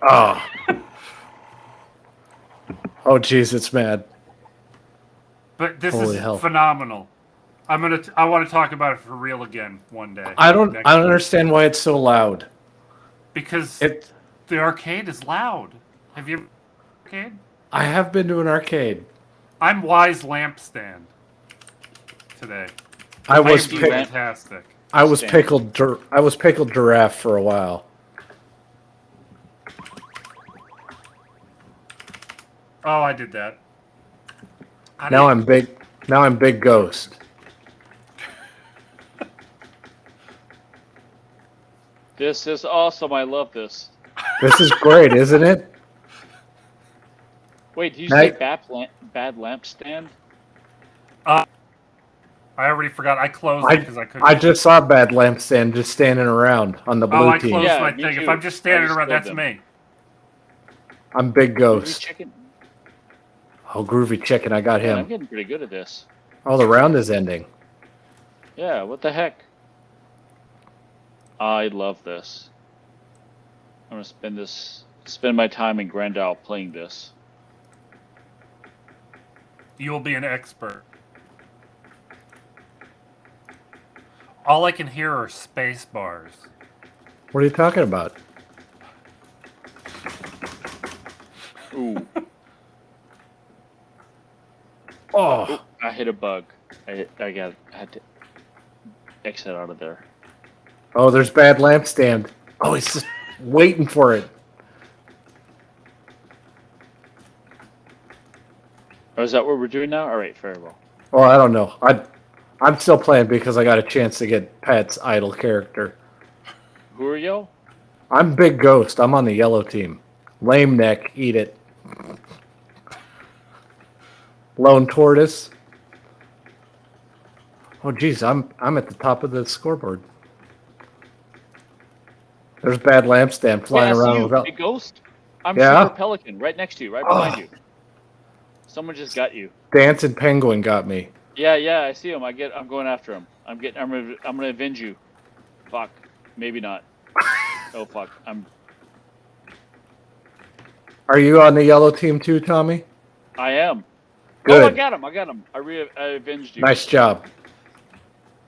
A: Oh. Oh, jeez, it's mad.
C: But this
A: Holy
C: is
A: hell.
C: phenomenal. I want to talk about it for real again one day.
A: I don't
C: Next week.
A: understand why it's so loud.
C: Because
A: It.
C: the arcade is loud. Have you ever arcade?
A: I have been to an arcade.
C: I'm Wise Lampstand today.
A: I was
B: am
C: pick-
A: pick,
C: fantastic.
A: I was
B: Stand.
A: pickled giraffe for a while.
C: Oh, I did that.
A: Now I'm big ghost.
B: This is awesome. I love this.
A: This is great, isn't it?
B: Wait, did you
A: Hey.
B: say bad lamp stand?
C: I already forgot. I closed
A: I,
C: it because I couldn't.
A: I just saw Bad Lampstand just standing around on the blue
C: Oh, I
A: team.
C: closed
B: Yeah,
C: my
B: me
C: thing. If
B: too.
C: I'm just
B: I
C: standing
B: just
C: around,
B: killed
C: that's
B: them.
C: me.
A: I'm big
B: Groovy
A: ghost.
B: chicken.
A: Oh, groovy chicken! I got
B: Man, I'm
A: him.
B: getting pretty good at this.
A: Oh, the round is ending.
B: Yeah, what the heck? I love this. I'm gonna spend my time in Grand Isle playing this.
C: You'll be an expert. All I can hear are space bars.
A: What are you talking about?
B: Ooh,
A: Oh,
B: I hit a bug. I had to exit out of there.
A: oh, there's Bad Lampstand. Oh, he's just waiting for it.
B: Oh, is that what we're doing now? All right, very well.
A: Well, I don't know. I'm still playing because I got a chance to get Pat's idle character.
B: Who are you?
A: I'm big ghost. I'm on the yellow team. Lame neck, eat it. Lone tortoise. Oh, geez, I'm at the top of the scoreboard. There's Bad Lampstand flying
B: Yeah, I see
A: around
B: you,
A: without.
B: big ghost. I'm
A: Yeah?
B: Super Pelican, right next to you, right behind
A: Oh.
B: you. Someone just got you.
A: Dancing penguin got me.
B: Yeah, I see him. I'm going after him. I'm gonna avenge you. Fuck. Maybe not. Oh fuck.
A: Are you on the yellow team too, Tommy?
B: I am.
A: Good.
B: Oh, I got him. I avenged you.
A: Nice job.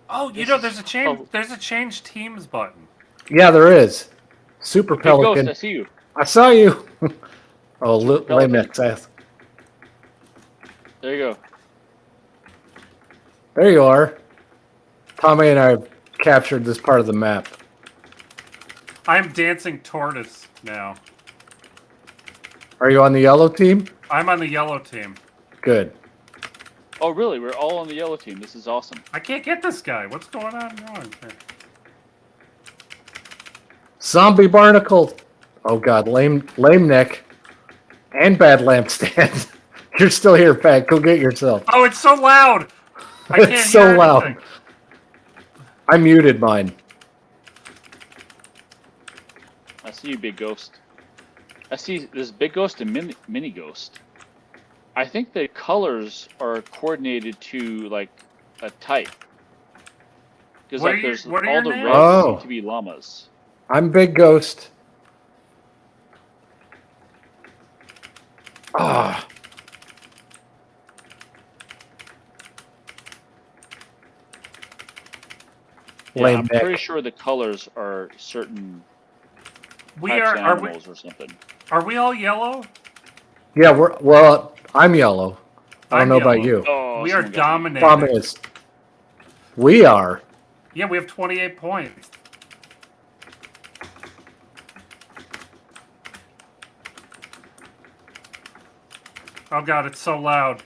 C: Oh, you
B: This
C: know,
B: is-
C: there's a change.
B: oh.
C: There's a change teams button.
A: Yeah, there is. Super
B: Big
A: Pelican.
B: Ghost, I see you.
A: I saw you. Oh, lame
B: Pelican.
A: neck's ass.
B: There you go.
A: There you are. Tommy and I captured this part of the map.
C: I'm dancing tortoise now.
A: Are you on the yellow team?
C: I'm on the yellow team.
A: Good.
B: Oh, really? We're all on the yellow team. This is awesome.
C: I can't get this guy. What's going on wrong here?
A: Zombie barnacle. Oh God, lame neck, and bad lampstand. You're still here, Pat. Go get yourself.
C: Oh, it's so loud. I can't
A: It's so
C: hear
A: loud.
C: anything.
A: I muted mine.
B: I see you, Big Ghost. I see this Big Ghost and Mini Ghost. I think the colors are coordinated to like a type. Because
C: What
B: like
C: are your-
B: there's
C: what are
B: all
C: your
B: the
C: names?
B: reds
A: Oh.
B: seem to be llamas.
A: I'm Big Ghost. Ah.
B: Yeah,
A: Lame
B: I'm
A: neck.
B: pretty sure the colors are certain
C: We
B: types
C: are.
B: of
C: Are we?
B: animals or something.
C: Are we all yellow?
A: Yeah, well. I'm yellow. I don't
C: I'm
A: know about
C: yellow.
A: you.
B: Oh,
C: We are
B: someone got me.
C: dominating.
A: Problem is, we are.
C: Yeah, we have 28 points. Oh God, it's so loud.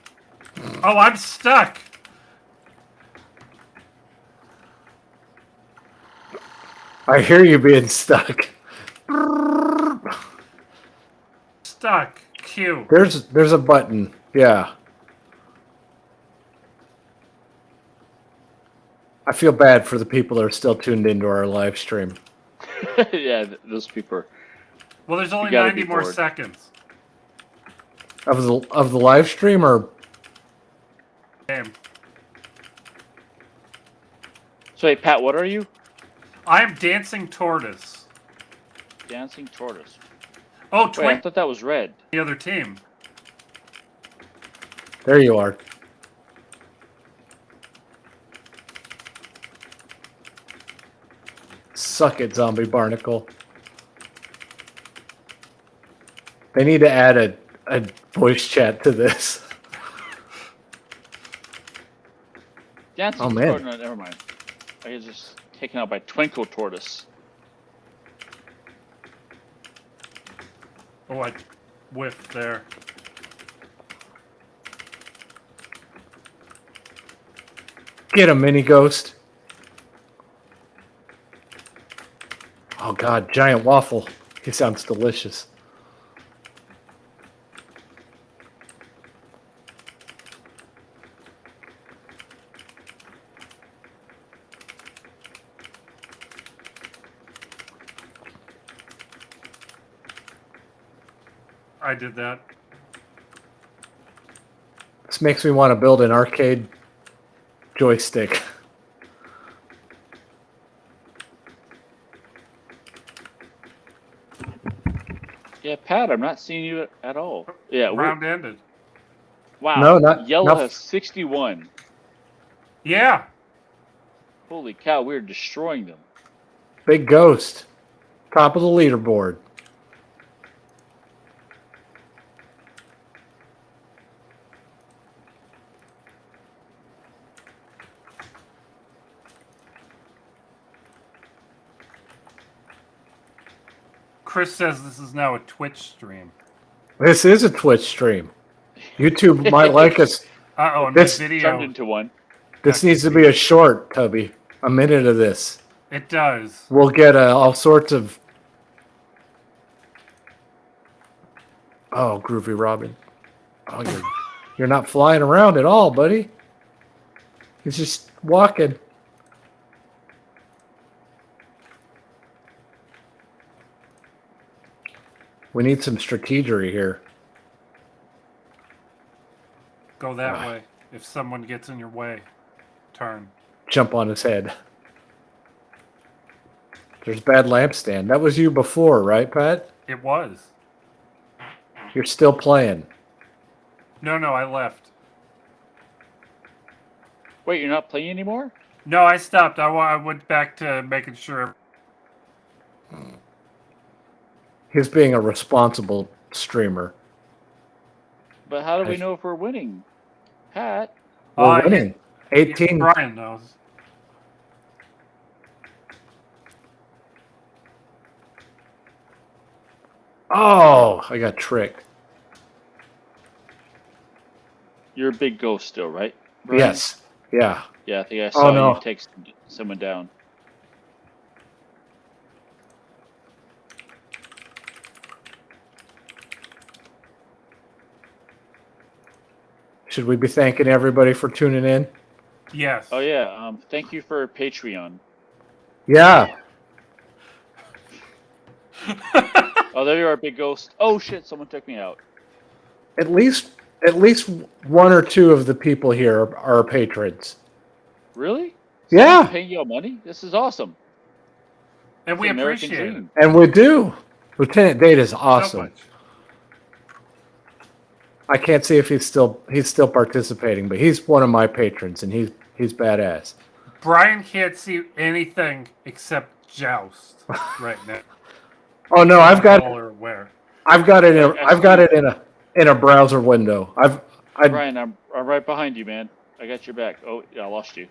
C: Oh, I'm stuck.
A: I hear you being stuck.
C: Stuck. Q.
A: There's a button. Yeah. I feel bad for the people that are still tuned into our live stream.
B: Yeah, those people are.
C: Well, there's only
B: gotta
C: 90
B: be
C: more
B: bored.
C: seconds.
A: Of the live stream or
C: Damn.
B: So, hey, Pat, what are you?
C: I am dancing tortoise.
B: Dancing tortoise.
C: Oh,
B: Wait, I
C: twin.
B: thought that was red.
C: The other team.
A: there you are. Suck it, zombie barnacle. They need to add a voice chat to this.
B: Dancing
A: Oh, man.
B: tortoise. No, never mind. I was just taken out by Twinkle Tortoise.
C: Oh, I whiffed there.
A: Get him, Mini Ghost. Oh God, giant waffle. He sounds delicious.
C: I did that.
A: This makes me want to build an arcade joystick.
B: Yeah, Pat, I'm not seeing you at all. Yeah,
C: Round ended.
B: wow.
A: No, not-
B: Yellow
A: not-
B: has 61.
C: Yeah.
B: Holy cow, we're destroying them.
A: Big Ghost. Top of the leaderboard.
C: Chris says this is now a Twitch stream.
A: This is a Twitch stream. YouTube might like us.
C: Uh-oh, and my
A: This-
B: Turned
C: video.
B: into one.
A: This needs to be a short, Tubby. A minute of this.
C: It does.
A: We'll get all sorts of. Oh, Groovy Robin. Oh, you're not flying around at all, buddy. He's just walking. We need some strategery here.
C: Go that way. If someone gets in your way, turn.
A: Jump on his head. There's bad lampstand. That was you before, right, Pat?
C: It was.
A: You're still playing.
C: No, I left.
B: Wait, you're not playing anymore?
C: No, I stopped. I went back to making sure.
A: He's being a responsible streamer.
B: But how do we
A: I-
B: know if we're winning? Pat?
A: We're winning. 18.
C: Brian knows.
A: Oh, I got tricked.
B: You're a big ghost still, right? Brian?
A: Yes. Yeah.
B: Yeah, I think I saw
A: no.
B: you take someone down.
A: Should we be thanking everybody for tuning in?
C: Yes.
B: Oh yeah. Thank you for Patreon.
A: Yeah.
B: Oh, there you are, big ghost. Oh shit! Someone took me out.
A: At least one or two of the people here are patrons.
B: Really?
A: Yeah.
B: Someone's paying you money? This is awesome.
C: And
B: It's
C: we
B: the American
C: appreciate
B: dream.
A: And we do. Lieutenant Date is
C: it so
A: awesome.
C: much.
A: I can't see if he's still participating, but he's one of my patrons, and he's badass.
C: Brian can't see anything except Joust right now.
A: Oh no, I've got
C: All are aware.
A: it in a browser window.
B: Brian, I'm right behind you, man. I got your back. Oh yeah, I lost you.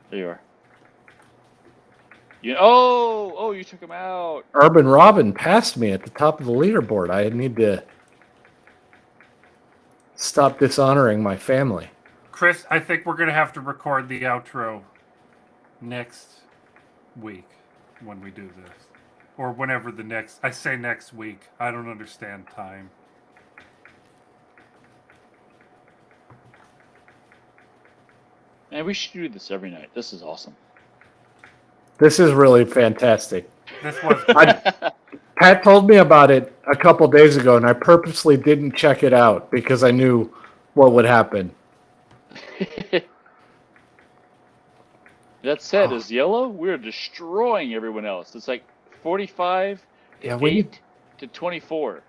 B: There you are. You took him out.
A: Urban Robin passed me at the top of the leaderboard. I need to stop dishonoring my family.
C: Chris, I think we're going to have to record the outro next week when we do this. Or whenever I say next week. I don't understand time.
B: Man, we should do this every night. This is awesome.
A: This is really fantastic.
C: This was
A: Pat told me about it a couple days ago, and I purposely didn't check it out because I knew what would happen.
B: That set is yellow. We're destroying everyone else. It's like 45 to
A: Yeah, we
B: 8 to 24.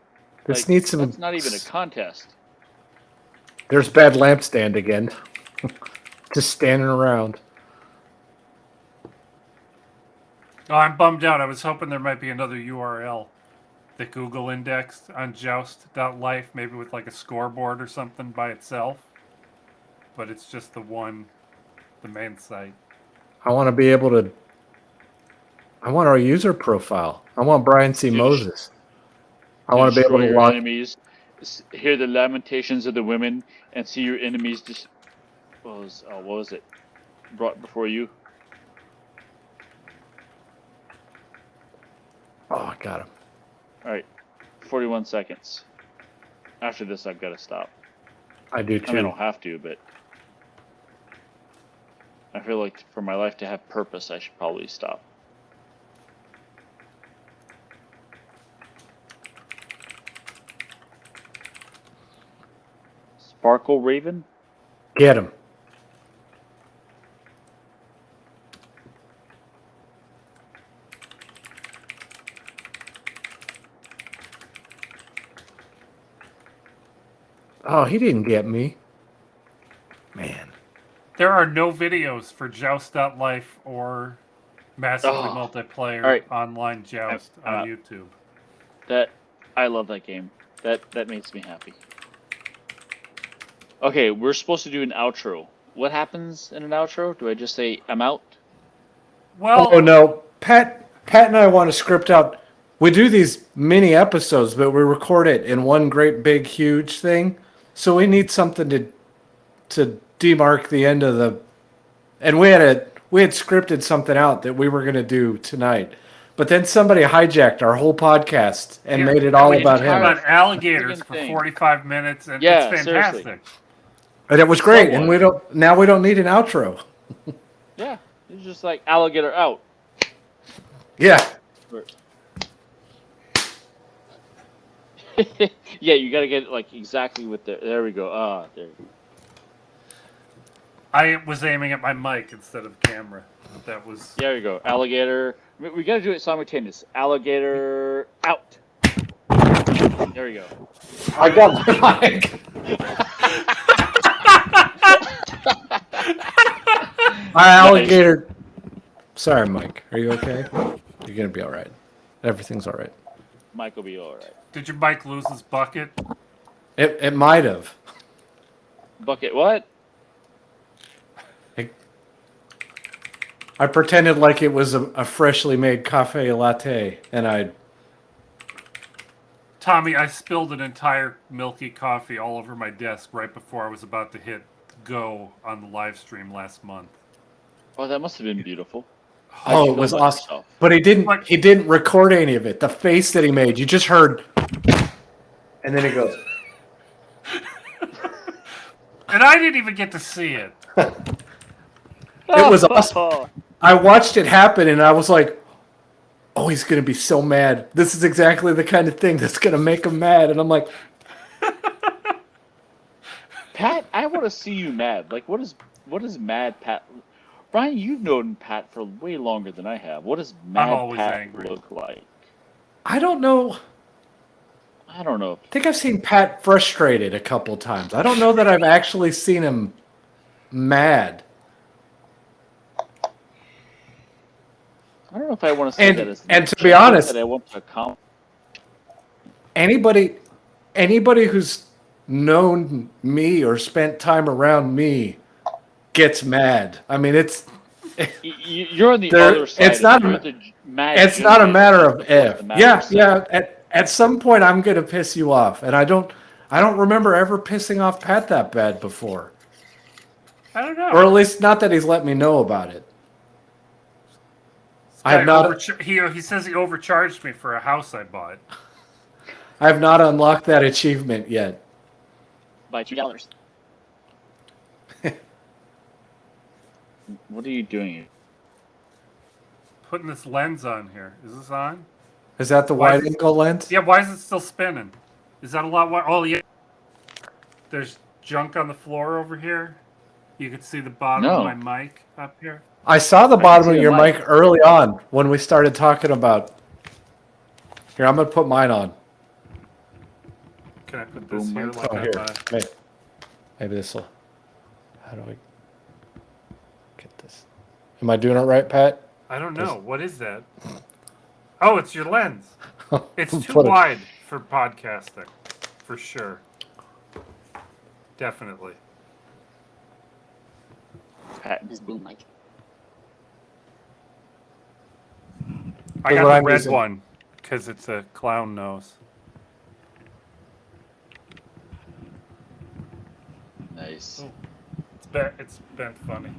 A: This
B: Like,
A: needs some.
B: That's not even a contest.
A: There's Bad Lampstand again. Just standing around.
C: Oh, I'm bummed out. I was hoping there might be another URL that Google indexed on joust.life, maybe with like a scoreboard or something by itself. But it's just the main site.
A: I want to be able to. I want our user profile. I want Brian C. Moses. I want to be able to
B: your
A: log.
B: enemies, hear the lamentations of the women, and see your enemies just. What was it? Brought before you.
A: Oh, I got him.
B: All right, 41 seconds. After this, I've got to stop.
A: I do
B: I
A: too.
B: mean, I don't have to, but I feel like for my life to have purpose, I should probably stop. Sparkle Raven?
A: Get him. Oh, he didn't get me. Man.
C: There are no videos for joust.life or massively multiplayer
B: All right.
C: online joust
B: I'm
C: on YouTube.
B: I love that game. That makes me happy. Okay, we're supposed to do an outro. What happens in an outro? Do I just say I'm out?
C: Well,
A: Oh no, Pat and I want to script out. We do these mini episodes, but we record it in one great big huge thing. So we need something to demark the end of the. And we had scripted something out that we were going to do tonight, but then somebody hijacked our whole podcast and made it all
B: we
A: about
B: just
A: him.
C: about alligators
B: Friggin'
C: for
B: thing.
C: 45 minutes, and
B: Yeah,
C: it's fantastic.
B: seriously.
A: And it was great. And
B: Somewhat.
A: we don't need an outro.
B: Yeah, it's just like alligator out.
A: Yeah.
B: Yeah, you got to get it like exactly with the. There we go. There.
C: I was aiming at my mic instead of camera. That was.
B: There you go. Alligator. We got to do it simultaneous. Alligator out. There we go.
A: I got my mic. Alligator. Sorry, Mike. Are you okay? You're gonna be all right. Everything's all right.
B: Mike will be all right.
C: Did your mic lose his bucket?
A: It might have.
B: Bucket what?
A: I pretended like it was a freshly made cafe latte, and I
C: Tommy, I spilled an entire milky coffee all over my desk right before I was about to hit go on the live stream last month.
B: Oh, that must have been beautiful.
A: Oh, it was
B: Feel about
A: awesome.
B: yourself?
A: But he
C: Like-
A: didn't record any of it. The face that he made, you just heard, and then he goes.
C: And I didn't even get to see it.
A: It was awesome. I watched it happen, and I was like, "Oh, he's gonna be so mad. This is exactly the kind of thing that's gonna make him mad." And I'm like,
B: Pat, I want to see you mad. Like, what is mad Pat? Brian, you've known Pat for way longer than I have. What does mad
C: always
B: Pat
C: angry.
B: look like?
A: I don't know.
B: I don't know.
A: I think I've seen Pat frustrated a couple times. I don't know that I've actually seen him mad.
B: I don't know if I want to say
A: And-
B: that as
A: and to be honest-
B: that I want to accomplish.
A: Anybody who's known me or spent time around me gets mad. I mean, it's
B: You're on the
A: There-
B: other side.
A: it's not
B: You're
A: a-
B: the mad
A: it's not a
B: genius
A: matter
B: as
A: of
B: opposed to
A: if.
B: mad
A: Yeah,
B: yourself.
A: yeah. At some point, I'm gonna piss you off, and I don't remember ever pissing off Pat that bad before,
C: I don't know.
A: or at least not that he's let me know about it. I have not.
C: He says he overcharged me for a house I bought.
A: I have not unlocked that achievement yet.
B: By $2. What are you doing?
C: Putting this lens on here. Is this on?
A: Is that the
C: Why
A: wide
C: is-
A: angle lens?
C: Yeah, why is it still spinning? Is that a lot? Oh, yeah. There's junk on the floor over here. You can see the bottom
B: No.
C: of my mic up here.
A: I saw the
B: can
A: bottom
B: see
A: of
B: the
A: your
B: mic.
A: mic early on when we started talking about. Here, I'm gonna put mine on.
C: Can I put
B: Boom
C: this here?
B: mic.
C: Like
A: Oh,
C: I'm,
A: here. Maybe this will. How do I get this? Am I doing it right, Pat?
C: I don't know. What is that? Oh, it's your lens. It's too
A: Put it-
C: wide for podcasting, for sure. Definitely.
B: Pat his boom mic.
C: I
A: Look
C: got
A: what
C: the
A: I'm
C: red
A: using.
C: one because it's a clown nose.
B: Nice.
C: It's been funny.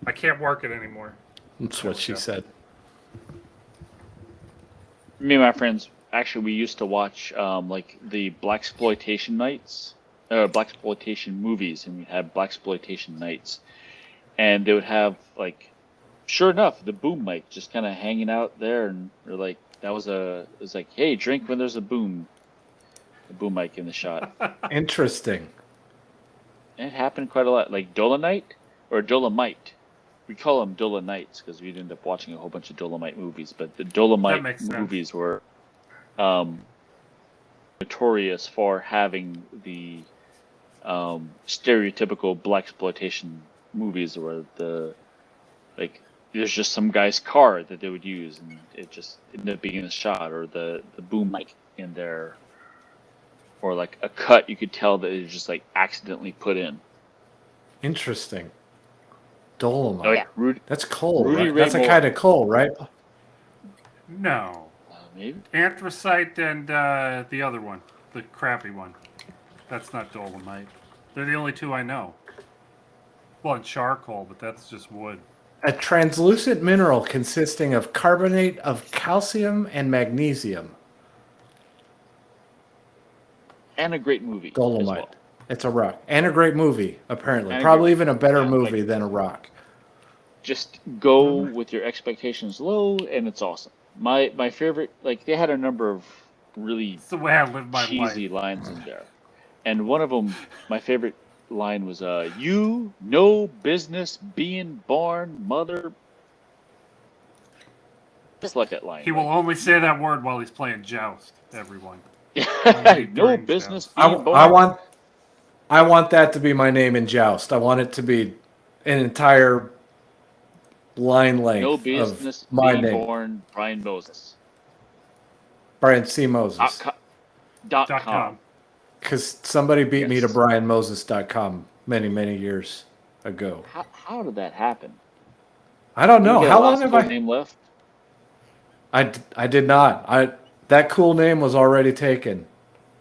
C: I can't work it anymore.
A: That's what she
C: go.
A: said.
B: Me and my friends, actually, we used to watch like the blaxploitation nights, blaxploitation movies, and we had blaxploitation nights, and they would have like, sure enough, the boom mic just kind of hanging out there, and they're like, it was like, hey, drink when there's a boom mic in the shot.
A: Interesting.
B: And it happened quite a lot, like Dolomite or Dolomite. We call them Dolonites because we'd end up watching a whole bunch of Dolomite movies, but the
C: That
B: Dolomite
C: makes sense.
B: movies were notorious for having the stereotypical blaxploitation movies where there's just some guy's car that they would use and it just ended up being in the shot, or the boom mic in there, or like a cut you could tell that it was just like accidentally put in.
A: Interesting. Dolomite.
B: Like Rudy,
A: That's coal,
B: Rudy
A: right?
B: Ray
A: That's a
B: Moore.
A: kind of coal, right?
C: No.
B: maybe.
C: Anthracite and the other one, the crappy one. That's not dolomite. They're the only two I know. Well, and charcoal, but that's just wood.
A: A translucent mineral consisting of carbonate of calcium and magnesium.
B: And a great movie. as
A: Dolomite.
B: well.
A: It's a rock. And a great movie, apparently.
B: And a
A: Probably
B: great-
A: even a better
B: yeah,
A: movie
B: like-
A: than a rock.
B: Just go with your expectations low, and it's awesome. My favorite, like they had a number of really
C: It's the way I live my
B: cheesy
C: life.
B: lines in there, and one of them, my favorite line was, "You no business being born, mother." Just like that line.
C: He will only say that word while he's playing Joust, everyone.
B: no
C: during
B: business
C: Joust.
B: being born.
A: I want that to be my name in Joust. I want it to be an entire line length
B: no business
A: of my
B: being
A: name.
B: born, Brian Moses.
A: Brian C. Moses.
B: Dot
C: .com.
B: com.
A: Because somebody beat me to
B: Yes.
A: brianmoses.com many, many years ago.
B: How did that happen?
A: I don't know.
B: You get a
A: How long
B: last
A: have
B: full
A: I?
B: name left?
A: I did not. That cool name was already taken.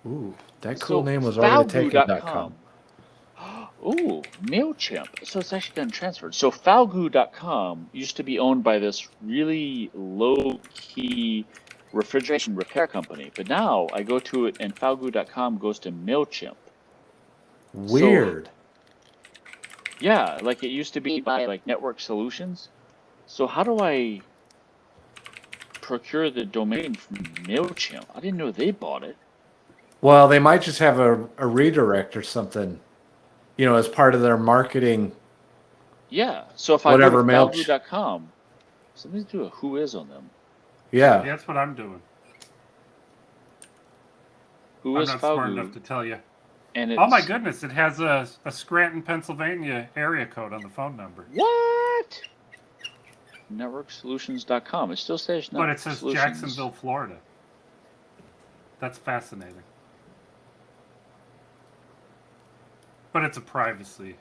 A: Ooh, that cool
B: So
A: name was already taken.com.
B: Falgoo.com. Ooh, MailChimp. So it's actually gotten transferred. So Falgoo.com used to be owned by this really low-key refrigeration repair company. But now I go to it and Falgoo.com goes to MailChimp.
A: Weird.
B: Yeah, like it used to be by like Network Solutions. So how do I procure the domain from MailChimp? I didn't know they bought it.
A: Well, they might just have a redirect or something, as part of their marketing,
B: Yeah. So if I go to
A: whatever mail.
B: Falgoo.com, somebody's do a who is on them.
A: Yeah.
C: Yeah, that's what I'm doing.
B: Who
C: I'm
B: is
C: not smart
B: Falgoo?
C: enough to tell you.
B: And
C: Oh my
B: it's
C: goodness, it has a Scranton, Pennsylvania area code on the phone number.
B: what? NetworkSolutions.com. It still says
C: But
B: Network
C: it says
B: Solutions.
C: Jacksonville, Florida. That's fascinating. But it's a privacy.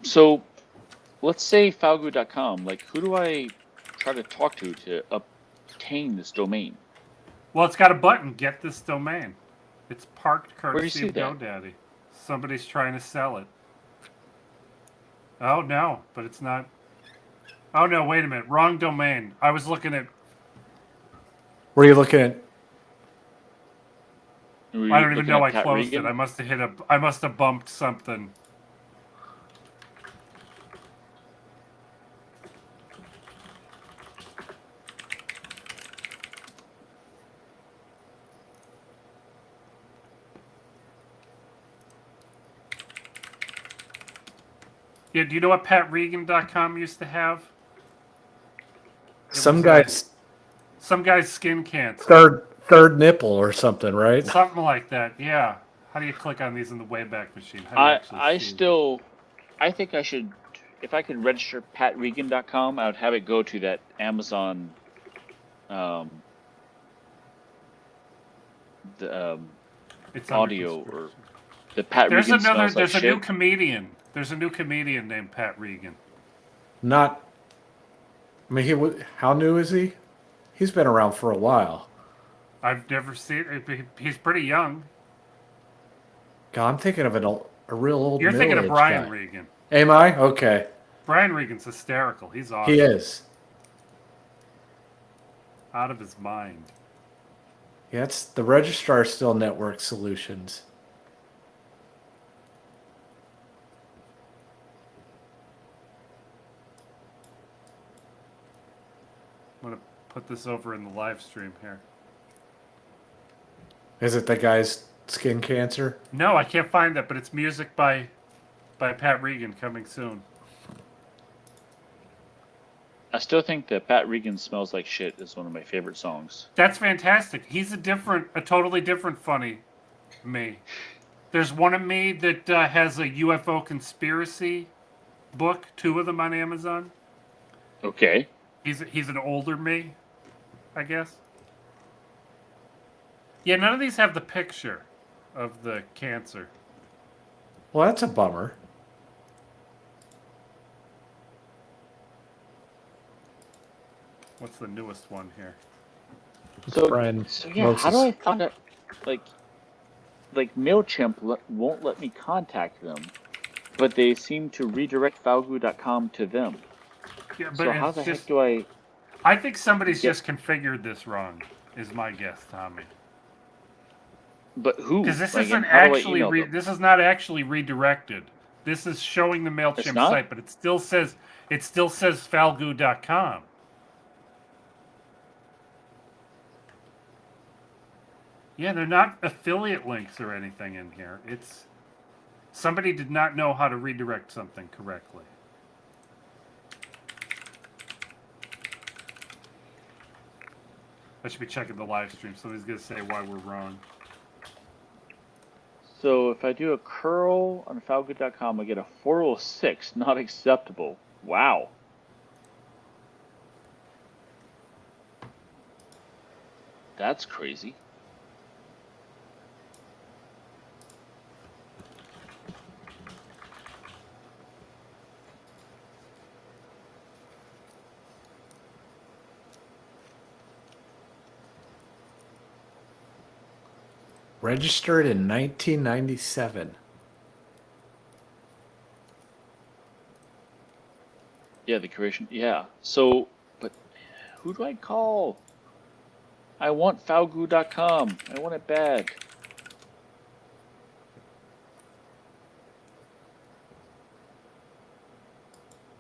B: So let's say Falgoo.com. Like, who do I try to talk to obtain this domain?
C: Well, it's got a button, get this domain. It's parked
B: Where do you
C: courtesy
B: see
C: of
B: that?
C: GoDaddy. Somebody's trying to sell it. Oh, no, but it's not. Oh, no, wait a minute. Wrong domain. I was looking at.
A: Were you looking at?
B: Were you
C: I don't even
B: looking
C: know
B: at
C: I
B: Pat
C: closed
B: Regan?
C: it. I must have hit a. I must have bumped something. Yeah, do you know what PatRegan.com used to have?
A: Some
C: was,
A: guy's
C: Some guy's skin cancer.
A: third nipple or something, right?
C: Something like that, yeah. How do you click on these in the Wayback Machine? How do you actually
B: I think I should, if I could register PatRegan.com, I would have it go to that Amazon,
C: it's under
B: audio or
C: construction.
B: the Pat
C: There's
B: Regan
C: another.
B: smells like
C: There's a
B: shit.
C: new comedian. There's a new comedian named Pat Regan.
A: Not. I mean, how new is he? He's been around for a while.
C: I've never seen. He's pretty young.
A: God, I'm thinking of a real old.
C: You're thinking of
A: middle-aged
C: Brian
A: guy.
C: Regan.
A: Am I? Okay.
C: Brian Regan's hysterical. He's awesome.
A: He is.
C: Out of his mind.
A: Yeah, it's the registrar still Network Solutions.
C: I'm gonna put this over in the live stream here.
A: Is it the guy's skin cancer?
C: No, I can't find that, but it's music by Pat Regan coming soon.
B: I still think that Pat Regan Smells Like Shit is one of my favorite songs.
C: That's fantastic. He's a totally different funny me. There's one of me that has a UFO conspiracy book, 2 of them on Amazon.
B: Okay.
C: He's an older me, I guess. Yeah, none of these have the picture of the cancer.
A: Well, that's a bummer.
C: What's the newest one here?
B: So
A: Brian
B: yeah, how do
A: Moses.
B: I find out? Like Mailchimp won't let me contact them, but they seem to redirect Falgoo.com to them.
C: Yeah, but
B: So how
C: it's
B: the
C: just,
B: heck do I?
C: I think somebody's
B: Yeah.
C: just configured this wrong. Is my guess, Tommy.
B: But who?
C: Because this
B: Like,
C: isn't
B: and how do I
C: actually
B: email them?
C: this is not actually redirected. This is showing the
B: It's
C: Mailchimp
B: not?
C: site, but it still says Falgoo.com. Yeah, they're not affiliate links or anything in here. It's somebody did not know how to redirect something correctly. I should be checking the live stream. Somebody's gonna say why we're wrong.
B: So if I do a curl on Falgoo.com, I get a 406, not acceptable. Wow. That's crazy.
A: Registered in 1997.
B: Yeah, the creation. Yeah. So, but who do I call? I want Falgoo.com. I want it bad.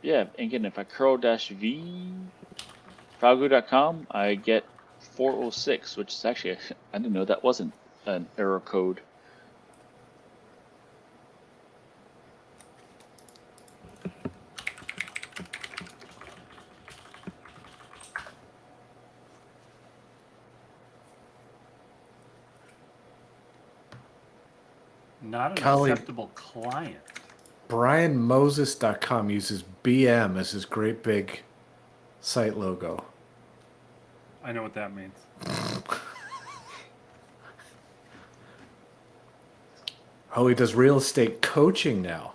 B: Yeah, and again, if I curl-v Falgoo.com, I get 406, which is actually, I didn't know that wasn't an error code.
C: Not an
A: Golly.
C: acceptable client.
A: BrianMoses.com uses BM as his great big site logo.
C: I know what that means.
A: Oh, he does real estate coaching now.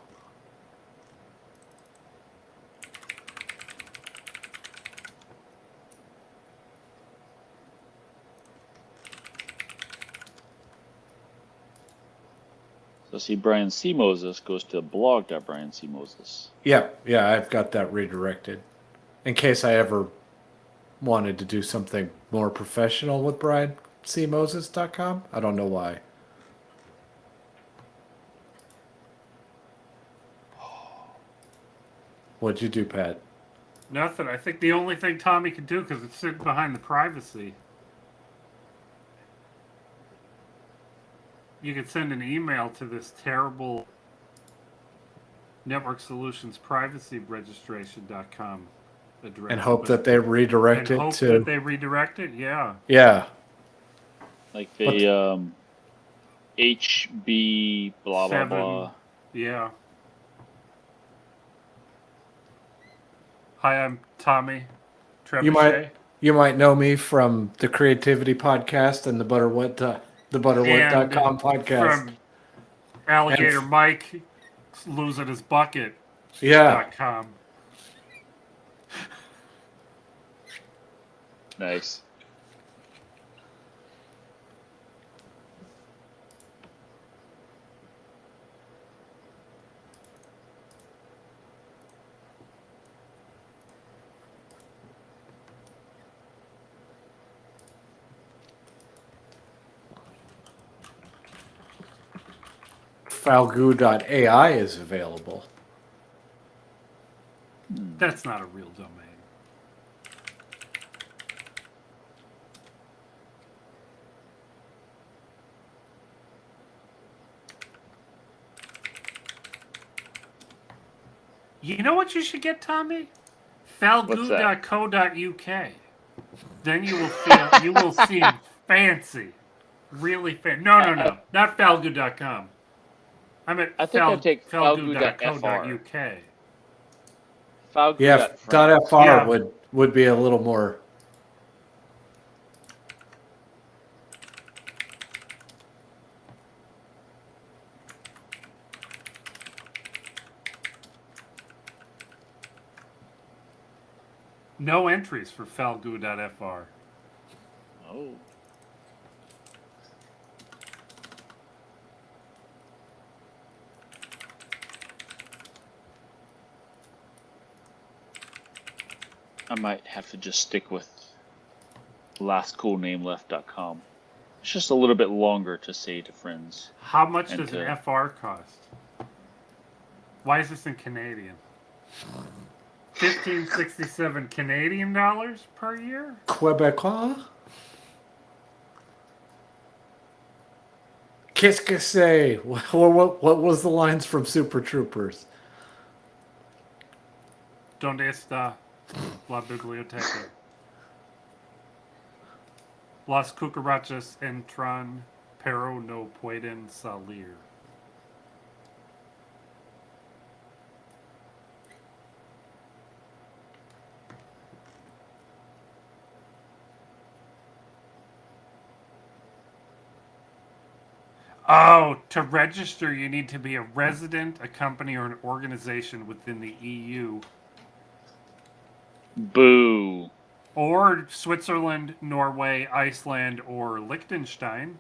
B: So see, Brian C. Moses goes to blog.Brian C. Moses.
A: Yeah, I've got that redirected. In case I ever wanted to do something more professional with BrianCMoses.com. I don't know why. What'd you do, Pat?
C: Nothing. I think the only thing Tommy can do, because it's sitting behind the privacy, you could send an email to this terrible Network Solutions Privacy Registration.com address.
A: And hope that they redirect
C: and
A: it
C: hope
A: to.
C: that they redirect it, yeah.
A: Yeah.
B: Like the HB blah, blah,
C: 7,
B: blah.
C: Yeah. Hi, I'm Tommy Trebuchet.
A: You might know me from the Creativity Podcast and the Butterwhat.com podcast.
C: From Alligator Mike losing his bucket.
A: Yeah.
C: .com.
B: Nice.
A: Falgoo.ai is available.
C: That's not a real domain. You know what you should get, Tommy? Falgoo.co.uk. Then you will seem fancy. Really fancy. No, not Falgoo.com. I'm at
B: I think I'd take
C: Falgoo.co.uk.
A: Yeah,
B: Falgoo.fr.
A: .fr would be a little more.
C: No entries for Falgoo.fr.
B: Oh. I might have to just stick with lastcoolnameleft.com. It's just a little bit longer to say to friends.
C: How much does an FR cost? Why is this in Canadian? $15.67 Canadian dollars per year?
A: Quebecois? Qu'est-ce que c'est? What was the lines from Super Troopers?
C: ¿Dónde está la biblioteca? Las cucarachas entran, pero no pueden salir. Oh, to register, you need to be a resident, a company, or an organization within the EU.
B: Boo.
C: Or Switzerland, Norway, Iceland, or Liechtenstein.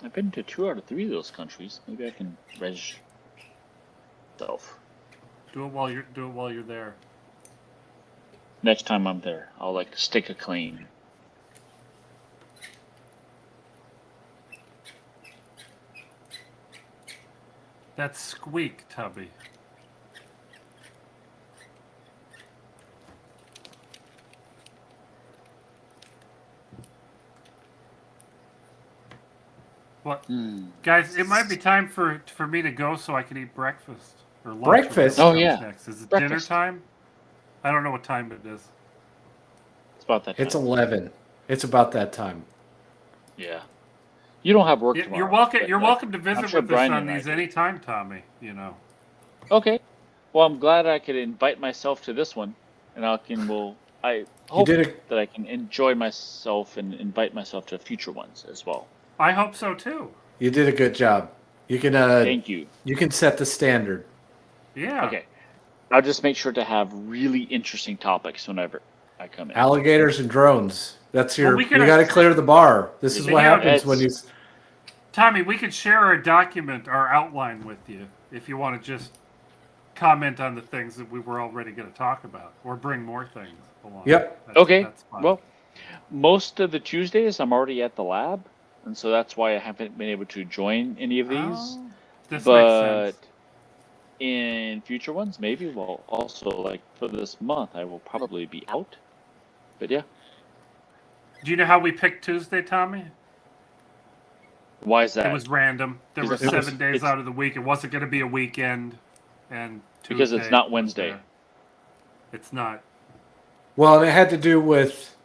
B: I've been to 2 out of 3 of those countries. Maybe I can reg myself.
C: Do it while you're there.
B: Next time I'm there, I'll like stake a claim.
C: That's Squeak, Tubby. What, guys? It might be time for me to go so I can eat breakfast or lunch.
A: Breakfast?
C: Or
B: Oh,
C: whatever
B: yeah.
C: comes next. Is it
B: Breakfast.
C: dinner time? I don't know what time it is.
B: It's about that time.
A: It's 11. It's about that time.
B: Yeah. You don't have work tomorrow.
C: You're welcome.
B: but,
C: You're
B: like,
C: welcome to
B: I'm
C: visit
B: sure
C: with
B: Brian
C: us on
B: and I
C: these
B: do.
C: anytime, Tommy. You know.
B: Okay. Well, I'm glad I could invite myself to this one, and I hope
A: did it.
B: that I can enjoy myself and invite myself to future ones as well.
C: I hope so too.
A: You did a good job. You can
B: Thank you.
A: you can set the standard.
C: Yeah.
B: Okay. I'll just make sure to have really interesting topics whenever I come in.
A: Alligators and drones. That's your.
C: Well, we could-
A: you got to clear the bar. This is what
C: Yeah,
A: happens when you.
C: Tommy, we could share our document, our outline with you if you want to just comment on the things that we were already going to talk about, or bring more things along.
A: Yep.
B: Okay.
C: That's fine.
B: Well, most of the Tuesdays I'm already at the lab, and so that's why I haven't been able to join any of these.
C: Oh, this makes
B: But
C: sense.
B: in future ones, maybe we'll also, like for this month, I will probably be out. But yeah,
C: Do you know how we picked Tuesday, Tommy?
B: why is that?
C: It was random. There were
B: Because it was-
C: 7 days
B: it's-
C: out of the week. It wasn't going to be a weekend, and
B: Because it's
C: Tuesday
B: not
C: was
B: Wednesday.
C: there. It's not.
A: Well, it had to do with.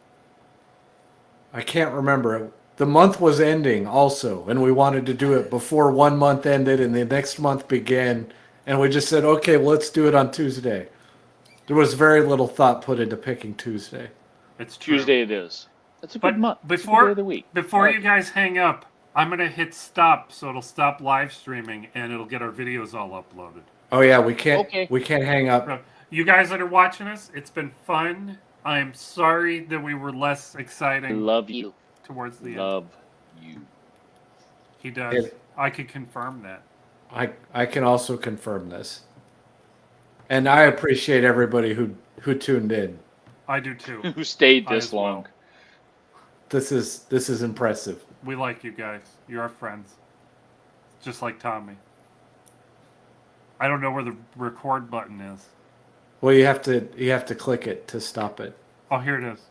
A: I can't remember. The month was ending also, and we wanted to do it before 1 month ended and the next month began, and we just said, okay, well, let's do it on Tuesday. There was very little thought put into picking Tuesday.
C: It's true.
B: Tuesday it is. That's a
C: But
B: good month. It's a good
C: before
B: day of the week.
C: before
B: Alright.
C: you guys hang up, I'm gonna hit stop so it'll stop live streaming and it'll get our videos all uploaded.
A: Oh yeah, we can't.
B: Okay.
A: We can't hang up.
C: So, you guys that are watching us, it's been fun. I'm sorry that we were less
B: I
C: exciting
B: love you.
C: towards the end.
B: Love you.
C: He does.
A: It-
C: I can confirm that.
A: I can also confirm this, and I appreciate everybody who tuned in.
C: I do too.
B: Who stayed
C: I
B: this
C: as well.
B: long?
A: This is impressive.
C: We like you guys. You're our friends. Just like Tommy. I don't know where the record button is.
A: Well, you have to click it to stop it.
C: Oh, here it is.